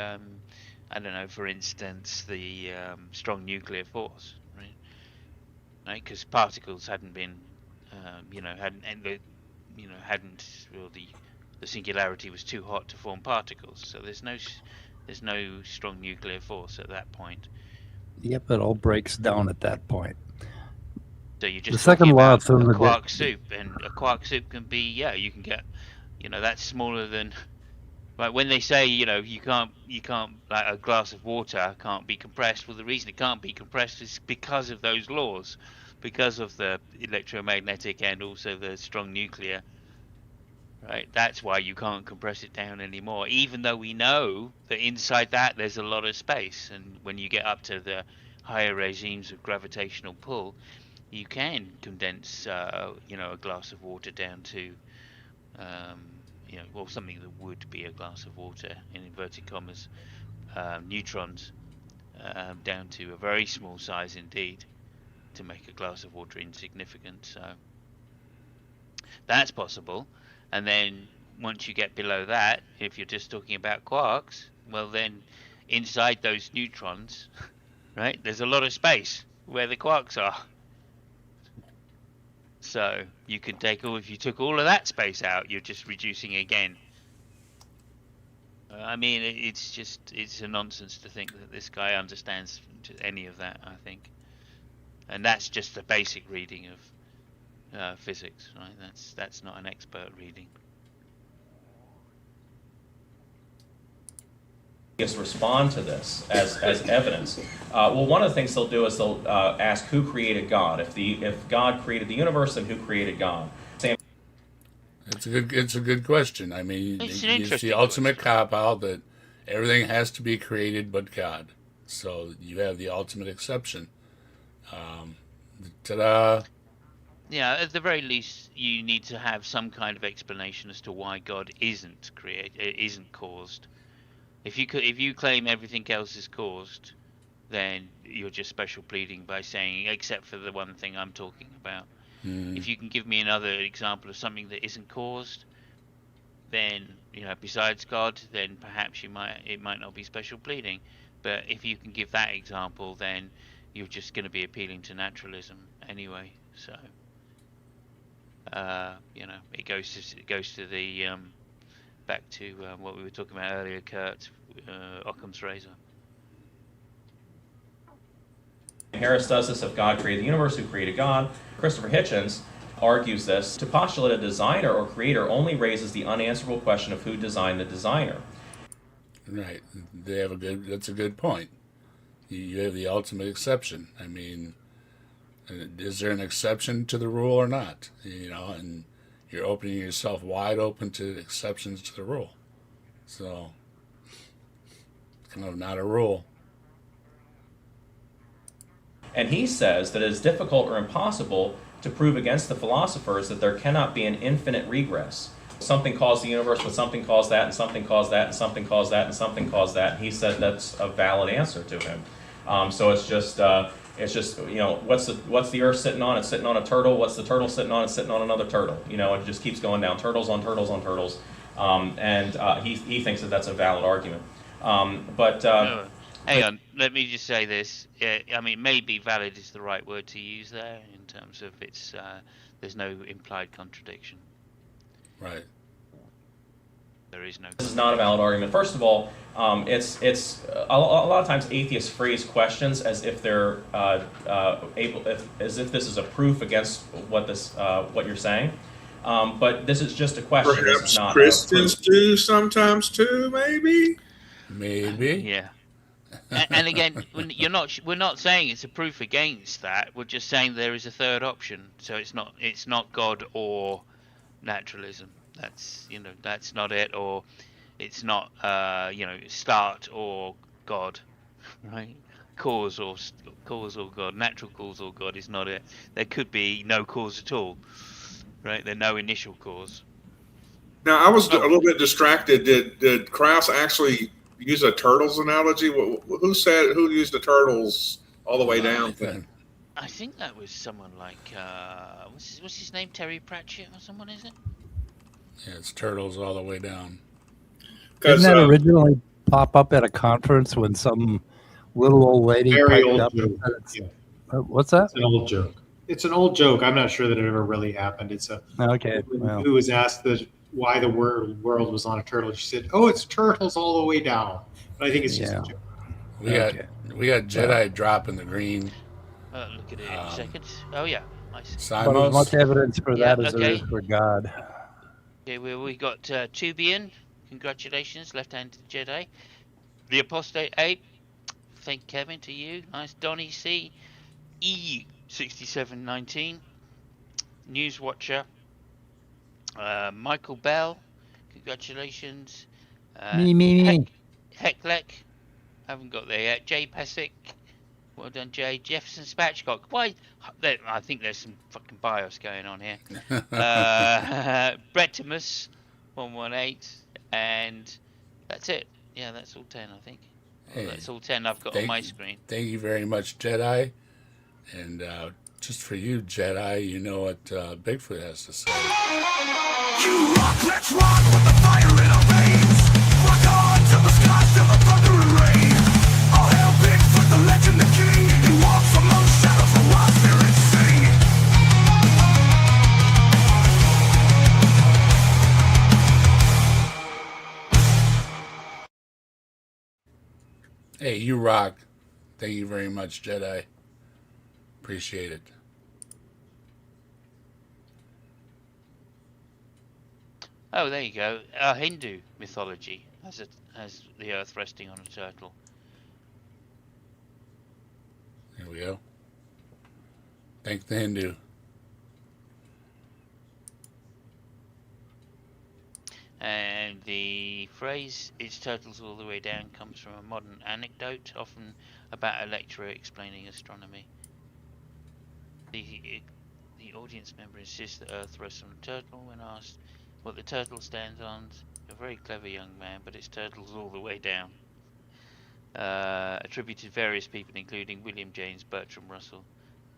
for instance, the strong nuclear force, right? Right? Because particles hadn't been, the singularity was too hot to form particles. So there's no strong nuclear force at that point. Yep, it all breaks down at that point. So you're just The second talking law about of a quark thermodynamics. soup, and a quark soup can be, you can get, that's smaller than, like when they say, you can't, like a glass of water can't be compressed. Well, the reason it can't be compressed is because of those laws, because of the electromagnetic and also the strong nuclear. Right, that's why you can't compress it down anymore, even though we know that inside that there's a lot of space. And when you get up to the higher regimes of gravitational pull, you can condense, a glass of water down to, something that would be a glass of water, in inverted commas, neutrons, down to a very small size indeed, to make a glass of water insignificant. So that's possible. And then once you get below that, if you're just talking about quarks, well then inside those neutrons, right, there's a lot of space where the quarks are. So you can if you took all of that space out, you're just reducing again. I mean, it's a nonsense to think that this guy understands any of that, I think. And that's just the basic reading of physics, right? That's not an expert reading. Respond to this as evidence. Well, one of the things they'll do is they'll ask who created God. If God created the universe, then who created God? It's a good question. I mean, It's an it's interesting the ultimate question. cop out that everything has to be created but God. So you have the ultimate exception. Ta-da! Yeah, at the very least, you need to have some kind of explanation as to why God isn't caused. If you claim everything else is caused, then you're just special pleading by saying, except for the one thing I'm talking about. If you can give me another example of something that isn't caused, then besides God, then perhaps it might not be special pleading. But if you can give that example, then you're just going to be appealing to naturalism anyway. So it goes to the back to what we were talking about earlier, Kurt, Occam's razor. Harris does this if God created the universe, who created God? Christopher Hitchens argues this. To postulate a designer or creator only raises the unanswerable question of who designed the designer. Right. That's a good point. You have the ultimate exception. I mean, is there an exception to the rule or not? And you're opening yourself wide open to exceptions to the rule. So, it's kind of not a rule. And he says that it is difficult or impossible to prove against the philosophers that there cannot be an infinite regress. Something caused the universe, but something caused that, and something caused that, and something caused that, and something caused that. And he said that's a valid answer to him. So it's just what's the Earth sitting on? It's sitting on a turtle. What's the turtle sitting on? It's sitting on another turtle. It just keeps going down. Turtles on turtles on turtles. He thinks that that's a valid argument. Hang on, let me just say this. I mean, maybe valid is the right word to use there in terms of there's no implied contradiction. Right. There is no. This is not a valid argument. First of all, it's a lot of times atheists phrase questions as if they're as if this is a proof against what you're saying. But this is just a question. Perhaps Christians do sometimes too, maybe. Maybe. Yeah. And again, we're not saying it's a proof against that. We're just saying there is a third option. So it's not God or naturalism. That's not it, or it's not start or God, right? Cause or God, natural cause or God is not it. There could be no cause at all, right? There's no initial cause. Now, I was a little bit distracted. Did Krauss actually use a turtles analogy? Who used the turtles all the way down? I think that was someone like what's his name, Terry Pratchett or someone, is it? Yeah, it's turtles all the way down. Didn't that originally pop up at a conference when some little old lady Very piped old up? joke. Yeah. What's that? It's an old joke. It's an old joke. I'm not sure that it ever really happened. It's Okay. Well. Who was asked why the world was on a turtle? She said, "Oh, it's turtles all the way down." But I think it's just a joke. We got Jedi dropping the green. Look at it in a second. Oh yeah, nice. But as much evidence for Yeah, that as there is for God. Okay, we got Tubian. Congratulations, left-handed Jedi. The Apostate Ape. Thank Kevin, to you. Nice. Donnie C. E6719. Newswatcher. Michael Bell. Congratulations. Me. Hecklek. Haven't got there yet. Jay Pesic. Well done, Jay. Jefferson Spatchcock. Why? I think there's some fucking bias going on here. Bretimus 118, and that's it. Yeah, that's all 10, I think. Hey, that's all 10 I've got on my screen. Thank you very much, Jedi. And just for you, Jedi, you know what Bigfoot has to say. You rock, let's rock with the fire in our veins. Rock on till the sky, till the thunder and rain. All hail Bigfoot, the legend, the king. He walks among shadows, the wild spirits sing. Hey, you rock. Thank you very much, Jedi. Appreciate it. Oh, there you go. Hindu mythology has the Earth resting on a turtle. Here we go. Thank the Hindu. And the phrase "it's turtles all the way down" comes from a modern anecdote, often about a lecturer explaining astronomy. The audience member insists that Earth rests on a turtle. When asked what the turtle stands on, a very clever young man, but it's turtles all the way down. Attributed to various people, including William James, Bertram Russell,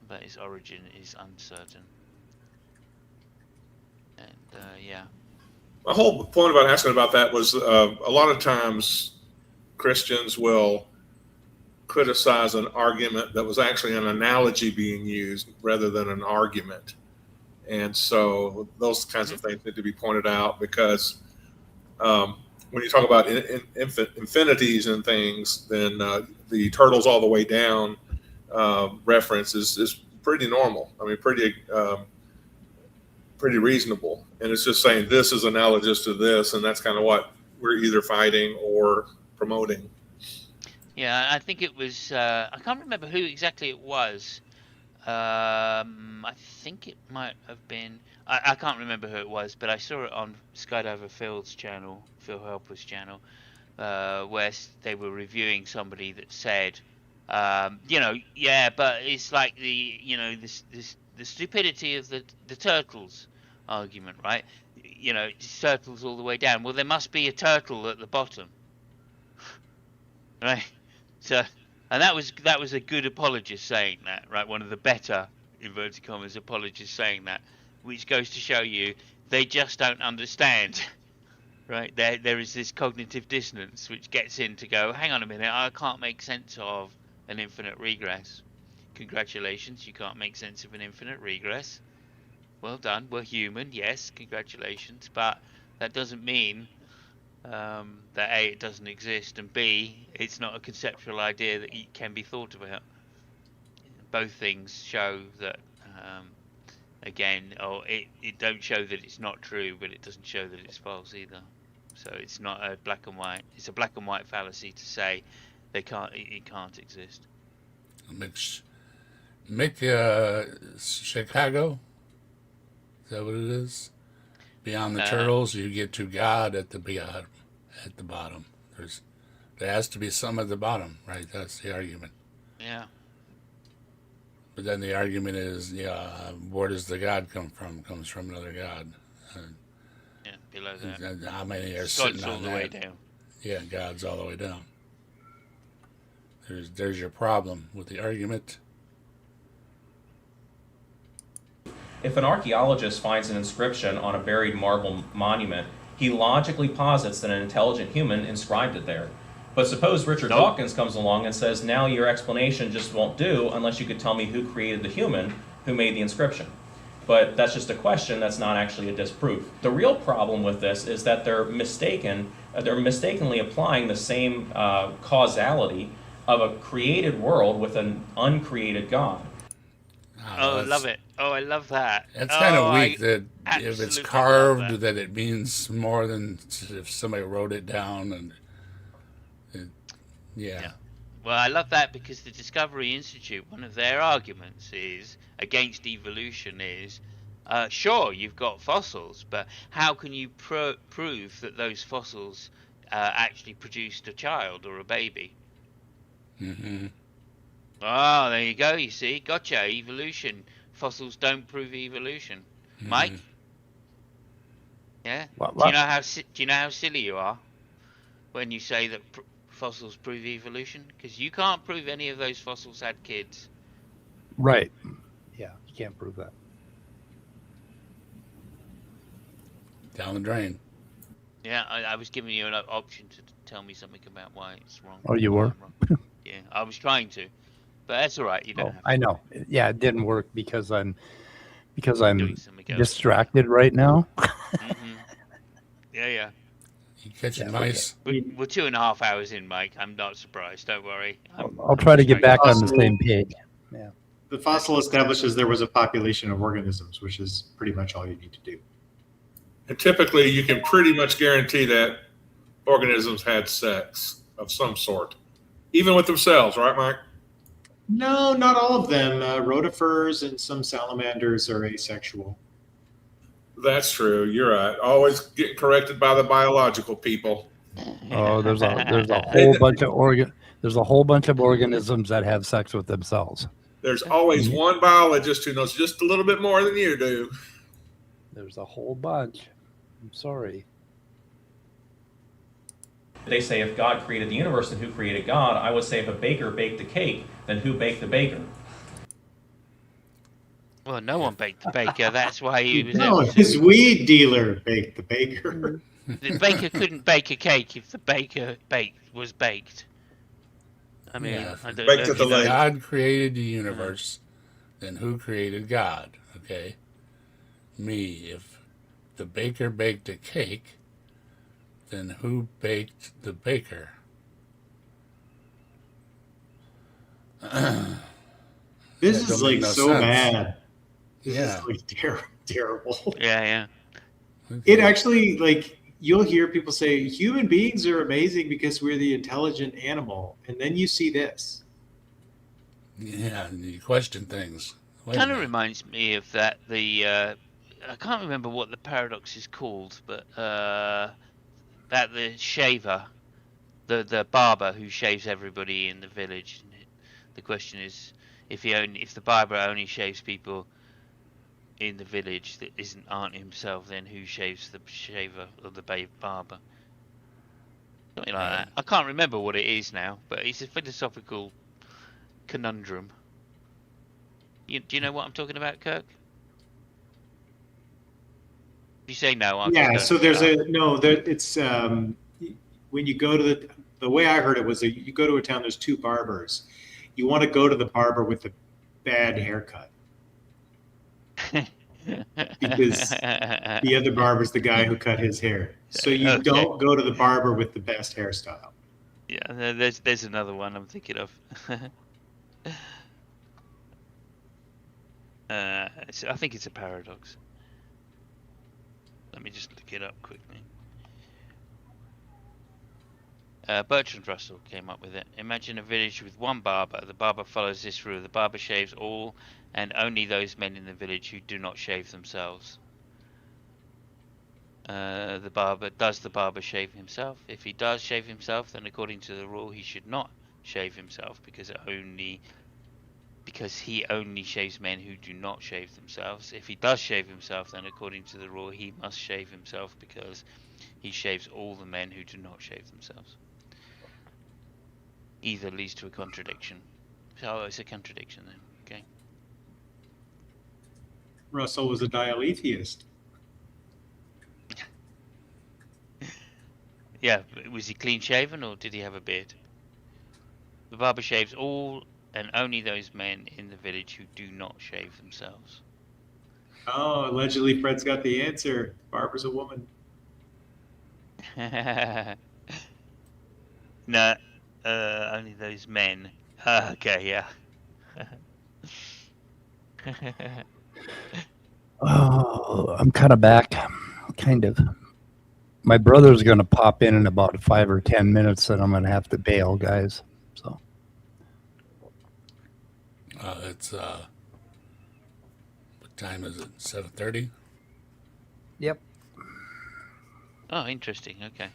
but its origin is uncertain. And yeah. My whole point about asking about that was a lot of times Christians will criticize an argument that was actually an analogy being used rather than an argument. And so those kinds of things need to be pointed out, because when you talk about infinities and things, then the turtles all the way down reference is pretty normal. I mean, pretty reasonable. And it's just saying this is analogous to this, and that's kind of what we're either fighting or promoting. Yeah, I think it was, I can't remember who exactly it was. I think it might have been, I can't remember who it was, but I saw it on Skydiver Phil's channel, Phil Helper's channel, where they were reviewing somebody that said, yeah, but it's like the stupidity of the turtles argument, right? It's turtles all the way down. Well, there must be a turtle at the bottom, right? So, and that was a good apologist saying that, right? One of the better, inverted commas, apologists saying that, which goes to show you they just don't understand, right? There is this cognitive dissonance which gets in to go, hang on a minute, I can't make sense of an infinite regress. Congratulations, you can't make sense of an infinite regress. Well done, we're human, yes, congratulations, but that doesn't mean that A, it doesn't exist, and B, it's not a conceptual idea that can be thought about. Both things show that, again, it don't show that it's not true, but it doesn't show that it's false either. So it's not a black and white. It's a black and white fallacy to say it can't exist. Chicago. Is that what it is? Beyond the turtles, you get to God at the bottom. There has to be some at the bottom, right? That's the argument. Yeah. But then the argument is, where does the God come from? Comes from another God. Yeah, below that. How many are God's sitting all on the that? way down. Yeah, God's all the way down. There's your problem with the argument. If an archaeologist finds an inscription on a buried marble monument, he logically posits that an intelligent human inscribed it there. But suppose Richard Dawkins comes along and says, now your explanation just won't do unless you could tell me who created the human who made the inscription. But that's just a question, that's not actually a disproof. The real problem with this is that they're mistakenly applying the same causality of a created world with an uncreated God. Oh, I love it. Oh, I love that. It's kind of weak that if absolutely it's love carved, that it means more than if somebody wrote it down. And yeah. Well, I love that because the Discovery Institute, one of their arguments is against evolution is, sure, you've got fossils, but how can you prove that those fossils actually produced a child or a baby? Mm-hmm. Oh, there you go. You see, gotcha. Evolution. Fossils don't prove evolution. Mm-hmm. Mike. Yeah. What? Do you know how silly you are when you say that fossils prove evolution? Because you can't prove any of those fossils had kids. Right. Yeah, you can't prove that. Down the drain. Yeah, I was giving you an option to tell me something about why it's wrong. Oh, you were? Yeah, I was trying to, but that's all right. You don't have to. I know. Yeah, it didn't work because I'm Doing something else. distracted right now. Mm-hmm. Yeah. You catching Yeah, mice? We're 2.5 hours in, Mike. I'm not surprised. Don't worry. I'll try to get back on the Also- same page. The fossil establishes there was a population of organisms, which is pretty much all you need to do. And typically, you can pretty much guarantee that organisms had sex of some sort, even with themselves, right, Mike? No, not all of them. Rotifers and some salamanders are asexual. That's true. You're right. Always getting corrected by the biological people. Oh, there's a whole bunch of there's a whole bunch of organisms that have sex with themselves. There's always one biologist who knows just a little bit more than you do. There's a whole bunch. I'm sorry. They say if God created the universe, then who created God? I would say if a baker baked the cake, then who baked the baker? Well, no one baked the baker. That's why he was. No, his weed dealer baked the baker. The baker couldn't bake a cake if the baker was baked. I mean, Yeah. I don't Baked know at the if you know. lake. God created the universe, then who created God? Okay, me. If the baker baked a cake, then who baked the baker? This That is don't like make no so sense. bad. This Yeah. is like terrible. Yeah. It actually, like, you'll hear people say human beings are amazing because we're the intelligent animal, and then you see this. Yeah, and you question things. Wait a Kind of minute. reminds me of that. I can't remember what the paradox is called, but that the shaver, the barber who shaves everybody in the village. The question is, if the barber only shaves people in the village that aren't himself, then who shaves the shaver or the barber? Something like that. I can't remember what it is now, but it's a philosophical conundrum. Do you know what I'm talking about, Kirk? You say no. I'm Yeah, just so going there's it's when you go to the way I heard it was that you go to a town, there's two barbers. You want to go to the barber with the bad haircut because the other barber's the guy who cut his hair. So you Okay. don't go to the barber with the best hairstyle. Yeah, there's another one I'm thinking of. I think it's a paradox. Let me just look it up quickly. Bertrand Russell came up with it. Imagine a village with one barber. The barber follows this rule. The barber shaves all and only those men in the village who do not shave themselves. Does the barber shave himself? If he does shave himself, then according to the rule, he should not shave himself because he only shaves men who do not shave themselves. If he does shave himself, then according to the rule, he must shave himself because he shaves all the men who do not shave themselves. Either leads to a contradiction. So it's a contradiction then. Okay. Russell was a dialetheist. Yeah, was he clean shaven or did he have a beard? The barber shaves all and only those men in the village who do not shave themselves. Oh, allegedly Fred's got the answer. Barber's a woman. No, only those men. Okay, yeah. Oh, I'm kind of back. Kind of. My brother's going to pop in about 5 or 10 minutes, and I'm going to have to bail, guys. So It's what time is it? 7:30. Yep. Oh, interesting. Okay.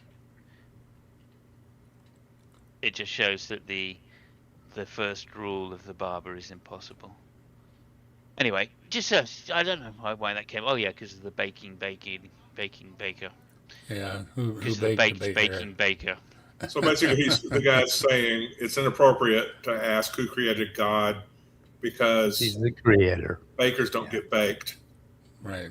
It just shows that the first rule of the barber is impossible. Anyway, just I don't know why that came. Oh yeah, because of the baking baker. Yeah, who Because of the baked the baking baker. So basically, the guy's saying it's inappropriate to ask who created God because He's the creator. bakers don't get baked. Right.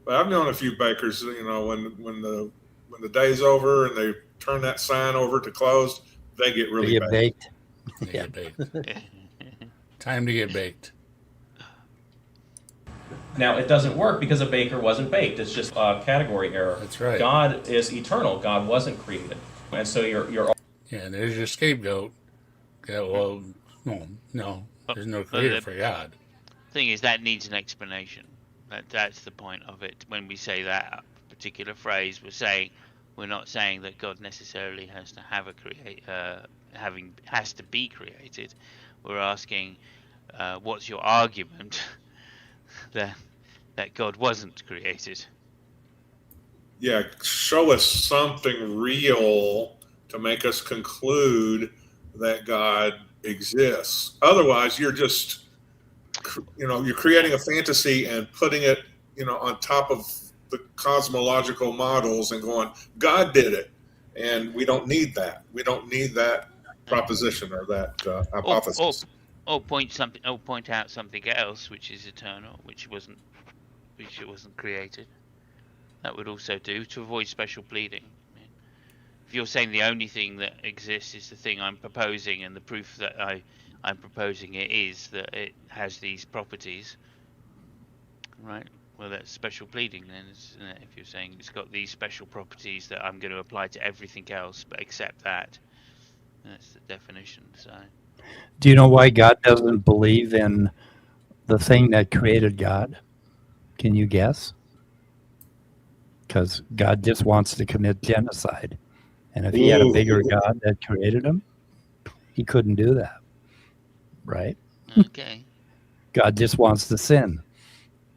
But I've known a few bakers. You know, when the day's over and they turn that sign over to closed, they get They really get baked. baked. They get baked. Time to get baked. Now, it doesn't work because a baker wasn't baked. It's just a category error. That's right. God is eternal. God wasn't created. And so you're Yeah, and there's your scapegoat. Yeah, well, no, there's no creator for God. Thing is, that needs an explanation. That's the point of it. When we say that particular phrase, we're not saying that God necessarily has to have has to be created. We're asking, what's your argument that God wasn't created? Yeah, show us something real to make us conclude that God exists. Otherwise, you're just, you're creating a fantasy and putting it, on top of the cosmological models and going, God did it. And we don't need that. We don't need that proposition or that hypothesis. Or point out something else which is eternal, which it wasn't created. That would also do, to avoid special pleading. If you're saying the only thing that exists is the thing I'm proposing, and the proof that I'm proposing it is that it has these properties, right? Well, that's special pleading then, isn't it? If you're saying it's got these special properties that I'm going to apply to everything else, but except that, that's the definition. So, Do you know why God doesn't believe in the thing that created God? Can you guess? Because God just wants to commit genocide. And if he had a bigger God that created him, he couldn't do that. Right? okay. God just wants to sin.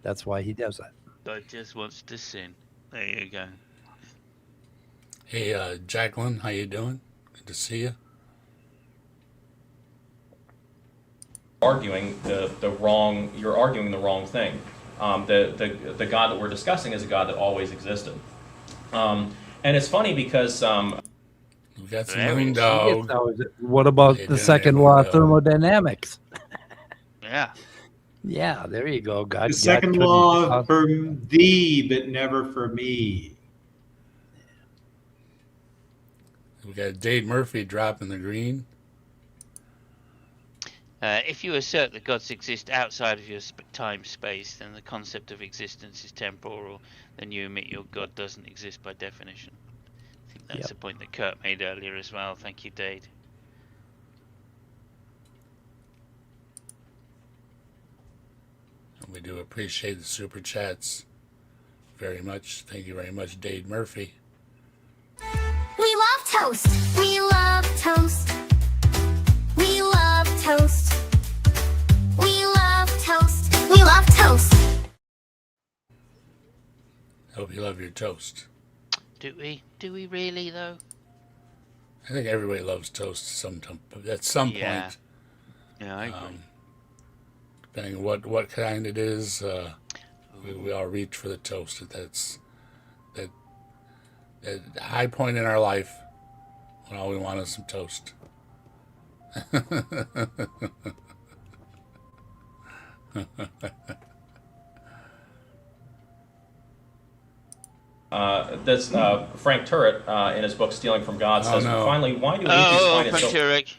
That's why he does that. God just wants to sin. There you go. Hey, Jacqueline, how you doing? Good to see you. arguing you're arguing the wrong thing. The God that we're discussing is a God that always existed. And it's funny because We got some moon dog. What about the second law of thermodynamics? Yeah. Yeah, there you go. God. The second law for thee, but never for me. We got Dade Murphy dropping the green. If you assert that gods exist outside of your time-space, then the concept of existence is temporal. Then you admit your God doesn't exist by definition. I think that's a point that Kurt made earlier as well. Thank you, Dade. We do appreciate the super chats very much. Thank you very much, Dade Murphy. We love toast. We love toast. We love toast. We love toast. We love toast. Hope you love your toast. Do we? Do we really, though? I think everybody loves toast at some point. Yeah, I agree. Depending on what kind it is, we all reach for the toast. That's that high point in our life when all we want is some toast. this Frank Turret in his book Stealing from God says, no. Finally, why do atheists find it Frank so... Turek.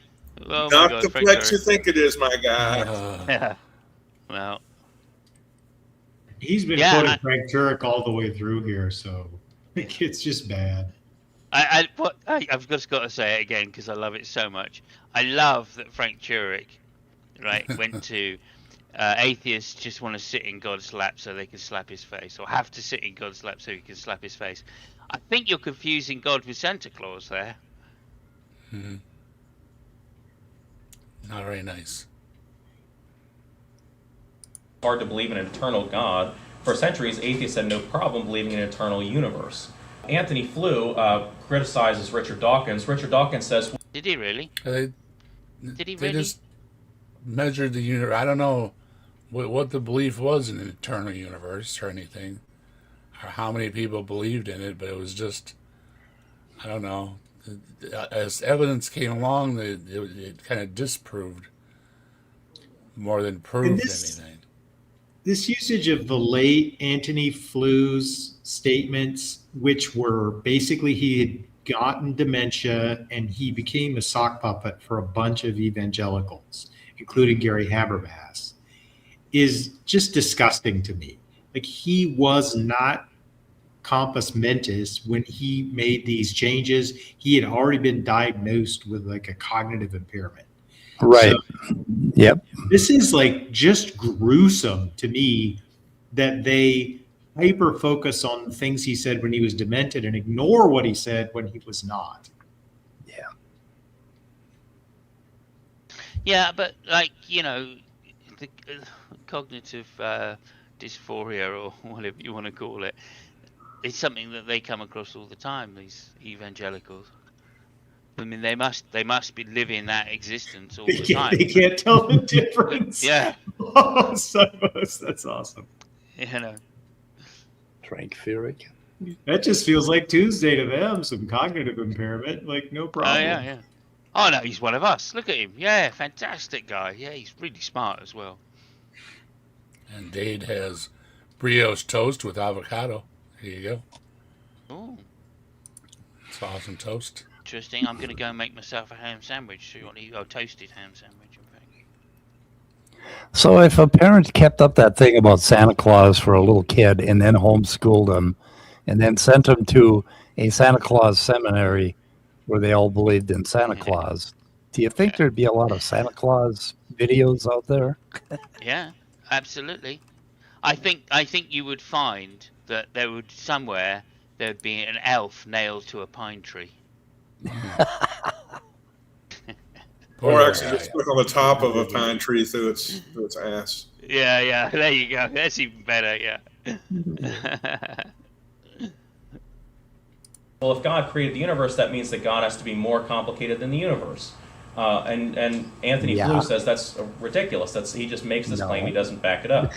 Oh, Not my God, the Frank flex you Turek. think it is, my guy. Yeah. Well, He's been quoting Frank Turek all the way through here, so it's just bad. I've just got to say it again because I love it so much. I love that Frank Turek, right, went to atheists just want to sit in God's lap so they can slap his face, or have to sit in God's lap so he can slap his face. I think you're confusing God with Santa Claus there. Mm-hmm. Not very nice. hard to believe in an eternal God. For centuries, atheists had no problem believing in an eternal universe. Anthony Flew criticizes Richard Dawkins. Richard Dawkins says... Did he really? Did he they really? just measured the universe. I don't know what the belief was in an eternal universe or anything, or how many people believed in it, but it was just, I don't know. As evidence came along, it kind of disproved more than proved anything. This usage of the late Anthony Flew's statements, which were basically he had gotten dementia and he became a sock puppet for a bunch of evangelicals, including Gary Habermas, is just disgusting to me. Like, he was not compos mentis when he made these changes. He had already been diagnosed with like a cognitive impairment. Right. Yep. This is like just gruesome to me that they hyper focus on the things he said when he was demented and ignore what he said when he was not. Yeah, but like, you know, the cognitive dysphoria, or whatever you want to call it, it's something that they come across all the time, these evangelicals. I mean, they must be living that existence all the time. They can't tell the difference. Yeah. Oh, Simos, that's awesome. You know. Tranqueric. That just feels like Tuesday to them, some cognitive impairment, like no problem. Oh, yeah. Oh, no, he's one of us. Look at him. Yeah, fantastic guy. Yeah, he's really smart as well. And Dade has brioche toast with avocado. Here you go. Oh, It's awesome toast. interesting. I'm going to go and make myself a ham sandwich. So you want to eat a toasted ham sandwich, in fact. So if a parent kept up that thing about Santa Claus for a little kid and then homeschooled him and then sent him to a Santa Claus seminary where they all believed in Santa Claus, do you think there'd be a lot of Santa Claus videos out there? Yeah, absolutely. I think you would find that there'd be an elf nailed to a pine tree. Or actually just stuck on the top of a pine tree through its ass. Yeah, there you go. That's even better, yeah. Well, if God created the universe, that means that God has to be more complicated than the universe. And Anthony Flew says that's ridiculous. He just makes this claim. He doesn't back it up.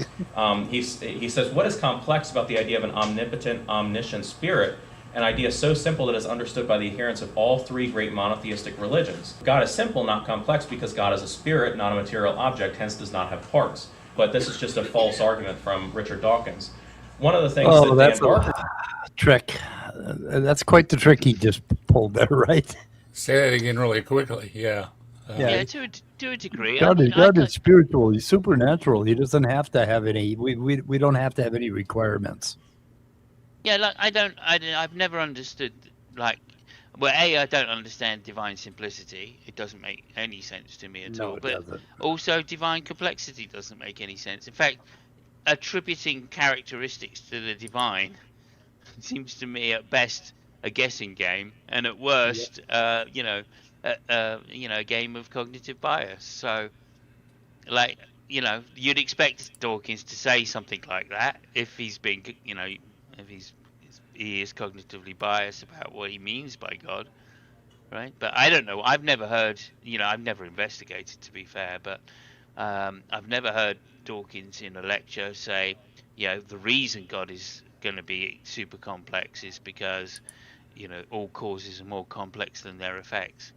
He says, what is complex about the idea of an omnipotent, omniscient spirit? An idea so simple that is understood by the adherents of all three great monotheistic religions. God is simple, not complex, because God is a spirit, not a material object, hence does not have parts. But this is just a false argument from Richard Dawkins. One of the things that Dan Barker... trick. That's quite the trick he just pulled there, right? Say that again really quickly. Yeah. Yeah, to a degree. God is spiritual. He's supernatural. He doesn't have to have any. We don't have to have any requirements. Yeah, like I've never understood, like, well, I don't understand divine simplicity. It doesn't make any sense to me at all. But also, divine complexity doesn't make any sense. In fact, attributing characteristics to the divine seems to me at best a guessing game, and at worst, a game of cognitive bias. So, like, you'd expect Dawkins to say something like that if he's been, if he is cognitively biased about what he means by God, right? But I don't know. I've never heard, I've never investigated, to be fair, but I've never heard Dawkins in a lecture say, the reason God is going to be super complex is because, all causes are more complex than their effects.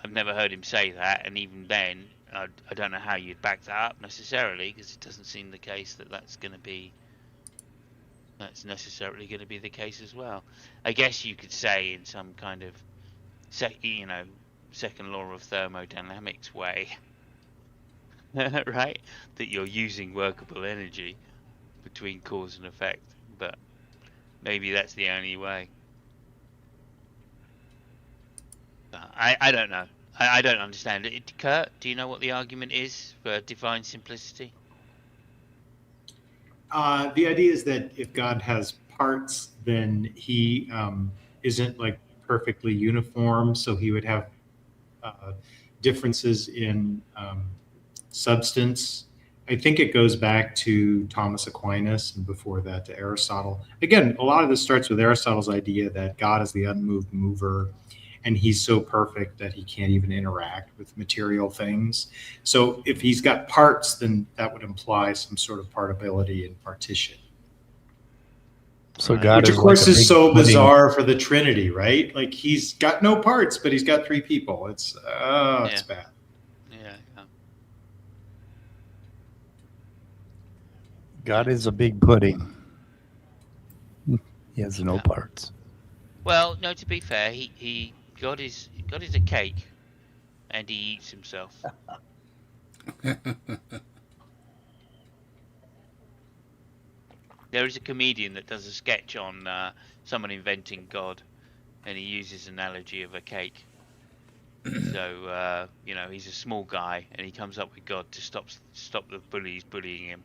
I've never heard him say that, and even then, I don't know how you'd back that up necessarily, because it doesn't seem the case that's necessarily going to be the case as well. I guess you could say in some kind of, second law of thermodynamics way, right? That you're using workable energy between cause and effect, but maybe that's the only way. I don't know. I don't understand it. Kurt, do you know what the argument is for divine simplicity? The idea is that if God has parts, then he isn't like perfectly uniform, so he would have differences in substance. I think it goes back to Thomas Aquinas, and before that to Aristotle. Again, a lot of this starts with Aristotle's idea that God is the unmoved mover, and he's so perfect that he can't even interact with material things. So if he's got parts, then that would imply some sort of partability and partition. So God, which of course is so bizarre for the Trinity, right? Like, he's got no parts, but he's got three people. It's bad. Yeah. God is a big pudding. He has no parts. Well, no, to be fair, God is a cake, and he eats himself. There is a comedian that does a sketch on someone inventing God, and he uses analogy of a cake. So he's a small guy, and he comes up with God to stop the bullies bullying him,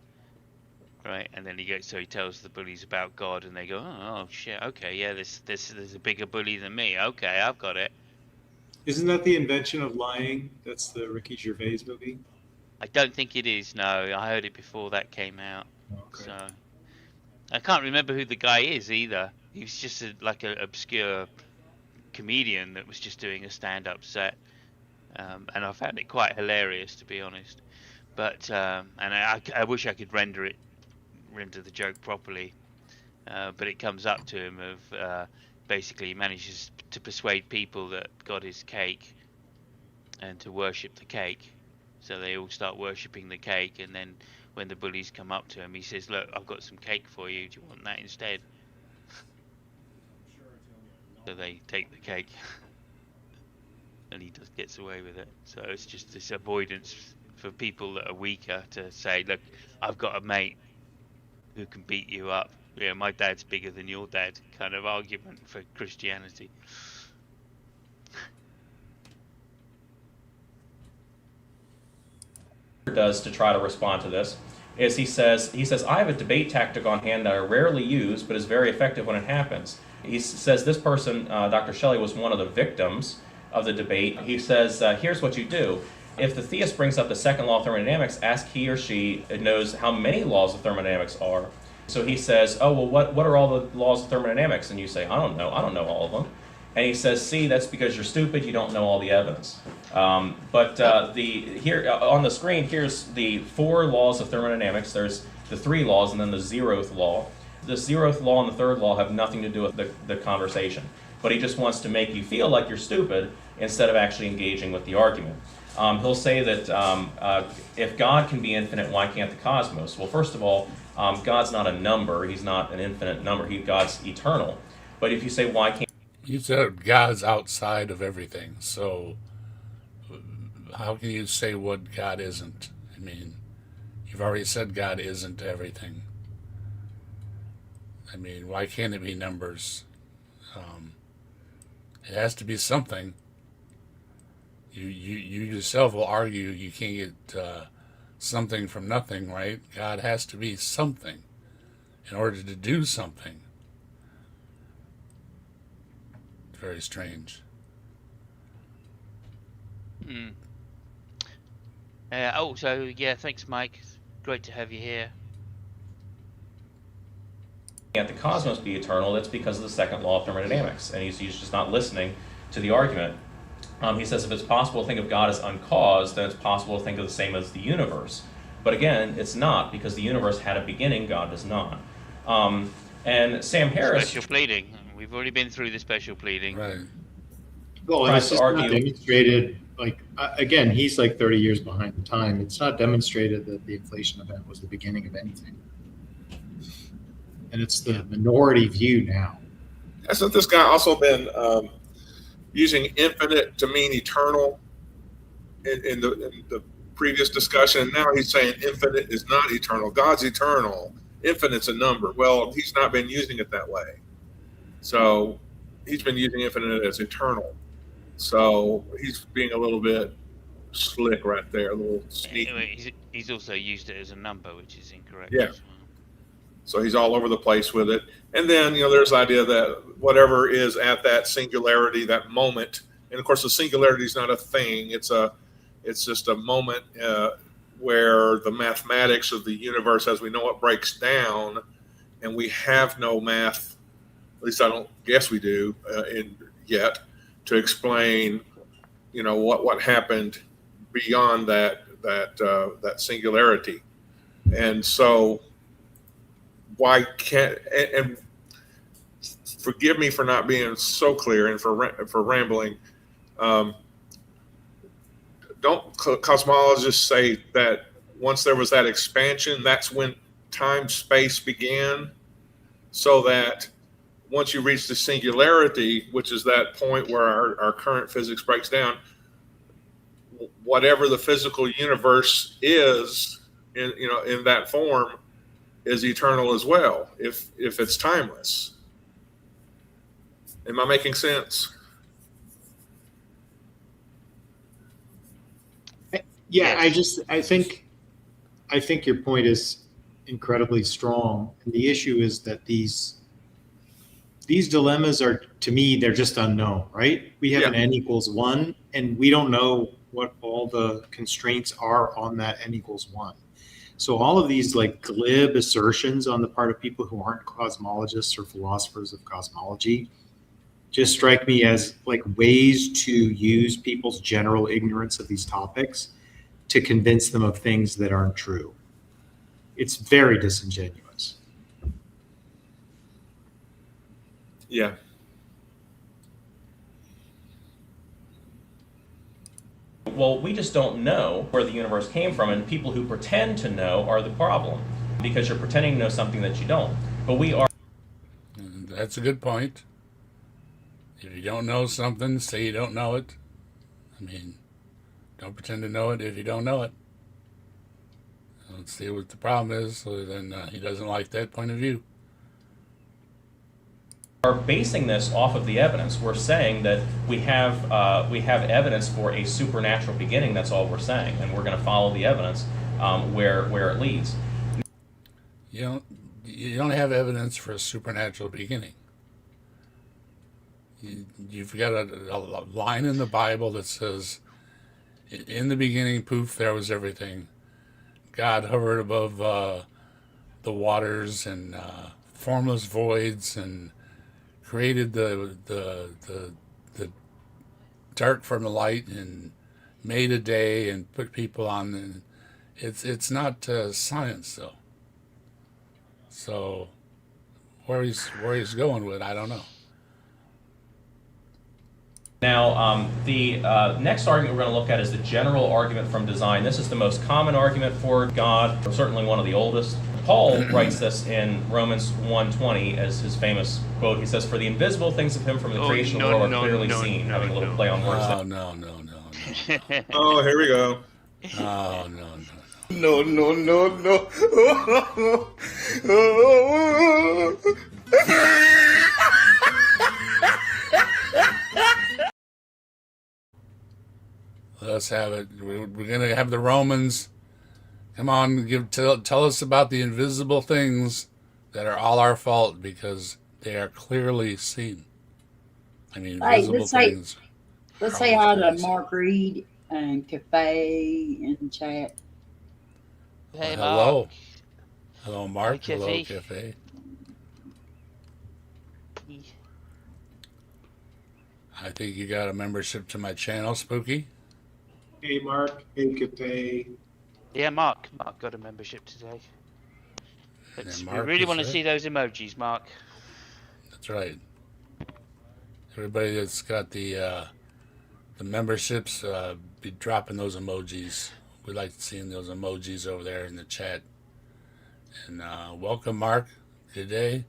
right? And then he tells the bullies about God, and they go, oh shit, okay, yeah, there's a bigger bully than me. Okay, I've got it. Isn't that the invention of lying? That's the Ricky Gervais movie. I don't think it is. No, I heard it before that came out. Okay. So I can't remember who the guy is either. He was just like an obscure comedian that was just doing a stand-up set, and I found it quite hilarious, to be honest. But and I wish I could render the joke properly, but it comes up to him of basically he manages to persuade people that God is cake and to worship the cake. So they all start worshipping the cake, and then when the bullies come up to him, he says, look, I've got some cake for you. Do you want that instead? So they take the cake, and he just gets away with it. So it's just this avoidance for people that are weaker to say, look, I've got a mate who can beat you up. Yeah, my dad's bigger than your dad kind of argument for Christianity. Does to try to respond to this is he says I have a debate tactic on hand that I rarely use but is very effective when it happens. He says this person, Dr. Shelley, was one of the victims of the debate. He says, here's what you do. If the theist brings up the second law of thermodynamics, ask he or she knows how many laws of thermodynamics are. So he says, oh, well, what are all the laws of thermodynamics? And you say, I don't know all of them. And he says, see, that's because you're stupid, you don't know all the evidence. Here on the screen, here's the 4 laws of thermodynamics. There's the 3 laws and then the 0th law. The 0th law and the 3rd law have nothing to do with the conversation. But he just wants to make you feel like you're stupid instead of actually engaging with the argument. He'll say that if God can be infinite, why can't the cosmos? Well, first of all, God's not a number. He's not an infinite number. God's eternal. But if you say, why can't... You said God's outside of everything, so how can you say what God isn't? I mean, you've already said God isn't everything. I mean, why can't it be numbers? It has to be something. You yourself will argue you can't get something from nothing, right? God has to be something in order to do something. Very strange. Thanks, Mike. Great to have you here. Can't the cosmos be eternal? That's because of the second law of thermodynamics, and he's just not listening to the argument. He says if it's possible to think of God as uncaused, then it's possible to think of the same as the universe. But again, it's not, because the universe had a beginning, God does not. And Sam Harris... Special pleading. We've already been through the special pleading. Right. Well, and it's just not demonstrated, again, he's like 30 years behind the time. It's not demonstrated that the inflation event was the beginning of anything. And it's the minority view now. Hasn't this guy also been using infinite to mean eternal in the previous discussion? And now he's saying infinite is not eternal. God's eternal. Infinite's a number. Well, he's not been using it that way. So he's been using infinite as eternal. So he's being a little bit slick right there, a little sneaky. Anyway, he's also used it as a number, which is incorrect. Yeah. So he's all over the place with it. And then, there's the idea that whatever is at that singularity, that moment, and of course the singularity is not a thing. It's just a moment where the mathematics of the universe as we know it breaks down, and we have no math, at least I don't guess we do yet, to explain, what happened beyond that singularity. And so why can't, and forgive me for not being so clear and for rambling, don't cosmologists say that once there was that expansion, that's when time space began, so that once you reach the singularity, which is that point where our current physics breaks down, whatever the physical universe is in that form is eternal as well, if it's timeless. Am I making sense? Yeah, Yes. I think your point is incredibly strong. And the issue is that these dilemmas are, to me, they're just unknown, right? We have Yeah. an n equals 1, and we don't know what all the constraints are on that n equals 1. So all of these like glib assertions on the part of people who aren't cosmologists or philosophers of cosmology just strike me as like ways to use people's general ignorance of these topics to convince them of things that aren't true. It's very disingenuous. Yeah. Well, we just don't know where the universe came from, and people who pretend to know are the problem, because you're pretending to know something that you don't. But we are. That's a good point. If you don't know something, say you don't know it. I mean, don't pretend to know it if you don't know it. Let's see what the problem is, so then he doesn't like that point of view. Are basing this off of the evidence. We're saying that we have evidence for a supernatural beginning. That's all we're saying, and we're going to follow the evidence where it leads. You don't have evidence for a supernatural beginning. You've got a line in the Bible that says, "In the beginning, poof, there was everything. God hovered above the waters and formless voids and created the dark from the light and made a day and put people on." And it's not science though. So where he's going with, I don't know. Now, the next argument we're going to look at is the general argument from design. This is the most common argument for God, certainly one of the oldest. Paul writes this in Romans 1:20 as his famous quote. He says, "For the invisible things of him from the creation of the world are clearly seen," having a little play on words. Oh, no. Oh, here we go. Oh, no. No, no, no, no. Let's have it. We're going to have the Romans. Come on, tell us about the invisible things that are all our fault because they are clearly seen. I mean, Hey, visible let's say- things. Let's are say hi always to clearly seen. Mark Reed and Cafe in chat. Hey, Hello. Mark. Hello, Mark. Hi, Hello, Cafe. Cafe. I think you got a membership to my channel, Spooky. Hey, Mark. Hey, Cafe. Yeah, Mark got a membership today. And We Mark really is want to there. see those emojis, Mark. That's right. Everybody that's got the memberships, be dropping those emojis. We like seeing those emojis over there in the chat. And welcome, Mark. Good day.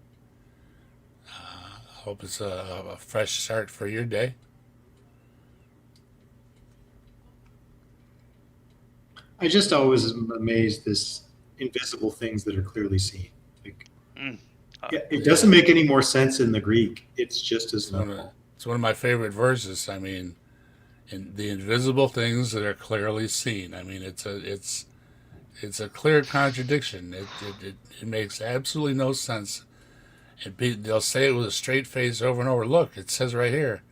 Hope it's a fresh start for your day. I just always am amazed this invisible things that are clearly seen. Like, yeah, it doesn't make any more sense in the Greek. It's just as normal. It's one of my favorite verses. I mean, in the invisible things that are clearly seen. I mean, it's a clear contradiction. It makes absolutely no sense. They'll say it with a straight face over and over. Look, it says right here.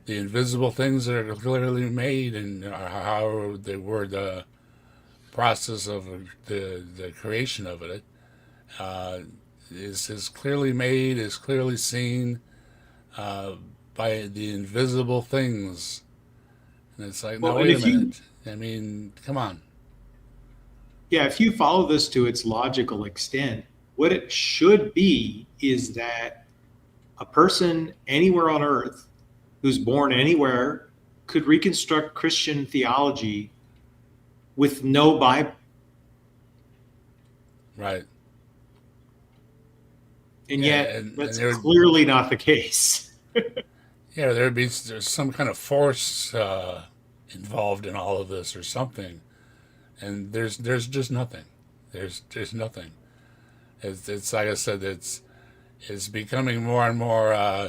The invisible things that are clearly made, and how they were the process of the creation of it, is clearly made, is clearly seen by the invisible things. And it's like, Well, no, and wait a if you- minute. I mean, come on. Yeah, if you follow this to its logical extent, what it should be is that a person anywhere on earth who's born anywhere could reconstruct Christian theology with no Bible. Right. And Yeah, yet, and that's there- clearly not the case. Yeah, there's some kind of force involved in all of this or something. And there's just nothing. There's nothing. it's like I said, it's becoming more and more.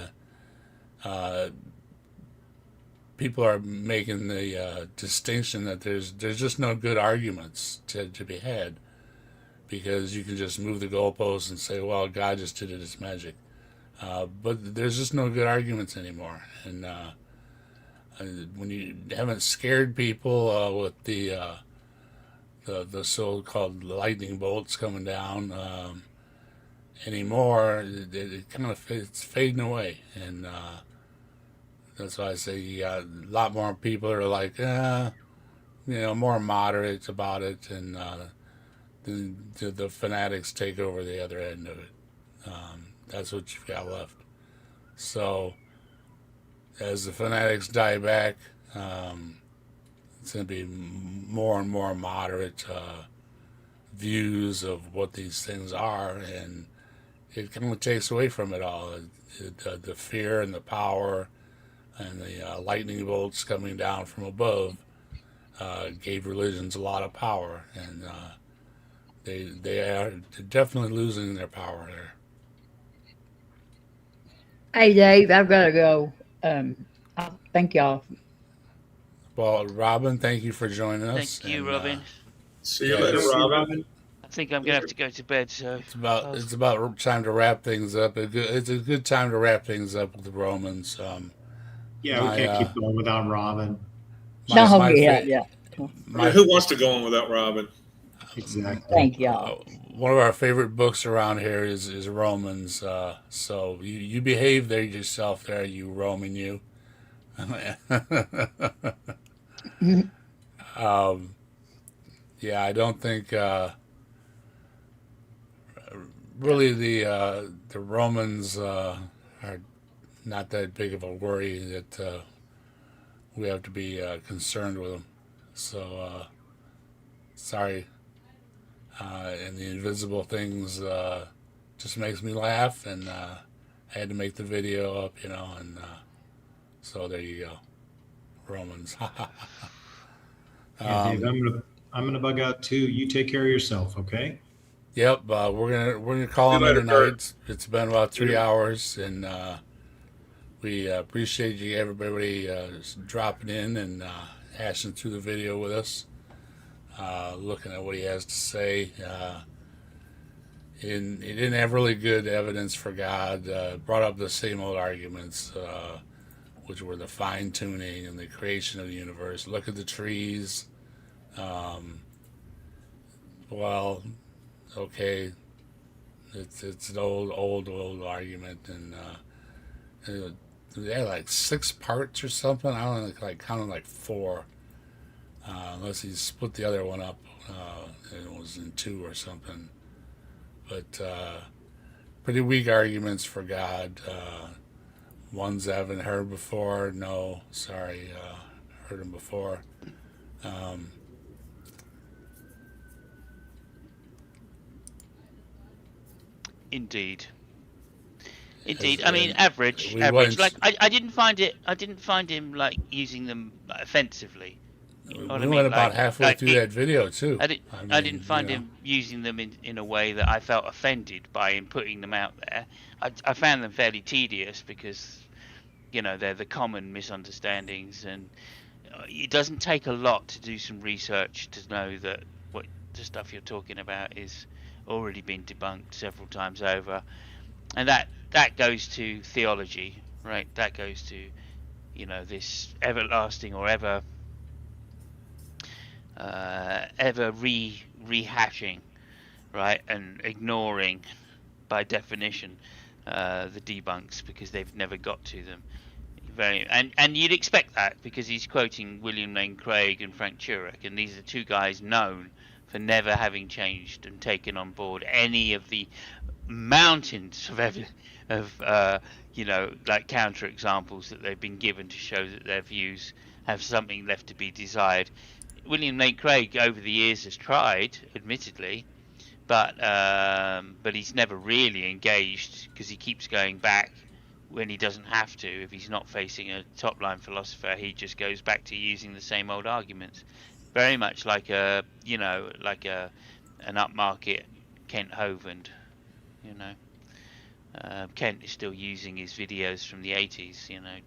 People are making the distinction that there's just no good arguments to be had, because you can just move the goalposts and say, well, God just did it, it's magic. But there's just no good arguments anymore. And when you haven't scared people with the so-called lightning bolts coming down anymore, it kind of it's fading away. And that's why I say you got a lot more people that are like, more moderate about it, and the fanatics take over the other end of it. That's what you've got left. So as the fanatics die back, it's going to be more and more moderate views of what these things are, and it kind of takes away from it all. The fear and the power and the lightning bolts coming down from above gave religions a lot of power, and they are definitely losing their power there. Hey, Dave, I've got to go. Thank y'all. Well, Robin, thank you for joining us. Thank you, and, Robin. See you later, Robin. I think I'm gonna have to go to bed. So It's about time to wrap things up. It's a good time to wrap things up with the Romans. Yeah, we can't keep going without Robin. Yeah. Who wants to go on without Robin? Exactly. Thank y'all. One of our favorite books around here is Romans. So you behave there yourself there, you Roman, you. Yeah, I don't think really the Romans are not that big of a worry that we have to be concerned with them. So sorry. And the invisible things just makes me laugh, and I had to make the video up, and so there you go, Romans. Yeah, Dave, I'm gonna bug out too. You take care of yourself, okay? Yep, we're gonna call him in tonight. It's been about 3 hours, and we appreciate you everybody dropping in and hashing through the video with us. Looking at what he has to say. He didn't have really good evidence for God. Brought up the same old arguments, which were the fine tuning and the creation of the universe. Look at the trees. Well, okay, it's an old argument, and they had like 6 parts or something. I don't know, like counted like 4. Unless he split the other one up, and it was in 2 or something. But pretty weak arguments for God. Ones I haven't heard before. No, sorry, heard them before. Indeed. I mean, average. Like I didn't find him like using them offensively. We went about halfway through that video too. I didn't find him using them in a way that I felt offended by him putting them out there. I found them fairly tedious because, they're the common misunderstandings, and it doesn't take a lot to do some research to know that what the stuff you're talking about is already been debunked several times over, and that goes to theology, right? That goes to, this everlasting or ever rehashing, right, and ignoring by definition the debunks because they've never got to them. And you'd expect that because he's quoting William Lane Craig and Frank Turek, and these are 2 guys known for never having changed and taken on board any of the mountains of like counter examples that they've been given to show that their views have something left to be desired. William Lane Craig over the years has tried, admittedly, but he's never really engaged because he keeps going back when he doesn't have to. If he's not facing a top line philosopher, he just goes back to using the same old arguments. Very much like an upmarket Kent Hovind You know, Kent is still using his videos from the 80s, you know,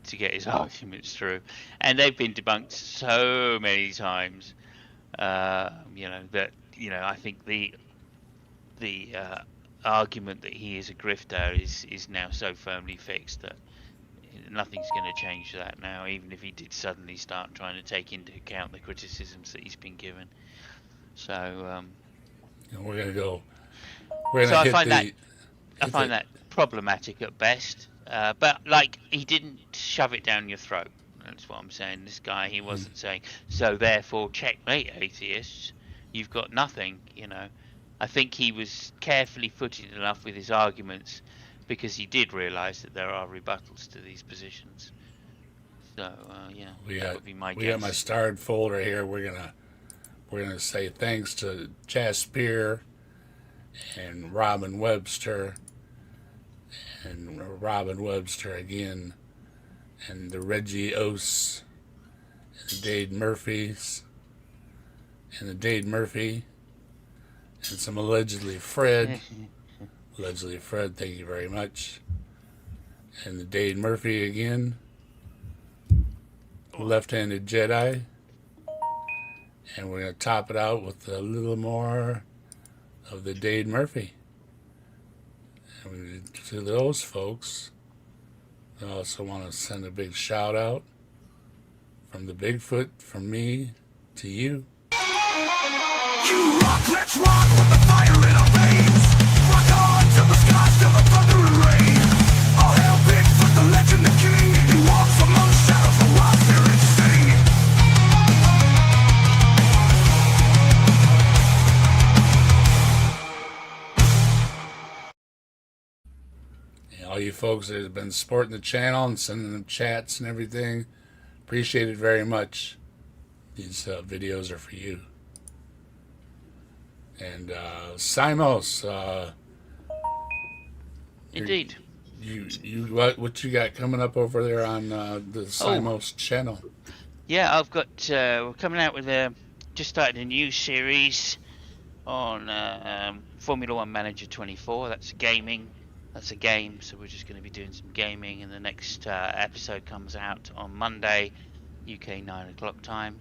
to get his arguments through, and they've been debunked so many times. You know that I think the argument that he is a grifter is now so firmly fixed that nothing's going to change that now, even if he did suddenly start trying to take into account the criticisms that he's been given. So we're going to go. We're going so to I find that problematic at best. But like, he didn't shove it down your throat. That's what I'm saying. This guy, he wasn't saying, so therefore checkmate atheists, you've got nothing, you know. I think he was carefully footed enough with his arguments because he did realise that there are rebuttals to these positions. So yeah, that would be my guess. We got my starred folder here. We're gonna say thanks to Jasper and Robin Webster and Robin Webster again, and the Reggie Ose, and the Dade Murphys, and the Dade Murphy, and some allegedly Fred. Allegedly Fred, thank you very much. And the Dade Murphy again. Left-handed Jedi. And we're going to top it out with a little more of the Dade Murphy. And to those folks, I also want to send a big shout out from the Bigfoot, from me to you. You rock, let's rock with the fire in our veins. Rock on to the skies, till the thunder and rain. All hail Bigfoot, the legend, the king. He walks among the shadows, the wild spirits sing. And all you folks that have been supporting the channel and sending them chats and everything, appreciate it very much. These videos are for you. And Simos, Indeed. You what you got coming up over there on the Simos channel? Yeah, I've got we're coming out with just started a new series on Formula One Manager 24. That's gaming. That's a game, so we're just going to be doing some gaming, and the next episode comes out on Monday, UK 9 o'clock time.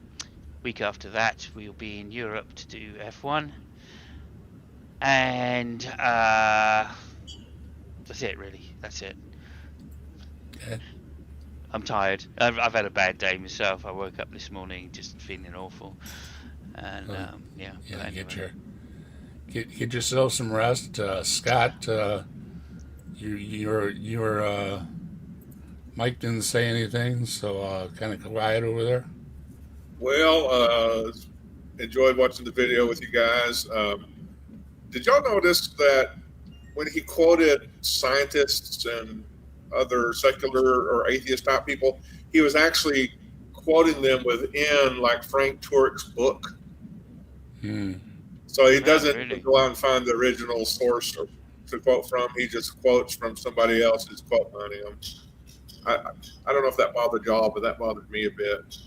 Week after that, we'll be in Europe to do F1. And that's it, really. That's it. Okay. I'm tired. I've had a bad day myself. I woke up this morning just feeling awful, and yeah. Anyway. Get yourself some rest, Scott. You were Mike didn't say anything, so kind of quiet over there. Well, enjoyed watching the video with you guys. Did y'all notice that when he quoted scientists and other secular or atheist type people, he was actually quoting them within like Frank Turek's book? So he doesn't really go out and find the original source to quote from. He just quotes from somebody else's quote on him. I don't know if that bothered y'all, but that bothered me a bit.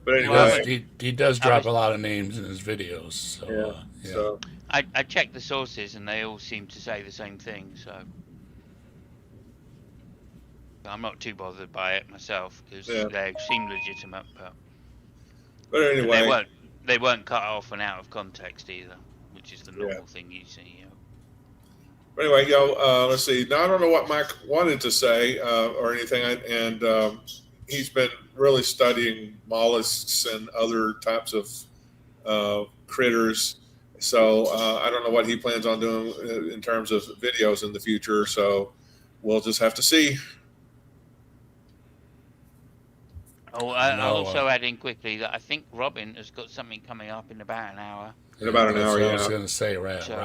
But anyway, he does drop a lot of names in his videos. So, yeah. So I checked the sources, and they all seem to say the same thing. So I'm not too bothered by it myself because they seem legitimate. But anyway, they weren't cut off and out of context either, which is the normal thing you see. But anyway, let's see. Now I don't know what Mike wanted to say or anything, and he's been really studying mollusks and other types of critters. So I don't know what he plans on doing in terms of videos in the future. So we'll just have to see. Oh, I'll also add in quickly that I think Robin has got something coming up in about an hour. In about an hour, I was going to say, So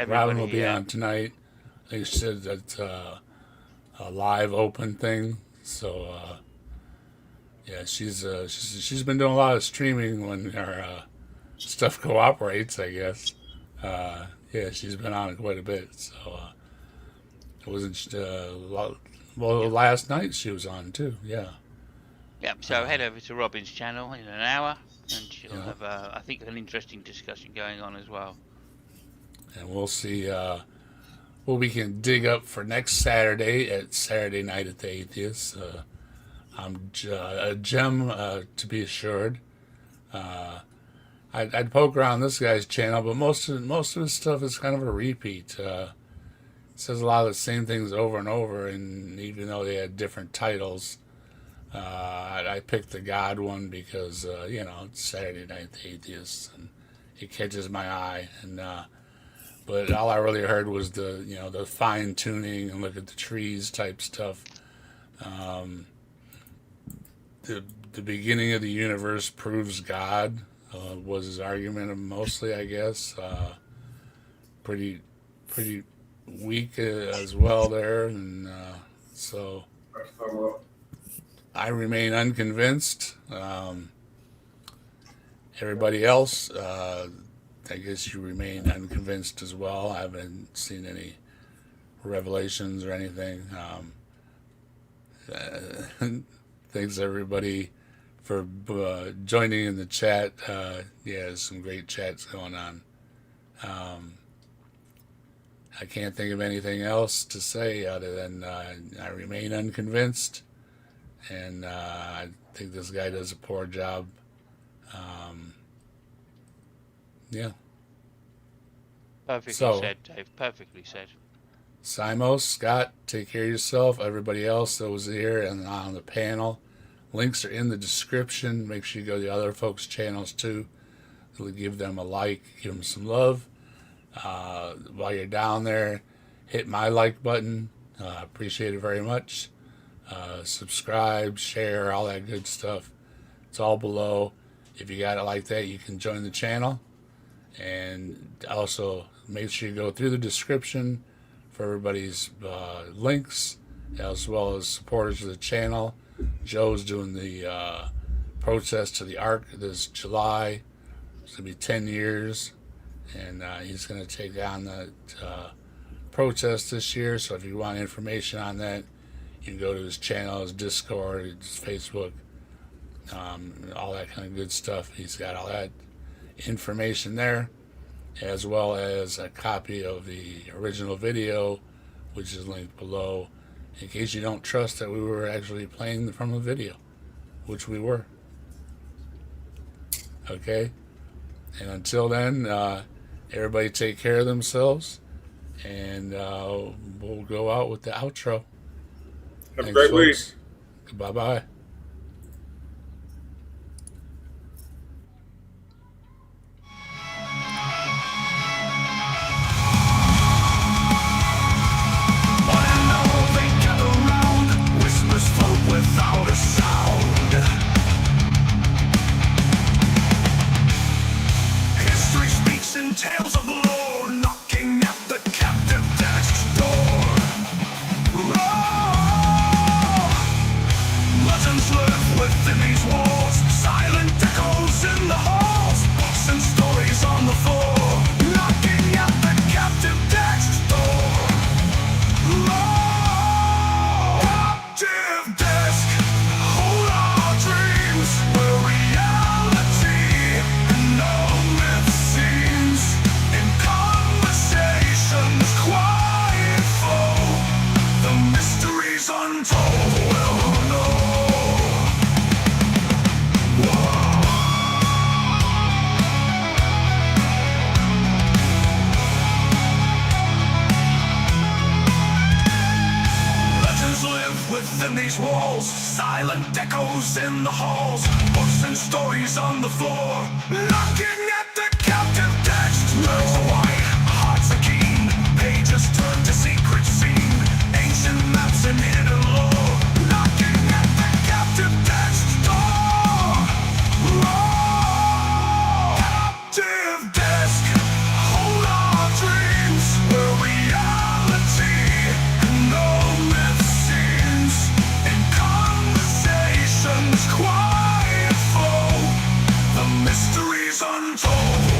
Robin will be on tonight. I think she said that's a live open thing. So yeah, she's been doing a lot of streaming when her stuff cooperates, I guess. Yeah, she's been on it quite a bit. So it wasn't last night she was on too. Yeah. Yeah, so head over to Robin's channel in an hour, and she'll have, I think, an interesting discussion going on as well. and we'll see what we can dig up for next Saturday at Saturday Night at the Atheist. I'm a gem, to be assured. I'd poke around this guy's channel, but most of his stuff is kind of a repeat. Says a lot of the same things over and over, and even though they had different titles, I picked the God one because it's Saturday Night at the Atheist, and it catches my eye. And but all I really heard was the fine tuning and look at the trees type stuff. The beginning of the universe proves God was his argument mostly, I guess. Pretty weak as well there, and so I remain unconvinced. Everybody else, I guess you remain unconvinced as well. I haven't seen any revelations or anything. Thanks everybody for joining in the chat. There's some great chats going on. I can't think of anything else to say other than I remain unconvinced, and I think this guy does a poor job. Yeah. Perfectly So, said, Dave. Perfectly said. Simos, Scott, take care of yourself. Everybody else that was here and on the panel, links are in the description. Make sure you go to the other folks' channels too. Give them a like, give them some love. While you're down there, hit my like button. Appreciate it very much. Subscribe, share, all that good stuff. It's all below. If you got it like that, you can join the channel. And also make sure you go through the description for everybody's links, as well as supporters of the channel. Joe's doing the protest to the Ark this July. It's going to be 10 years. And he's going to take on that protest this year. So if you want information on that, you can go to his channel, his Discord, his Facebook, all that kind of good stuff. He's got all that information there, as well as a copy of the original video, which is linked below, in case you don't trust that we were actually playing from a video, which we were. Okay? And until then, everybody take care of themselves, and we'll go out with the outro. Have a great week. Bye-bye. Without a sound, history speaks in tales of lore, knocking at the captive desk's door. Legends live within these walls, silent echoes in the halls, books and stories on the floor, knocking at the captive desk's door. Captive desk, hold our dreams, where reality and no myth seems. In conversations quiet flow, the mysteries untold will know. Legends live within these walls, silent echoes in the halls, books and stories on the floor, knocking at the captive text. Nerves are wide, hearts are keen, pages turn to secret scene, ancient maps and hidden lore, knocking at the captive text door. Captive desk, hold our dreams, where reality and no myth seems. In conversations quiet flow, the mysteries untold.